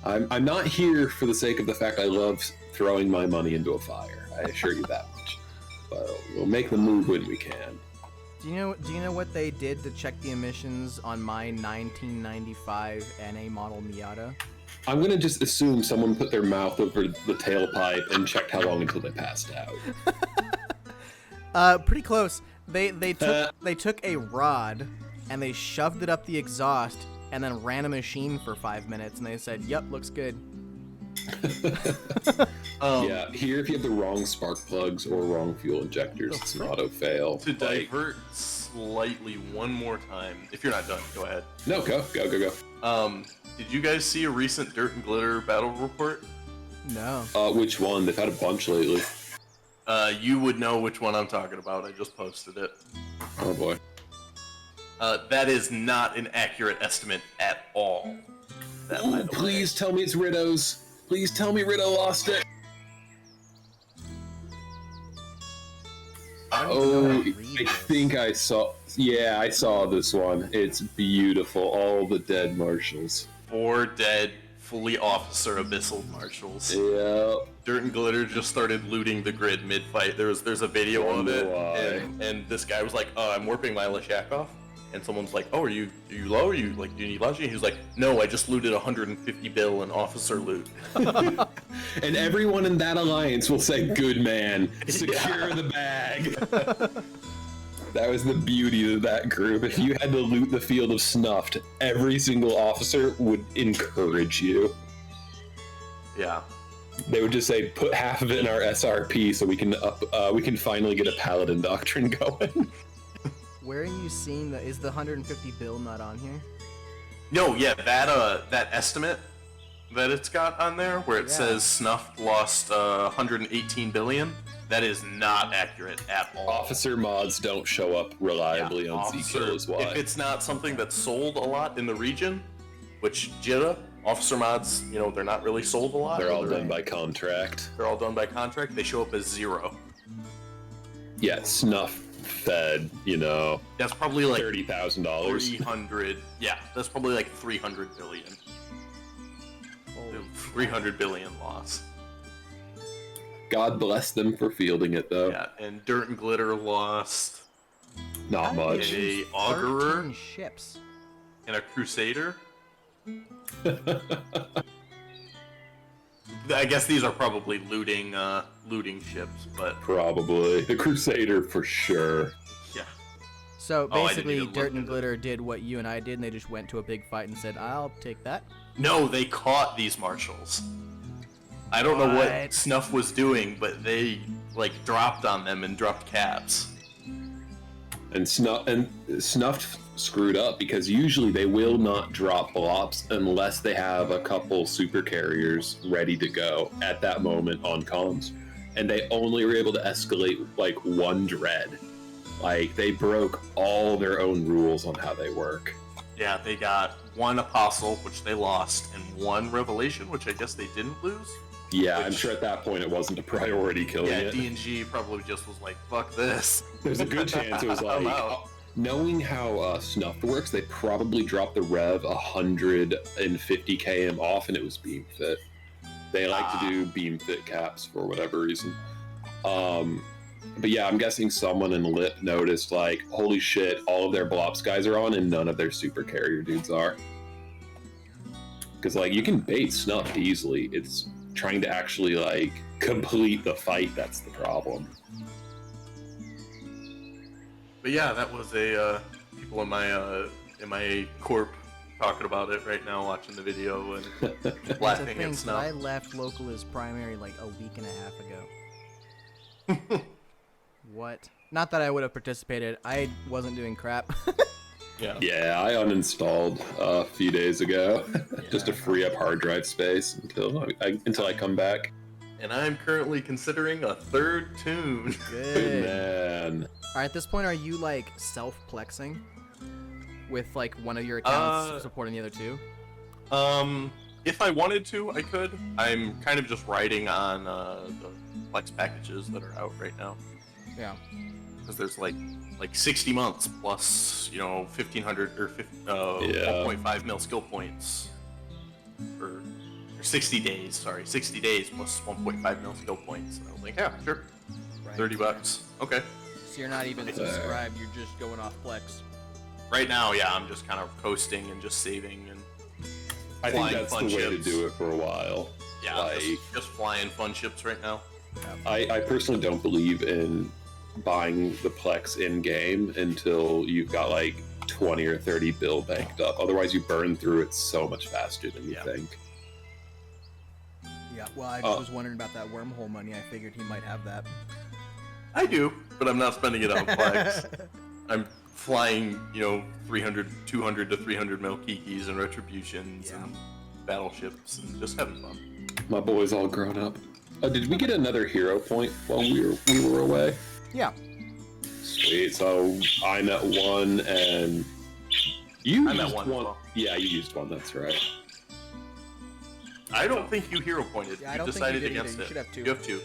I'm not here for the sake of the fact I love throwing my money into a fire. I assure you that much. But we'll make the move when we can. Do you know what they did to check the emissions on my 1995 NA model Miata? I'm gonna just assume someone put their mouth over the tailpipe and checked how long until they passed out. Pretty close. They took a rod and they shoved it up the exhaust and then ran a machine for 5 minutes and they said, "Yep, looks good." Yeah, here if you have the wrong spark plugs or wrong fuel injectors, it's an auto fail. To divert slightly one more time, if you're not done, go ahead. No, go. Did you guys see a recent Dirt and Glitter battle report? No. Which one? They've had a bunch lately. You would know which one I'm talking about. I just posted it. Oh boy. That is not an accurate estimate at all. Ooh, please tell me it's Ritto's. Please tell me Ritto lost it. Oh, I think I saw. Yeah, I saw this one. It's beautiful. All the dead marshals. 4 dead, fully officer abyssal marshals. Yeah. Dirt and Glitter just started looting the grid mid-fight. There's a video of it, and this guy was like, I'm warping my Lashakov. And someone's like, are you low? Do you need lodging? He was like, no, I just looted 150 bill in officer loot. And everyone in that alliance will say, good man, secure the bag. That was the beauty of that group. If you had to loot the field of snuffed, every single officer would encourage you. Yeah. They would just say, put half of it in our SRP so we can finally get a paladin doctrine going. Where are you seeing that? Is the 150 bill not on here? No, yeah, that estimate that it's got on there, where it says Snuffed lost 118 billion, That is not accurate at all. Officer mods don't show up reliably on Zkill is why. If it's not something that's sold a lot in the region, which Jezza, officer mods, they're not really sold a lot. They're all done by contract. They're all done by contract. They show up as 0. Yeah, snuff fed, That's probably like $30,000. 300. Yeah, that's probably like 300 billion. 300 billion loss. God bless them for fielding it, though. Yeah, and Dirt and Glitter lost Not much. a Augurer 13 ships. and a Crusader. I guess these are probably looting ships, but Probably. The Crusader for sure. yeah. So Oh, I didn't basically, even look Dirt and at it. Glitter did what you and I did, and they just went to a big fight and said, "I'll take that." No, they caught these marshals. I don't know what What? Snuff was doing, but they dropped on them and dropped caps. And Snuffed screwed up because usually they will not drop blops unless they have a couple super carriers ready to go at that moment on comms. And they only were able to escalate one dread. They broke all their own rules on how they work. Yeah, they got 1 Apostle, which they lost, and 1 Revelation, which I guess they didn't lose. Yeah, I'm Which- sure at that point it wasn't a priority killing Yeah, it. D&G probably just was like, fuck this. There's a good chance it was I'm out. knowing how Snuffed works, they probably dropped the rev 150 km off and it was beam fit. They like to do beam fit caps for whatever reason. But yeah, I'm guessing someone in Lip noticed holy shit, all of their Blops guys are on and none of their super carrier dudes are. Because you can bait Snuffed easily. It's trying to actually complete the fight that's the problem. But yeah, that was a people in my corp talking about it right now, watching the video and To laughing think at that Snuff. I left local as primary a week and a half ago. What? Not that I would have participated. I wasn't doing crap. Yeah. Yeah, I uninstalled a few days ago just to free up hard drive space until I come back. And I'm currently considering a 3rd tune. Good. Man, Alright, at this point, are you self-plexing with one of your accounts supporting the other two? If I wanted to, I could. I'm kind of just riding on the Flex packages that are out right now. Yeah. Because there's like 60 months plus 1,500 or 1.5 mil skill points or 60 days. Sorry, 60 days plus 1.5 mil skill points. And I was like, yeah, sure, Right. $30. Okay. So you're not even subscribed, you're just going off Plex. Right now, yeah, I'm just kind of coasting and just saving and I think flying that's the fun way ships. to do it for a while. Yeah, just flying fun ships right now. I personally don't believe in buying the Plex in game until you've got 20 or 30 bill banked up. Otherwise, you burn through it so much faster than you think. Yeah, well, I just was wondering about that wormhole money. I figured he might have that. I do, but I'm not spending it on flags. I'm flying, 300, 200 to 300 mil kikis and retributions and battleships and just having fun. My boy's all grown up. Did we get another hero point while we were away? Yeah. Sweet. So I'm at 1 and you I'm at used 1 as well. Yeah, you used 1. That's right. I don't think you hero pointed. Yeah, I you don't think decided you did against either. You it. should have 2. You have 2.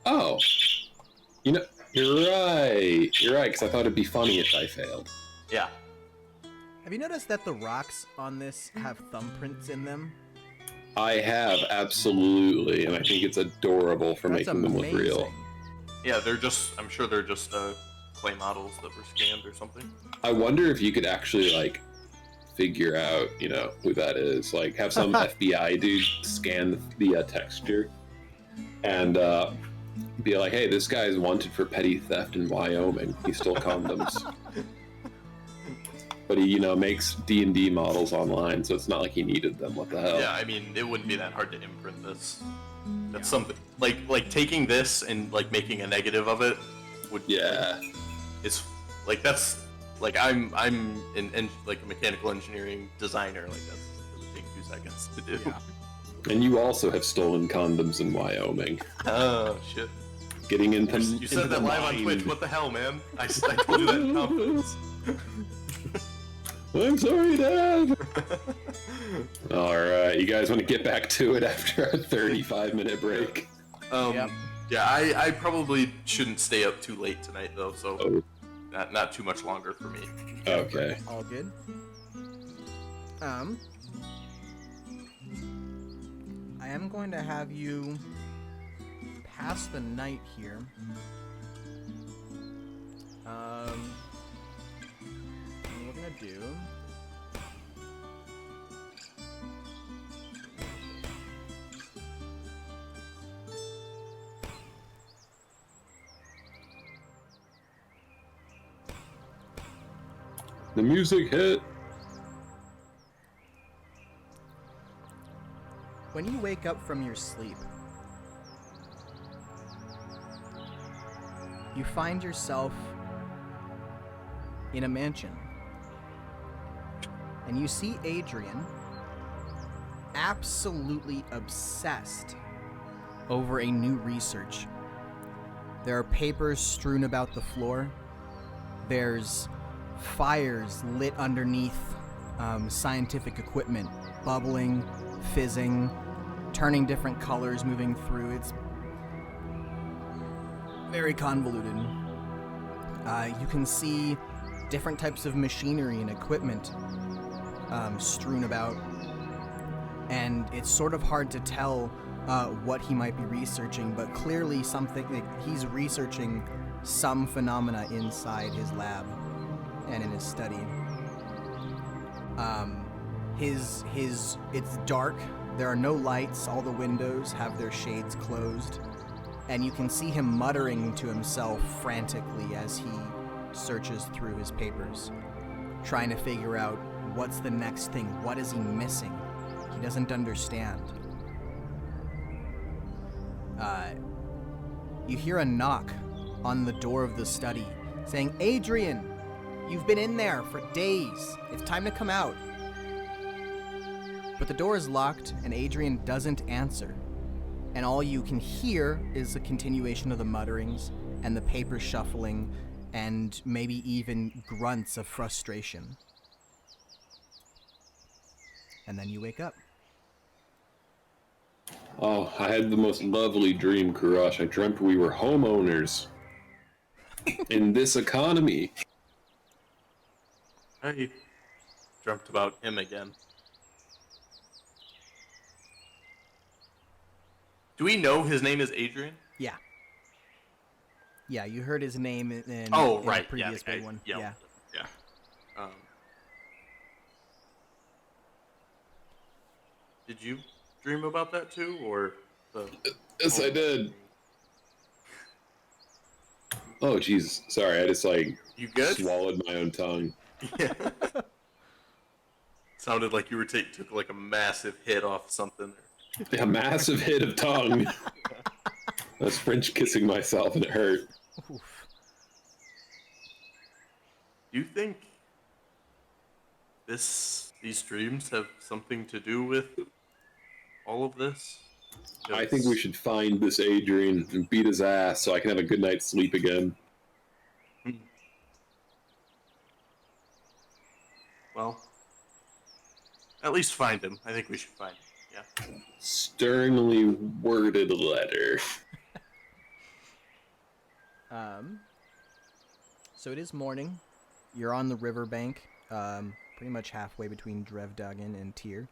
Oh, you're right. You're right. Because I thought it'd be funny if I failed. Yeah. Have you noticed that the rocks on this have thumbprints in them? I have, absolutely, and I think it's adorable for That's making them look real. amazing. Yeah, I'm sure they're just clay models that were scanned or something. I wonder if you could actually figure out, who that is. Have some FBI dude scan the texture and be like, hey, this guy is wanted for petty theft in Wyoming. He stole condoms. But he, makes D&D models online, so it's not like he needed them. What the hell? Yeah, I mean, it wouldn't be that hard to imprint this. That's something like taking this and making a negative of it would. Yeah. It's that's I'm a mechanical engineering designer. That would take 2 seconds to do. Yeah. And you also have stolen condoms in Wyoming. Oh shit. getting into. You said that live on Twitch. What the hell, man? I told you that in confidence. I'm sorry, Dad. All right, you guys want to get back to it after our 35-minute break? Yep. Yeah, I probably shouldn't stay up too late tonight though, so not too much longer for me. Okay. All good. I am going to have you pass the night here. What we're gonna do. The music hit. When you wake up from your sleep, you find yourself in a mansion. And you see Adrian absolutely obsessed over a new research. There are papers strewn about the floor. There's fires lit underneath scientific equipment, bubbling, fizzing, turning different colors, moving through. It's very convoluted. You can see different types of machinery and equipment strewn about, and it's sort of hard to tell what he might be researching, but clearly something like he's researching some phenomena inside his lab and in his study. It's dark. There are no lights. All the windows have their shades closed, and you can see him muttering to himself frantically as he searches through his papers, trying to figure out what's the next thing. What is he missing? He doesn't understand. You hear a knock on the door of the study saying, "Adrian, you've been in there for days. It's time to come out." But the door is locked and Adrian doesn't answer. And all you can hear is a continuation of the mutterings and the paper shuffling and maybe even grunts of frustration. And then you wake up. Oh, I had the most lovely dream, Kurosh. I dreamt we were homeowners in this economy. I dreamt about him again. Do we know his name is Adrian? Yeah. Yeah, you heard his name in right. the previous Yeah, big one. Yeah. Did you dream about that too, or the? Yes, I did. Oh, jeez. Sorry, I just You good? swallowed my own tongue. Yeah. Sounded like you were took like a massive hit off something. A massive hit of tongue. I was French kissing myself and it hurt. Oof. Do you think these dreams have something to do with all of this? I think we should find this Adrian and beat his ass so I can have a good night's sleep again. Well, at least find him. I think we should find him. Yeah. Sternly worded letter. So it is morning. You're on the riverbank, pretty much halfway between Drevdagen and Tyr.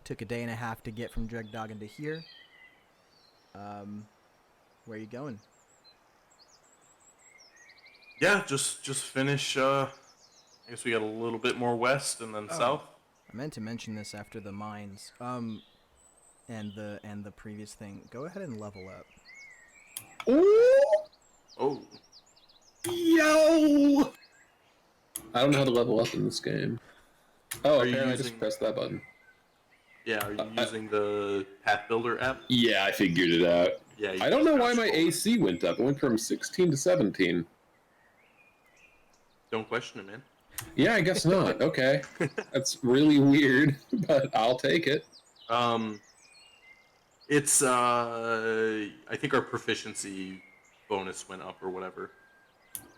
Took a day and a half to get from Drevdagen to here. Where are you going? Yeah, just finish. I guess we got a little bit more west and then south. I meant to mention this after the mines. And the previous thing. Go ahead and level up. Oh. Yo! I don't know how to level up in this game. Oh, Are you apparently I using- just pressed that button. Yeah, are you using the Path Builder app? Yeah, I figured it out. Yeah. I don't know why my AC went up. It went from 16 to 17. Don't question it, man. Yeah, I guess not. Okay. That's really weird, but I'll take it. It's I think our proficiency bonus went up or whatever.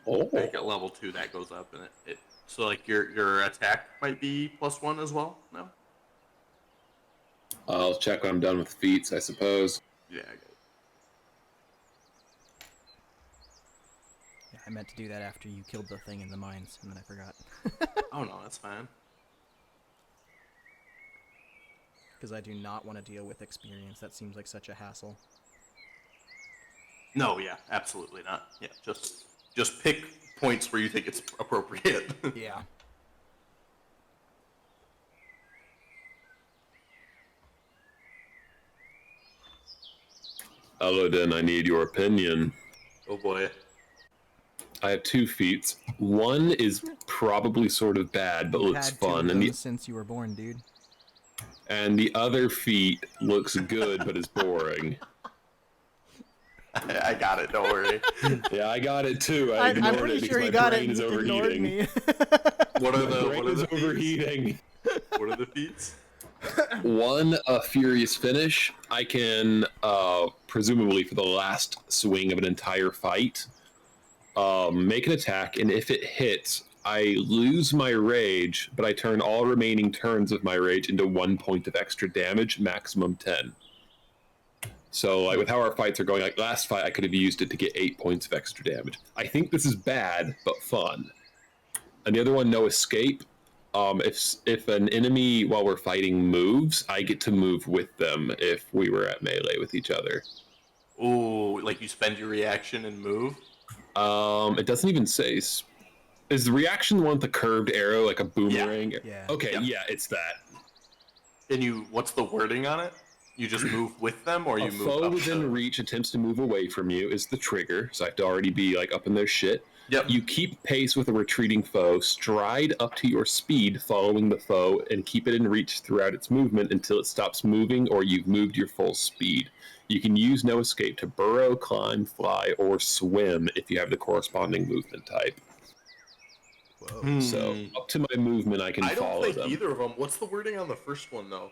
Oh. I think at level 2 that goes up, and it so like your attack might be +1 as well. No. I'll check when I'm done with feats, I suppose. Yeah. I get it. Yeah, I meant to do that after you killed the thing in the mines, and then I forgot. Oh no, that's fine. Because I do not want to deal with experience. That seems like such a hassle. No, yeah, absolutely not. Yeah, just pick points where you think it's appropriate. Yeah. Elodin, I need your opinion. Oh boy. I have 2 feats. One is probably sort of bad, but You've looks had 2 fun, of and those since you were born, dude. the other feat looks good, but is boring. I got it. Don't worry. Yeah, I got it too. I'm ignored pretty it sure because you my got it. brain And is you ignored overheating. me. What are My the brain is overheating. What are the feats? One, a furious finish. I can, presumably for the last swing of an entire fight, make an attack, and if it hits, I lose my rage, but I turn all remaining turns of my rage into 1 point of extra damage, maximum 10. So, like, with how our fights are going, like last fight, I could have used it to get 8 points of extra damage. I think this is bad, but fun. And the other one, no escape. If an enemy while we're fighting moves, I get to move with them if we were at melee with each other. Ooh, like you spend your reaction and move? It doesn't even say. Is the reaction one with the curved arrow, like a boomerang? Yeah. Okay, Yeah. yeah, it's that. And what's the wording on it? You just move with them, or you A move foe up within to... reach attempts to move away from you is the trigger, so I have to already be like up in their shit. Yep. You keep pace with a retreating foe, stride up to your speed following the foe, and keep it in reach throughout its movement until it stops moving or you've moved your full speed. You can use no escape to burrow, climb, fly, or swim if you have the corresponding movement type. Whoa. So up to my movement, I can I don't follow think them. either of them. What's the wording on the first one, though?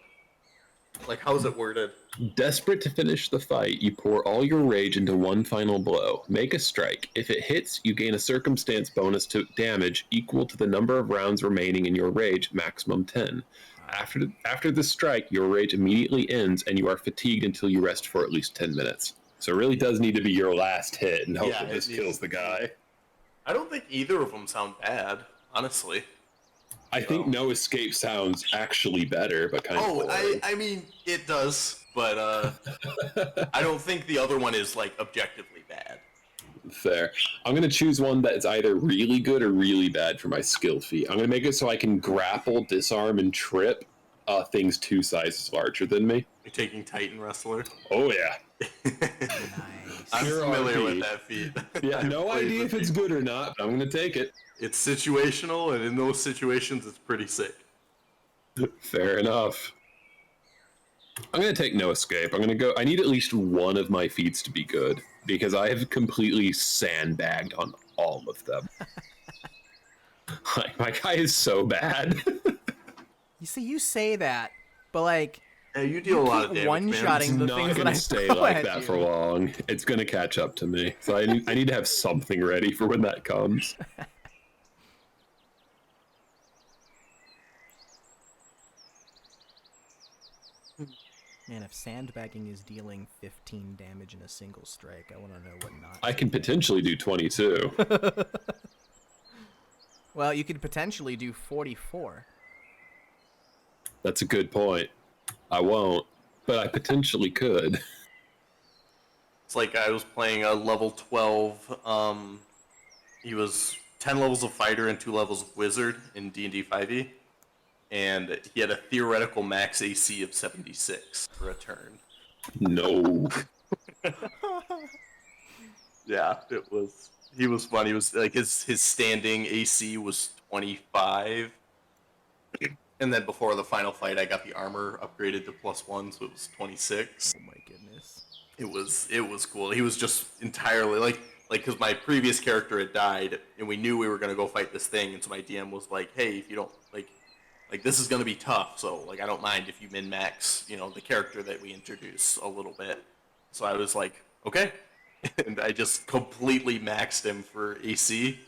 Like, how is it worded? Desperate to finish the fight, you pour all your rage into one final blow. Make a strike. If it hits, you gain a circumstance bonus to damage equal to the number of rounds remaining in your rage, maximum 10. After the strike, your rage immediately ends and you are fatigued until you rest for at least 10 minutes. So it really does need to be your last hit and hope Yeah, that it this needs kills to the be. guy. I don't think either of them sound bad, honestly. I think no escape sounds actually better, but kind of boring. I mean, it does, but I don't think the other one is, like, objectively bad. Fair. I'm going to choose one that's either really good or really bad for my skill feat. I'm going to make it so I can grapple, disarm, and trip things 2 sizes larger than me. You're taking Titan Wrestler? Oh, yeah. Nice. I'm Pure familiar RP. with that feat. Yeah, I've no played idea with if it's people. good or not, but I'm going to take it. It's situational, and in those situations, it's pretty sick. Fair enough. I'm going to take no escape. I'm going to go. I need at least one of my feats to be good because I have completely sandbagged on all of them. Like, my guy is so bad. You see, you say that, but like, Yeah, you deal a lot of keep damage, one-shotting man. the Not things that going I to stay throw like at that you. for long. It's going to catch up to me. So I need to have something ready for when that comes. Man, if sandbagging is dealing 15 damage in a single strike, I want to know what not. I can potentially do 22. Well, you could potentially do 44. That's a good point. I won't, but I potentially could. It's like I was playing a level 12, he was 10 levels of fighter and 2 levels of wizard in D&D 5e, and he had a theoretical max AC of 76 for a turn. No. Yeah, he was fun. He was like his standing AC was 25. And then before the final fight, I got the armor upgraded to +1, so it was 26. Oh my goodness. It was cool. He was just entirely like because my previous character had died, and we knew we were gonna go fight this thing, and so my DM was like, "Hey, if you don't like this is gonna be tough, so like I don't mind if you min max, the character that we introduce a little bit." So I was like, "Okay," and I just completely maxed him for AC.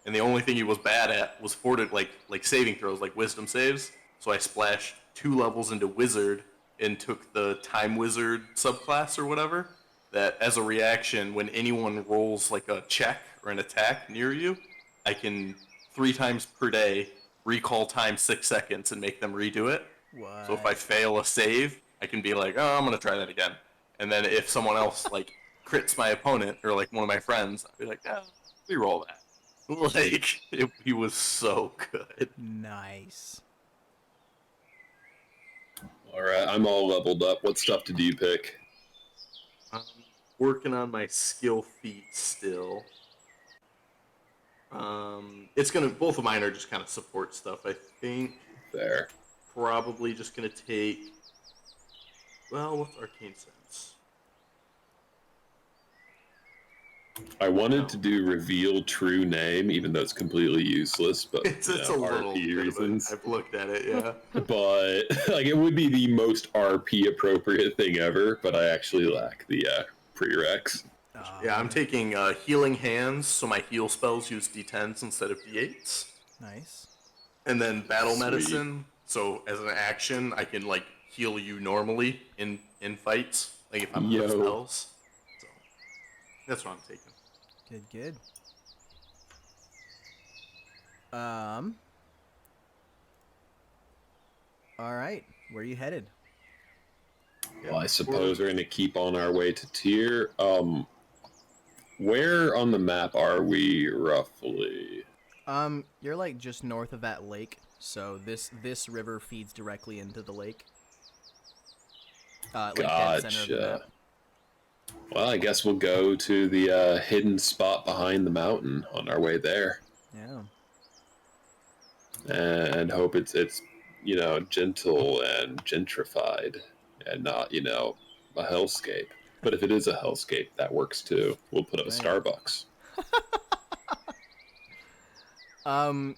And the only thing he was bad at was forwarded like saving throws, like wisdom saves. So I splashed 2 levels into wizard and took the time wizard subclass or whatever. That as a reaction, when anyone rolls like a check or an attack near you, I can 3 times per day recall time 6 seconds and make them redo it. What? So if I fail a save, I can be like, oh, I'm gonna try that again. And then if someone else like crits my opponent or like one of my friends, I'll be like, oh, reroll that. Like, he was so good. Nice. All right, I'm all leveled up. What stuff did you pick? I'm working on my skill feat still. It's gonna, both of mine are just kind of support stuff. I think There. probably just gonna take, well, what's arcane sense? I wanted to do reveal true name, even though it's completely useless, but It's a little RP bit of a- reasons. I've looked at it, yeah. But like, it would be the most RP appropriate thing ever. But I actually lack the prereqs. Yeah, I'm taking healing hands, so my heal spells use d10s instead of d8s. Nice. And then battle Sweet. medicine, so as an action, I can like heal you normally in fights, like if I'm out of spells. So that's what I'm taking. Good. All right. Where are you headed? Well, I suppose we're gonna keep on our way to Tyr. Where on the map are we roughly? You're like just north of that lake, so this river feeds directly into the lake. Like dead center of the map. Well, I guess we'll go to the hidden spot behind the mountain on our way there, Yeah. and hope it's gentle and gentrified, and not a hellscape. But if it is a hellscape, that works too. We'll put up a Starbucks.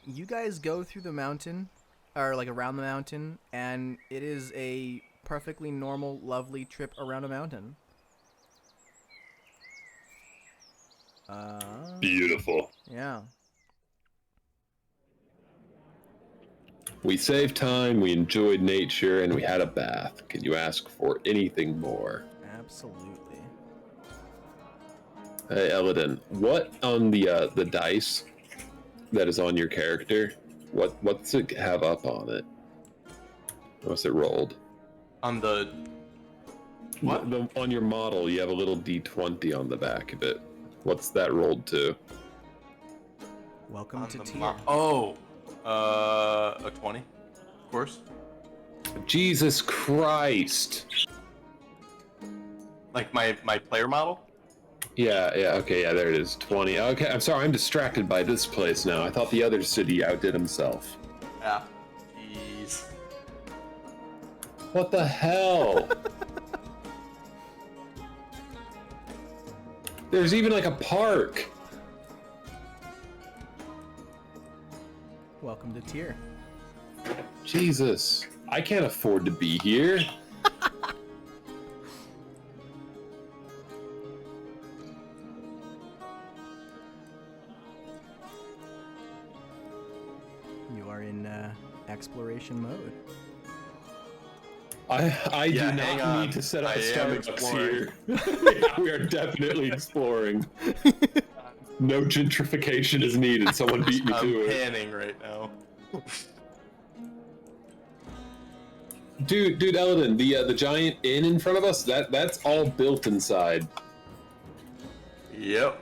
You guys go through the mountain, or like around the mountain, and it is a perfectly normal, lovely trip around a mountain. Beautiful. Yeah. We saved time, we enjoyed nature, and we had a bath. Can you ask for anything more? Absolutely. Hey, Eladin, what on the dice that is on your character? What's it have up on it? What's it rolled? On the what? On your model, you have a little D20 on the back of it. What's that rolled to? Welcome On to the Tyr. a 20, of course. Jesus Christ! Like my player model. Yeah, okay, yeah, there it is. 20. Okay, I'm sorry, I'm distracted by this place now. I thought the other city outdid himself. Yeah. Jeez. What the hell? There's even like a park. Welcome to Tyr. Jesus, I can't afford to be here. You are in exploration mode. I Yeah, do hang not on. need to set up I a am Starbucks here. Yeah, we are definitely exploring. No gentrification is needed. Someone beat me I'm to it. panning right now. Dude, Eladin, the giant inn in front of us, that's all built inside. Yep.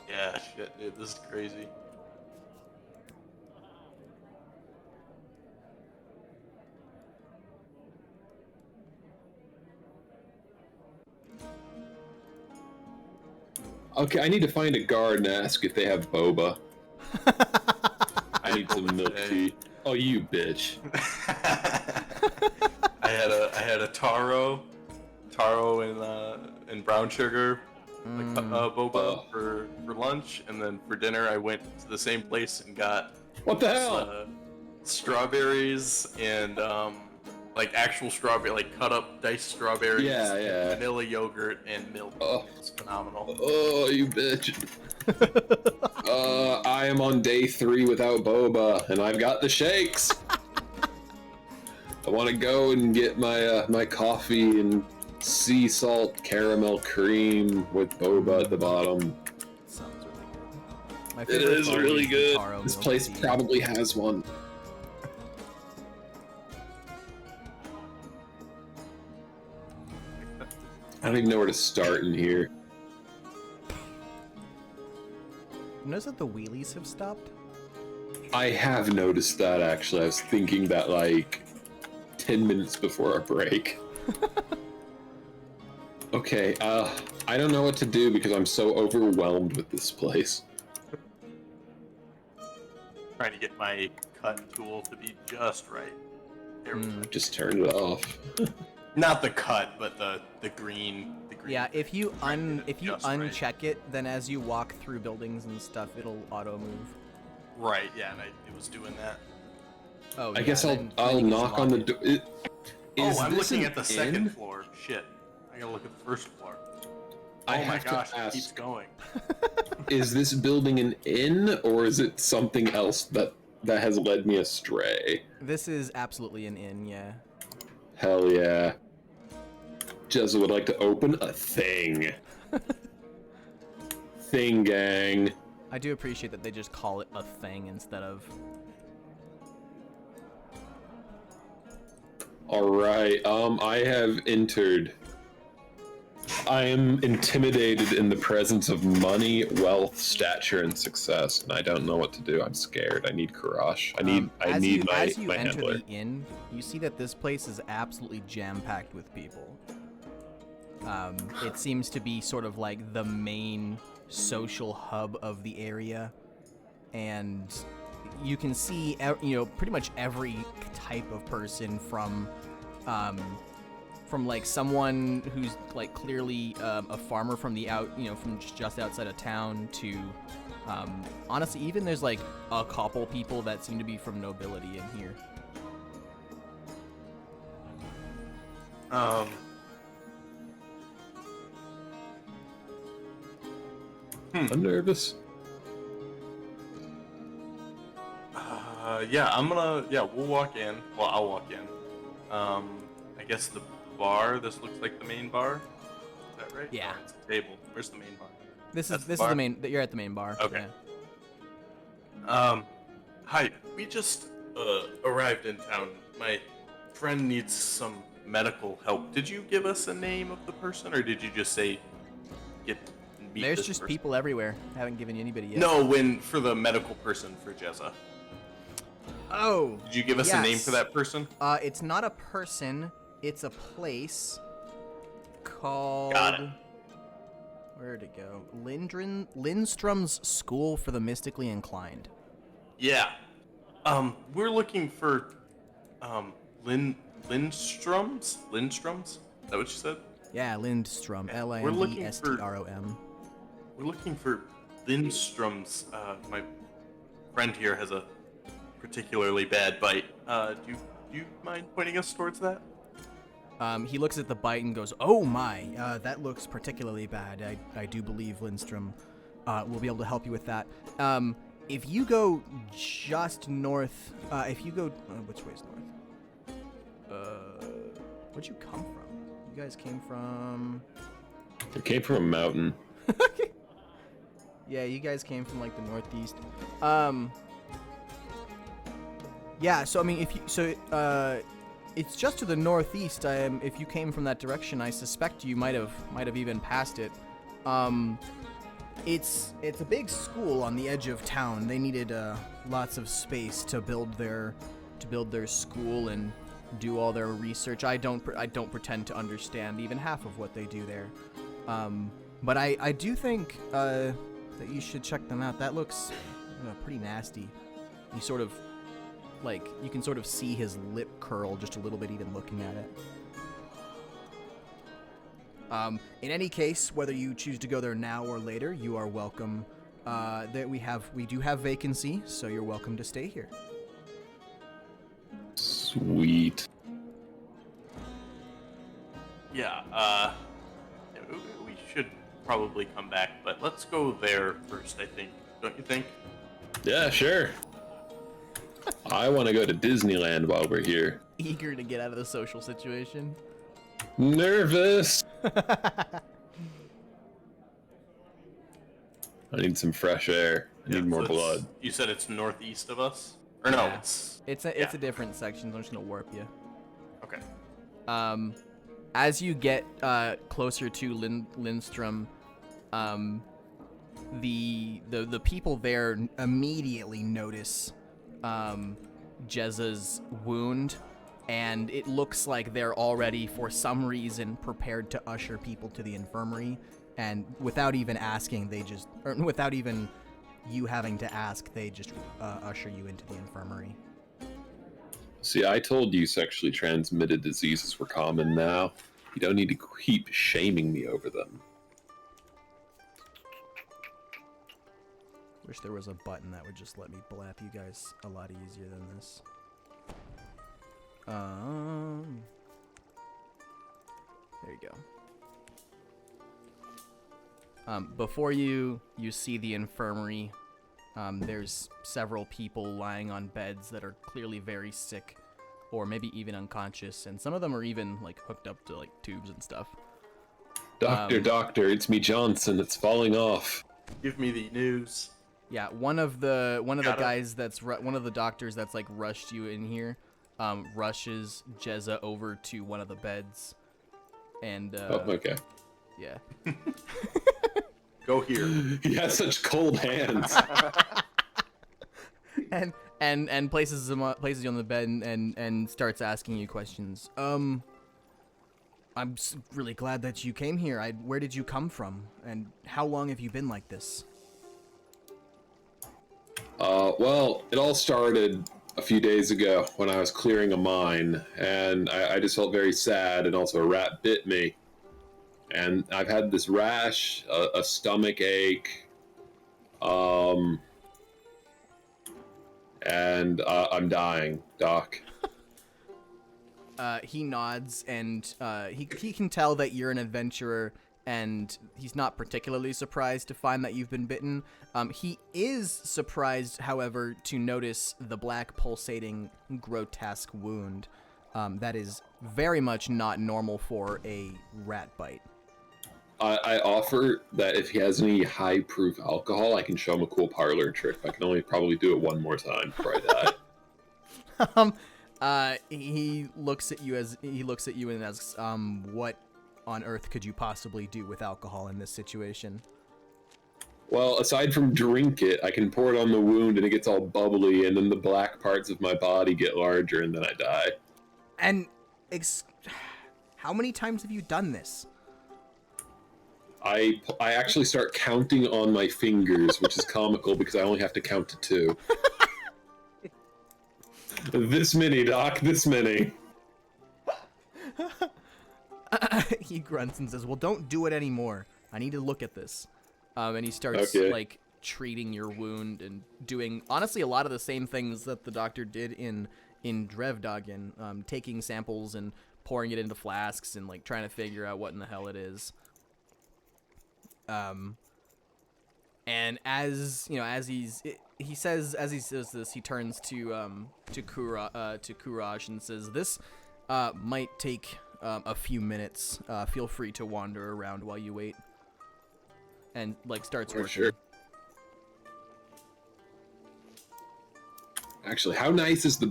Yeah, shit, dude, this is crazy. Okay, I need to find a guard and ask if they have boba. I need some milk tea. Oh, you bitch. I had a taro and brown sugar boba for lunch, and then for dinner I went to the same place and got What the hell? strawberries and like actual strawberry, like cut up diced strawberries. Yeah. Vanilla yogurt and milk. Oh. It's phenomenal. Oh, you bitch. I am on day 3 without boba, and I've got the shakes. I want to go and get my my coffee and sea salt caramel cream with boba at the bottom. Sounds really good. My It favorite is part really the good. taro This milk place tea. probably has one. I don't even know where to start in here. Notice that the wheelies have stopped? I have noticed that, actually. I was thinking that, like, 10 minutes before our break. Okay, I don't know what to do because I'm so overwhelmed with this place. Trying to get my cut tool to be just right. There we go. Just turned it off. Not the cut, but the green. The green. Yeah, if you Just right. uncheck it, then as you walk through buildings and stuff, it'll auto move. Right. Yeah, and it was doing that. Oh, I yeah, guess then I'll you can knock just on the lock door. it. I'm looking at the second floor. Shit. I gotta look at the first floor. I Oh my have to gosh, it ask. keeps going. Is this building an inn, or is it something else that has led me astray? This is absolutely an inn, yeah. Hell yeah. Jezza would like to open a thing. Thing gang. I do appreciate that they just call it a thing instead of... Alright, I have entered. I am intimidated in the presence of money, wealth, stature, and success, and I don't know what to do. I'm scared. I need Karash. I need as you my enter handler. the inn, you see that this place is absolutely jam-packed with people. It seems to be sort of like the main social hub of the area, and you can see, pretty much every type of person from like someone who's like clearly a farmer from from just outside of town to, honestly, even there's like a couple people that seem to be from nobility in here. I'm nervous. We'll walk in. Well, I'll walk in. I guess the bar, this looks like the main bar. Is that right? Yeah. Oh, it's a table. Where's the main bar? This That's is bar? the main. You're at the main bar. Okay. Yeah. Hi. We just arrived in town. My friend needs some medical help. Did you give us a name of the person, or did you just say meet There's this just person? people everywhere. Haven't given you anybody yet. No, for the medical person for Jezza. Oh. Did you give us a name for that person? It's not a person. It's a place called. Got it. Where'd it go? Lindstrom's School for the Mystically Inclined. Yeah. We're looking for Lindstrom's? Lindstrom's? Is that what you said? Yeah, Lindstrom. We're looking for- Lindstrom. We're looking for Lindstrom's. My friend here has a particularly bad bite. Do you mind pointing us towards that? He looks at the bite and goes, "Oh my, that looks particularly bad. I do believe Lindstrom will be able to help you with that. If you go just north, which way's north? Where'd you come from? You guys came from... It came from a mountain. Yeah, you guys came from like the northeast. Yeah, so I mean, it's just to the northeast. If you came from that direction, I suspect you might have even passed it. It's a big school on the edge of town. They needed lots of space to build their school and do all their research. I don't pretend to understand even half of what they do there. But I do think that you should check them out. That looks pretty nasty. You sort of you can sort of see his lip curl just a little bit even looking at it. In any case, whether you choose to go there now or later, you are welcome. We do have vacancy, so you're welcome to stay here. Sweet. Yeah, we should probably come back, but let's go there first, I think. Don't you think? Yeah, sure. I want to go to Disneyland while we're here. Eager to get out of the social situation. Nervous. I need some fresh air. I need more blood. You said it's northeast of us? Or no, Yeah. it's It's a different section, so I'm just gonna warp you. Okay. As you get closer to Lindstrom, the people there immediately notice Jezza's wound, and it looks like they're already, for some reason, prepared to usher people to the infirmary. And without even asking, without even you having to ask, they just usher you into the infirmary. See, I told you sexually transmitted diseases were common now. You don't need to keep shaming me over them. Wish there was a button that would just let me blap you guys a lot easier than this. There you go. Before you see the infirmary, there's several people lying on beds that are clearly very sick, or maybe even unconscious, and some of them are even like hooked up to like tubes and stuff. Doctor, it's me, Johnson. It's falling off. Give me the news. Yeah, one of the guys one of the doctors that's like rushed you in here, rushes Jezza over to one of the beds, and okay. yeah. Go here. He has such cold hands. and places you on the bed and starts asking you questions. I'm really glad that you came here. Where did you come from, and how long have you been like this? Well, it all started a few days ago when I was clearing a mine, and I just felt very sad, and also a rat bit me. And I've had this rash, a stomach ache, and I'm dying, Doc. He nods, and he can tell that you're an adventurer, and he's not particularly surprised to find that you've been bitten. He is surprised, however, to notice the black pulsating grotesque wound. That is very much not normal for a rat bite. I offer that if he has any high-proof alcohol, I can show him a cool parlor trick. I can only probably do it one more time before I die. He looks at you and asks, what on earth could you possibly do with alcohol in this situation? Well, aside from drink it, I can pour it on the wound and it gets all bubbly, and then the black parts of my body get larger, and then I die. And how many times have you done this? I actually start counting on my fingers, which is comical because I only have to count to 2. This many, Doc, this many. He grunts and says, well, don't do it anymore. I need to look at this. And he starts, like, treating your wound and doing, honestly, a lot of the same things that the doctor did in Drevdagen, taking samples and pouring it into flasks and, like, trying to figure out what in the hell it is. And as he says this, he turns to Courage and says, this might take a few minutes. Feel free to wander around while you wait. And like starts working. Sure. Actually, how nice is the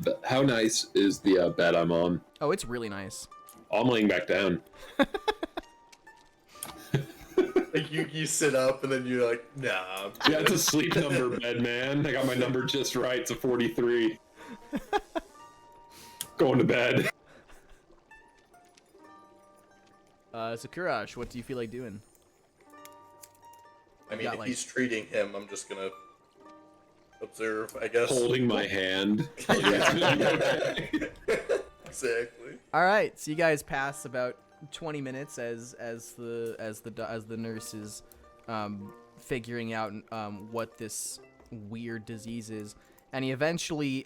bed I'm on? Oh, it's really nice. I'm laying back down. Like you sit up and then you're like, nah. Yeah, it's a sleep number bed, man. I got my number just right. It's a 43. Going to bed. So Courage, what do you feel like doing? I mean, if he's treating him, I'm just gonna observe, I guess. Holding my hand. Exactly. All right, so you guys pass about 20 minutes as the nurse is figuring out what this weird disease is, and he eventually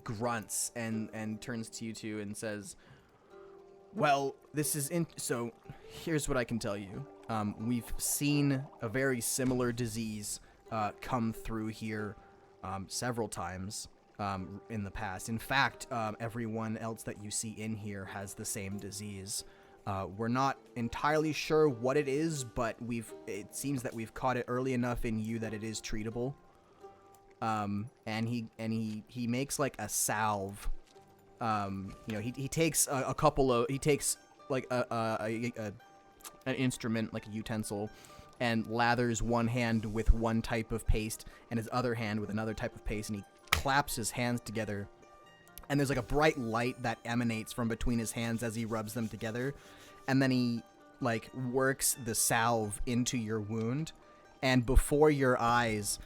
grunts and turns to you two and says, well, this is so here's what I can tell you. We've seen a very similar disease come through here several times in the past. In fact, everyone else that you see in here has the same disease. We're not entirely sure what it is, but it seems that we've caught it early enough in you that it is treatable. And he makes like a salve. He takes he takes like an instrument, like a utensil, and lathers one hand with one type of paste and his other hand with another type of paste, and he claps his hands together, and there's like a bright light that emanates from between his hands as he rubs them together, and then he like works the salve into your wound, and before your eyes,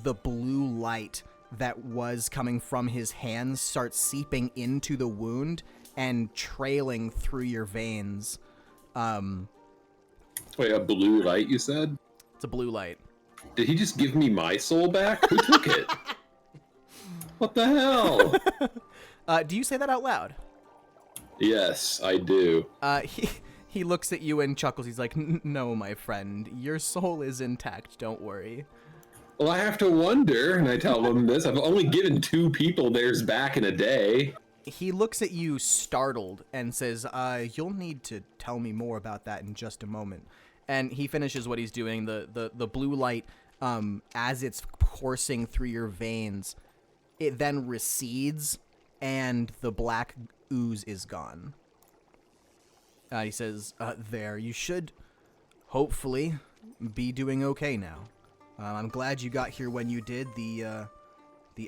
the blue light that was coming from his hands starts seeping into the wound and trailing through your veins. Wait, a blue light, you said? It's a blue light. Did he just give me my soul back? Who took it? What the hell? Do you say that out loud? Yes, I do. He looks at you and chuckles. He's like, no, my friend, your soul is intact. Don't worry. Well, I have to wonder, and I tell him this. I've only given 2 people theirs back in a day. He looks at you startled and says, you'll need to tell me more about that in just a moment. And he finishes what he's doing. The blue light, as it's coursing through your veins, it then recedes, and the black ooze is gone. He says, there, you should hopefully be doing okay now. I'm glad you got here when you did. The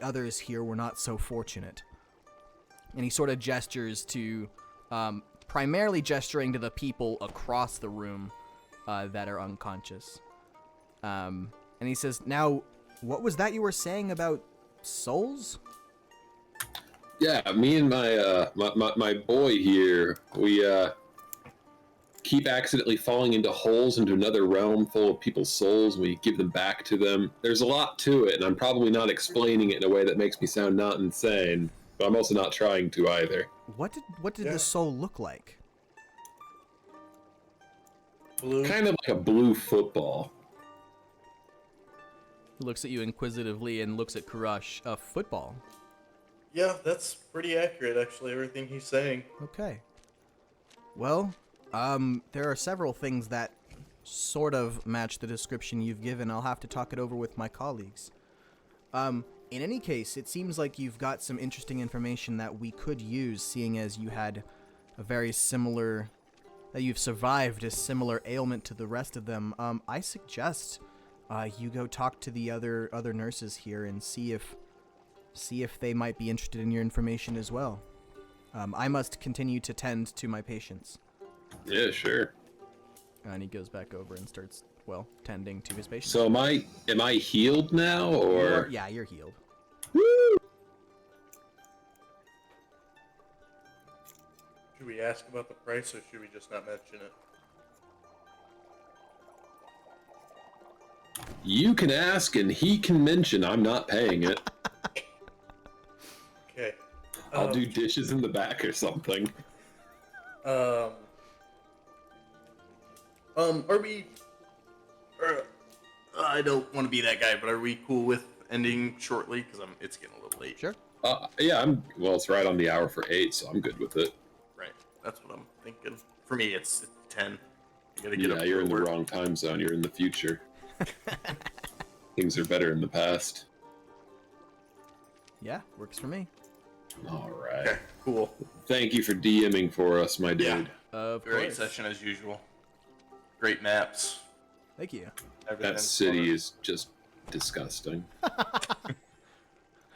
others here were not so fortunate. And he sort of gestures to, primarily gesturing to the people across the room that are unconscious. And he says, now, what was that you were saying about souls? Yeah, me and my boy here, we keep accidentally falling into holes into another realm full of people's souls, and we give them back to them. There's a lot to it, and I'm probably not explaining it in a way that makes me sound not insane, but I'm also not trying to either. What did the soul look like? Blue. Kind of like a blue football. He looks at you inquisitively and looks at Kurash. Football. Yeah, that's pretty accurate, actually, everything he's saying. Okay. Well, there are several things that sort of match the description you've given. I'll have to talk it over with my colleagues. In any case, it seems like you've got some interesting information that we could use, seeing as you had a very similar, that you've survived a similar ailment to the rest of them. I suggest you go talk to the other nurses here and see if they might be interested in your information as well. I must continue to tend to my patients. Yeah, sure. And he goes back over and starts, tending to his patients. So am I healed now, or? Yeah, you're healed. Woo! Should we ask about the price, or should we just not mention it? You can ask and he can mention. I'm not paying it. Okay. I'll do dishes in the back or something. Are we... I don't want to be that guy, but are we cool with ending shortly? Because it's getting a little late. Sure. Yeah, well, it's right on the hour for 8, so I'm good with it. Right. That's what I'm thinking. For me, it's 10. You gotta get up Yeah, you're in the work. wrong time zone. You're in the future. Things are better in the past. Yeah, works for me. All right. Okay, cool. Thank you for DMing for us, my dude. Yeah. Of Great course. session as usual. Great maps. Thank you. That city is just disgusting. I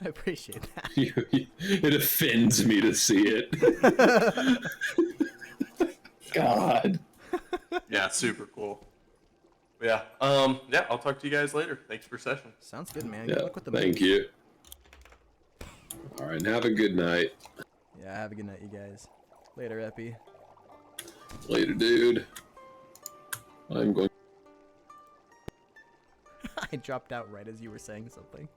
appreciate that. It offends me to see it. God. Yeah, super cool. Yeah. Yeah, I'll talk to you guys later. Thanks for session. Sounds good, man. Good Yeah, luck with the thank you. All right, and have a good night. Yeah, have a good night, you guys. Later, Epi. Later, dude. I'm going. I dropped out right as you were saying something.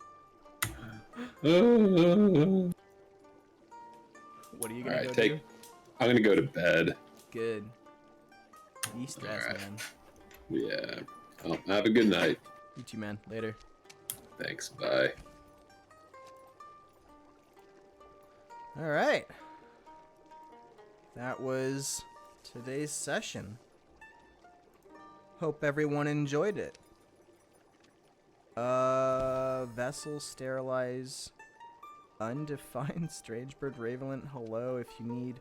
you All gonna right, go do? I'm gonna go to bed. Good. Be stressed, Alright. man. Yeah. Well, have a good night. You too, man. Later. Thanks. Bye. All right. That was today's session. Hope everyone enjoyed it. Vessel sterilize undefined strange bird ravenant. Hello, if you need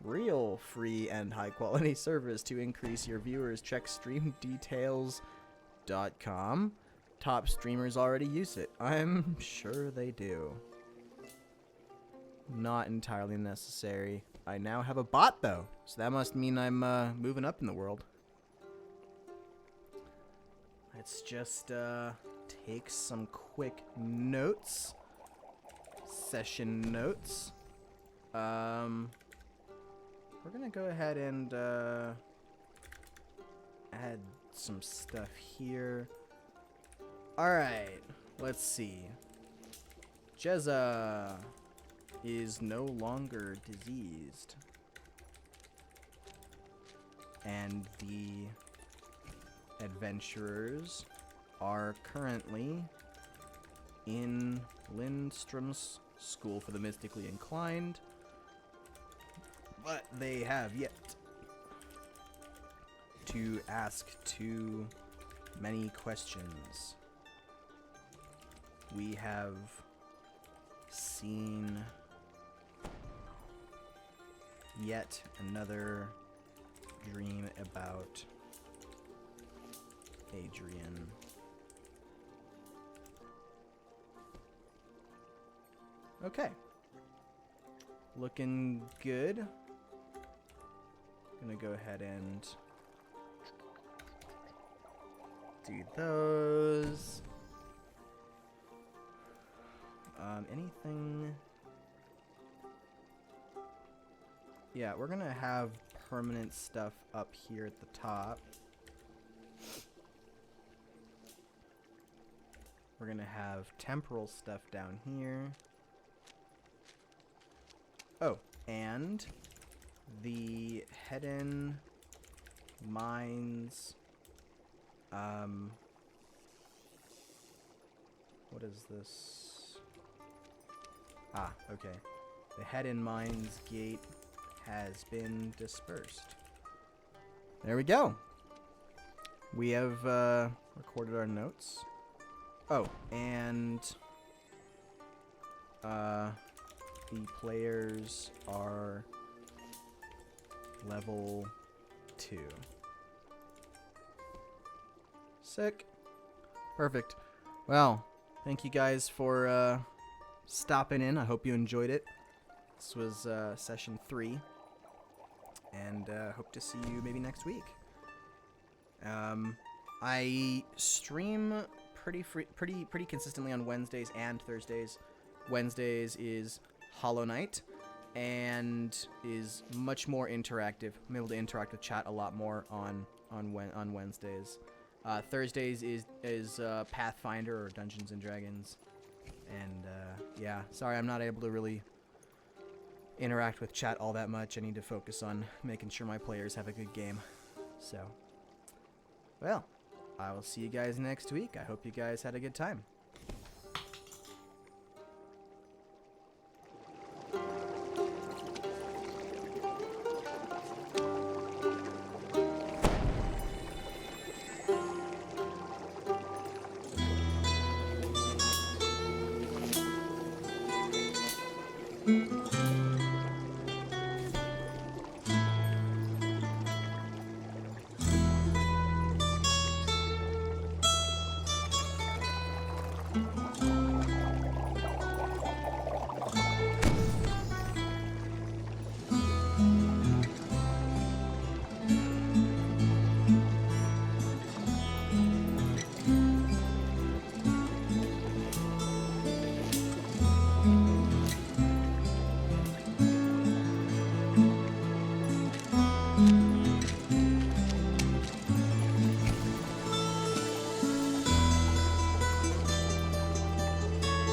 real free and high quality service to increase your viewers, check streamdetails.com. Top streamers already use it. I'm sure they do. Not entirely necessary. I now have a bot though, so that must mean I'm moving up in the world. Let's just take some quick notes. Session notes. We're gonna go ahead and add some stuff here. Alright, let's see. Jezza is no longer diseased. And the adventurers are currently in Lindstrom's School for the Mystically Inclined, but they have yet to ask too many questions. We have seen yet another dream about Adrian. Okay. Looking good. Gonna go ahead and do those. Anything? Yeah, we're gonna have permanent stuff up here at the top. We're gonna have temporal stuff down here. Oh, and the Hedden Mines. What is this? Ah, okay. The Hedden Mines gate has been dispersed. There we go. We have recorded our notes. Oh, and the players are level 2. Sick. Perfect. Well, thank you guys for stopping in. I hope you enjoyed it. This was session 3, and hope to see you maybe next week. I stream pretty consistently on Wednesdays and Thursdays. Wednesdays is Hollow Knight and is much more interactive. I'm able to interact with chat a lot more on Wednesdays. Thursdays is Pathfinder or Dungeons and Dragons. And yeah, sorry I'm not able to really interact with chat all that much. I need to focus on making sure my players have a good game. So, well, I will see you guys next week. I hope you guys had a good time.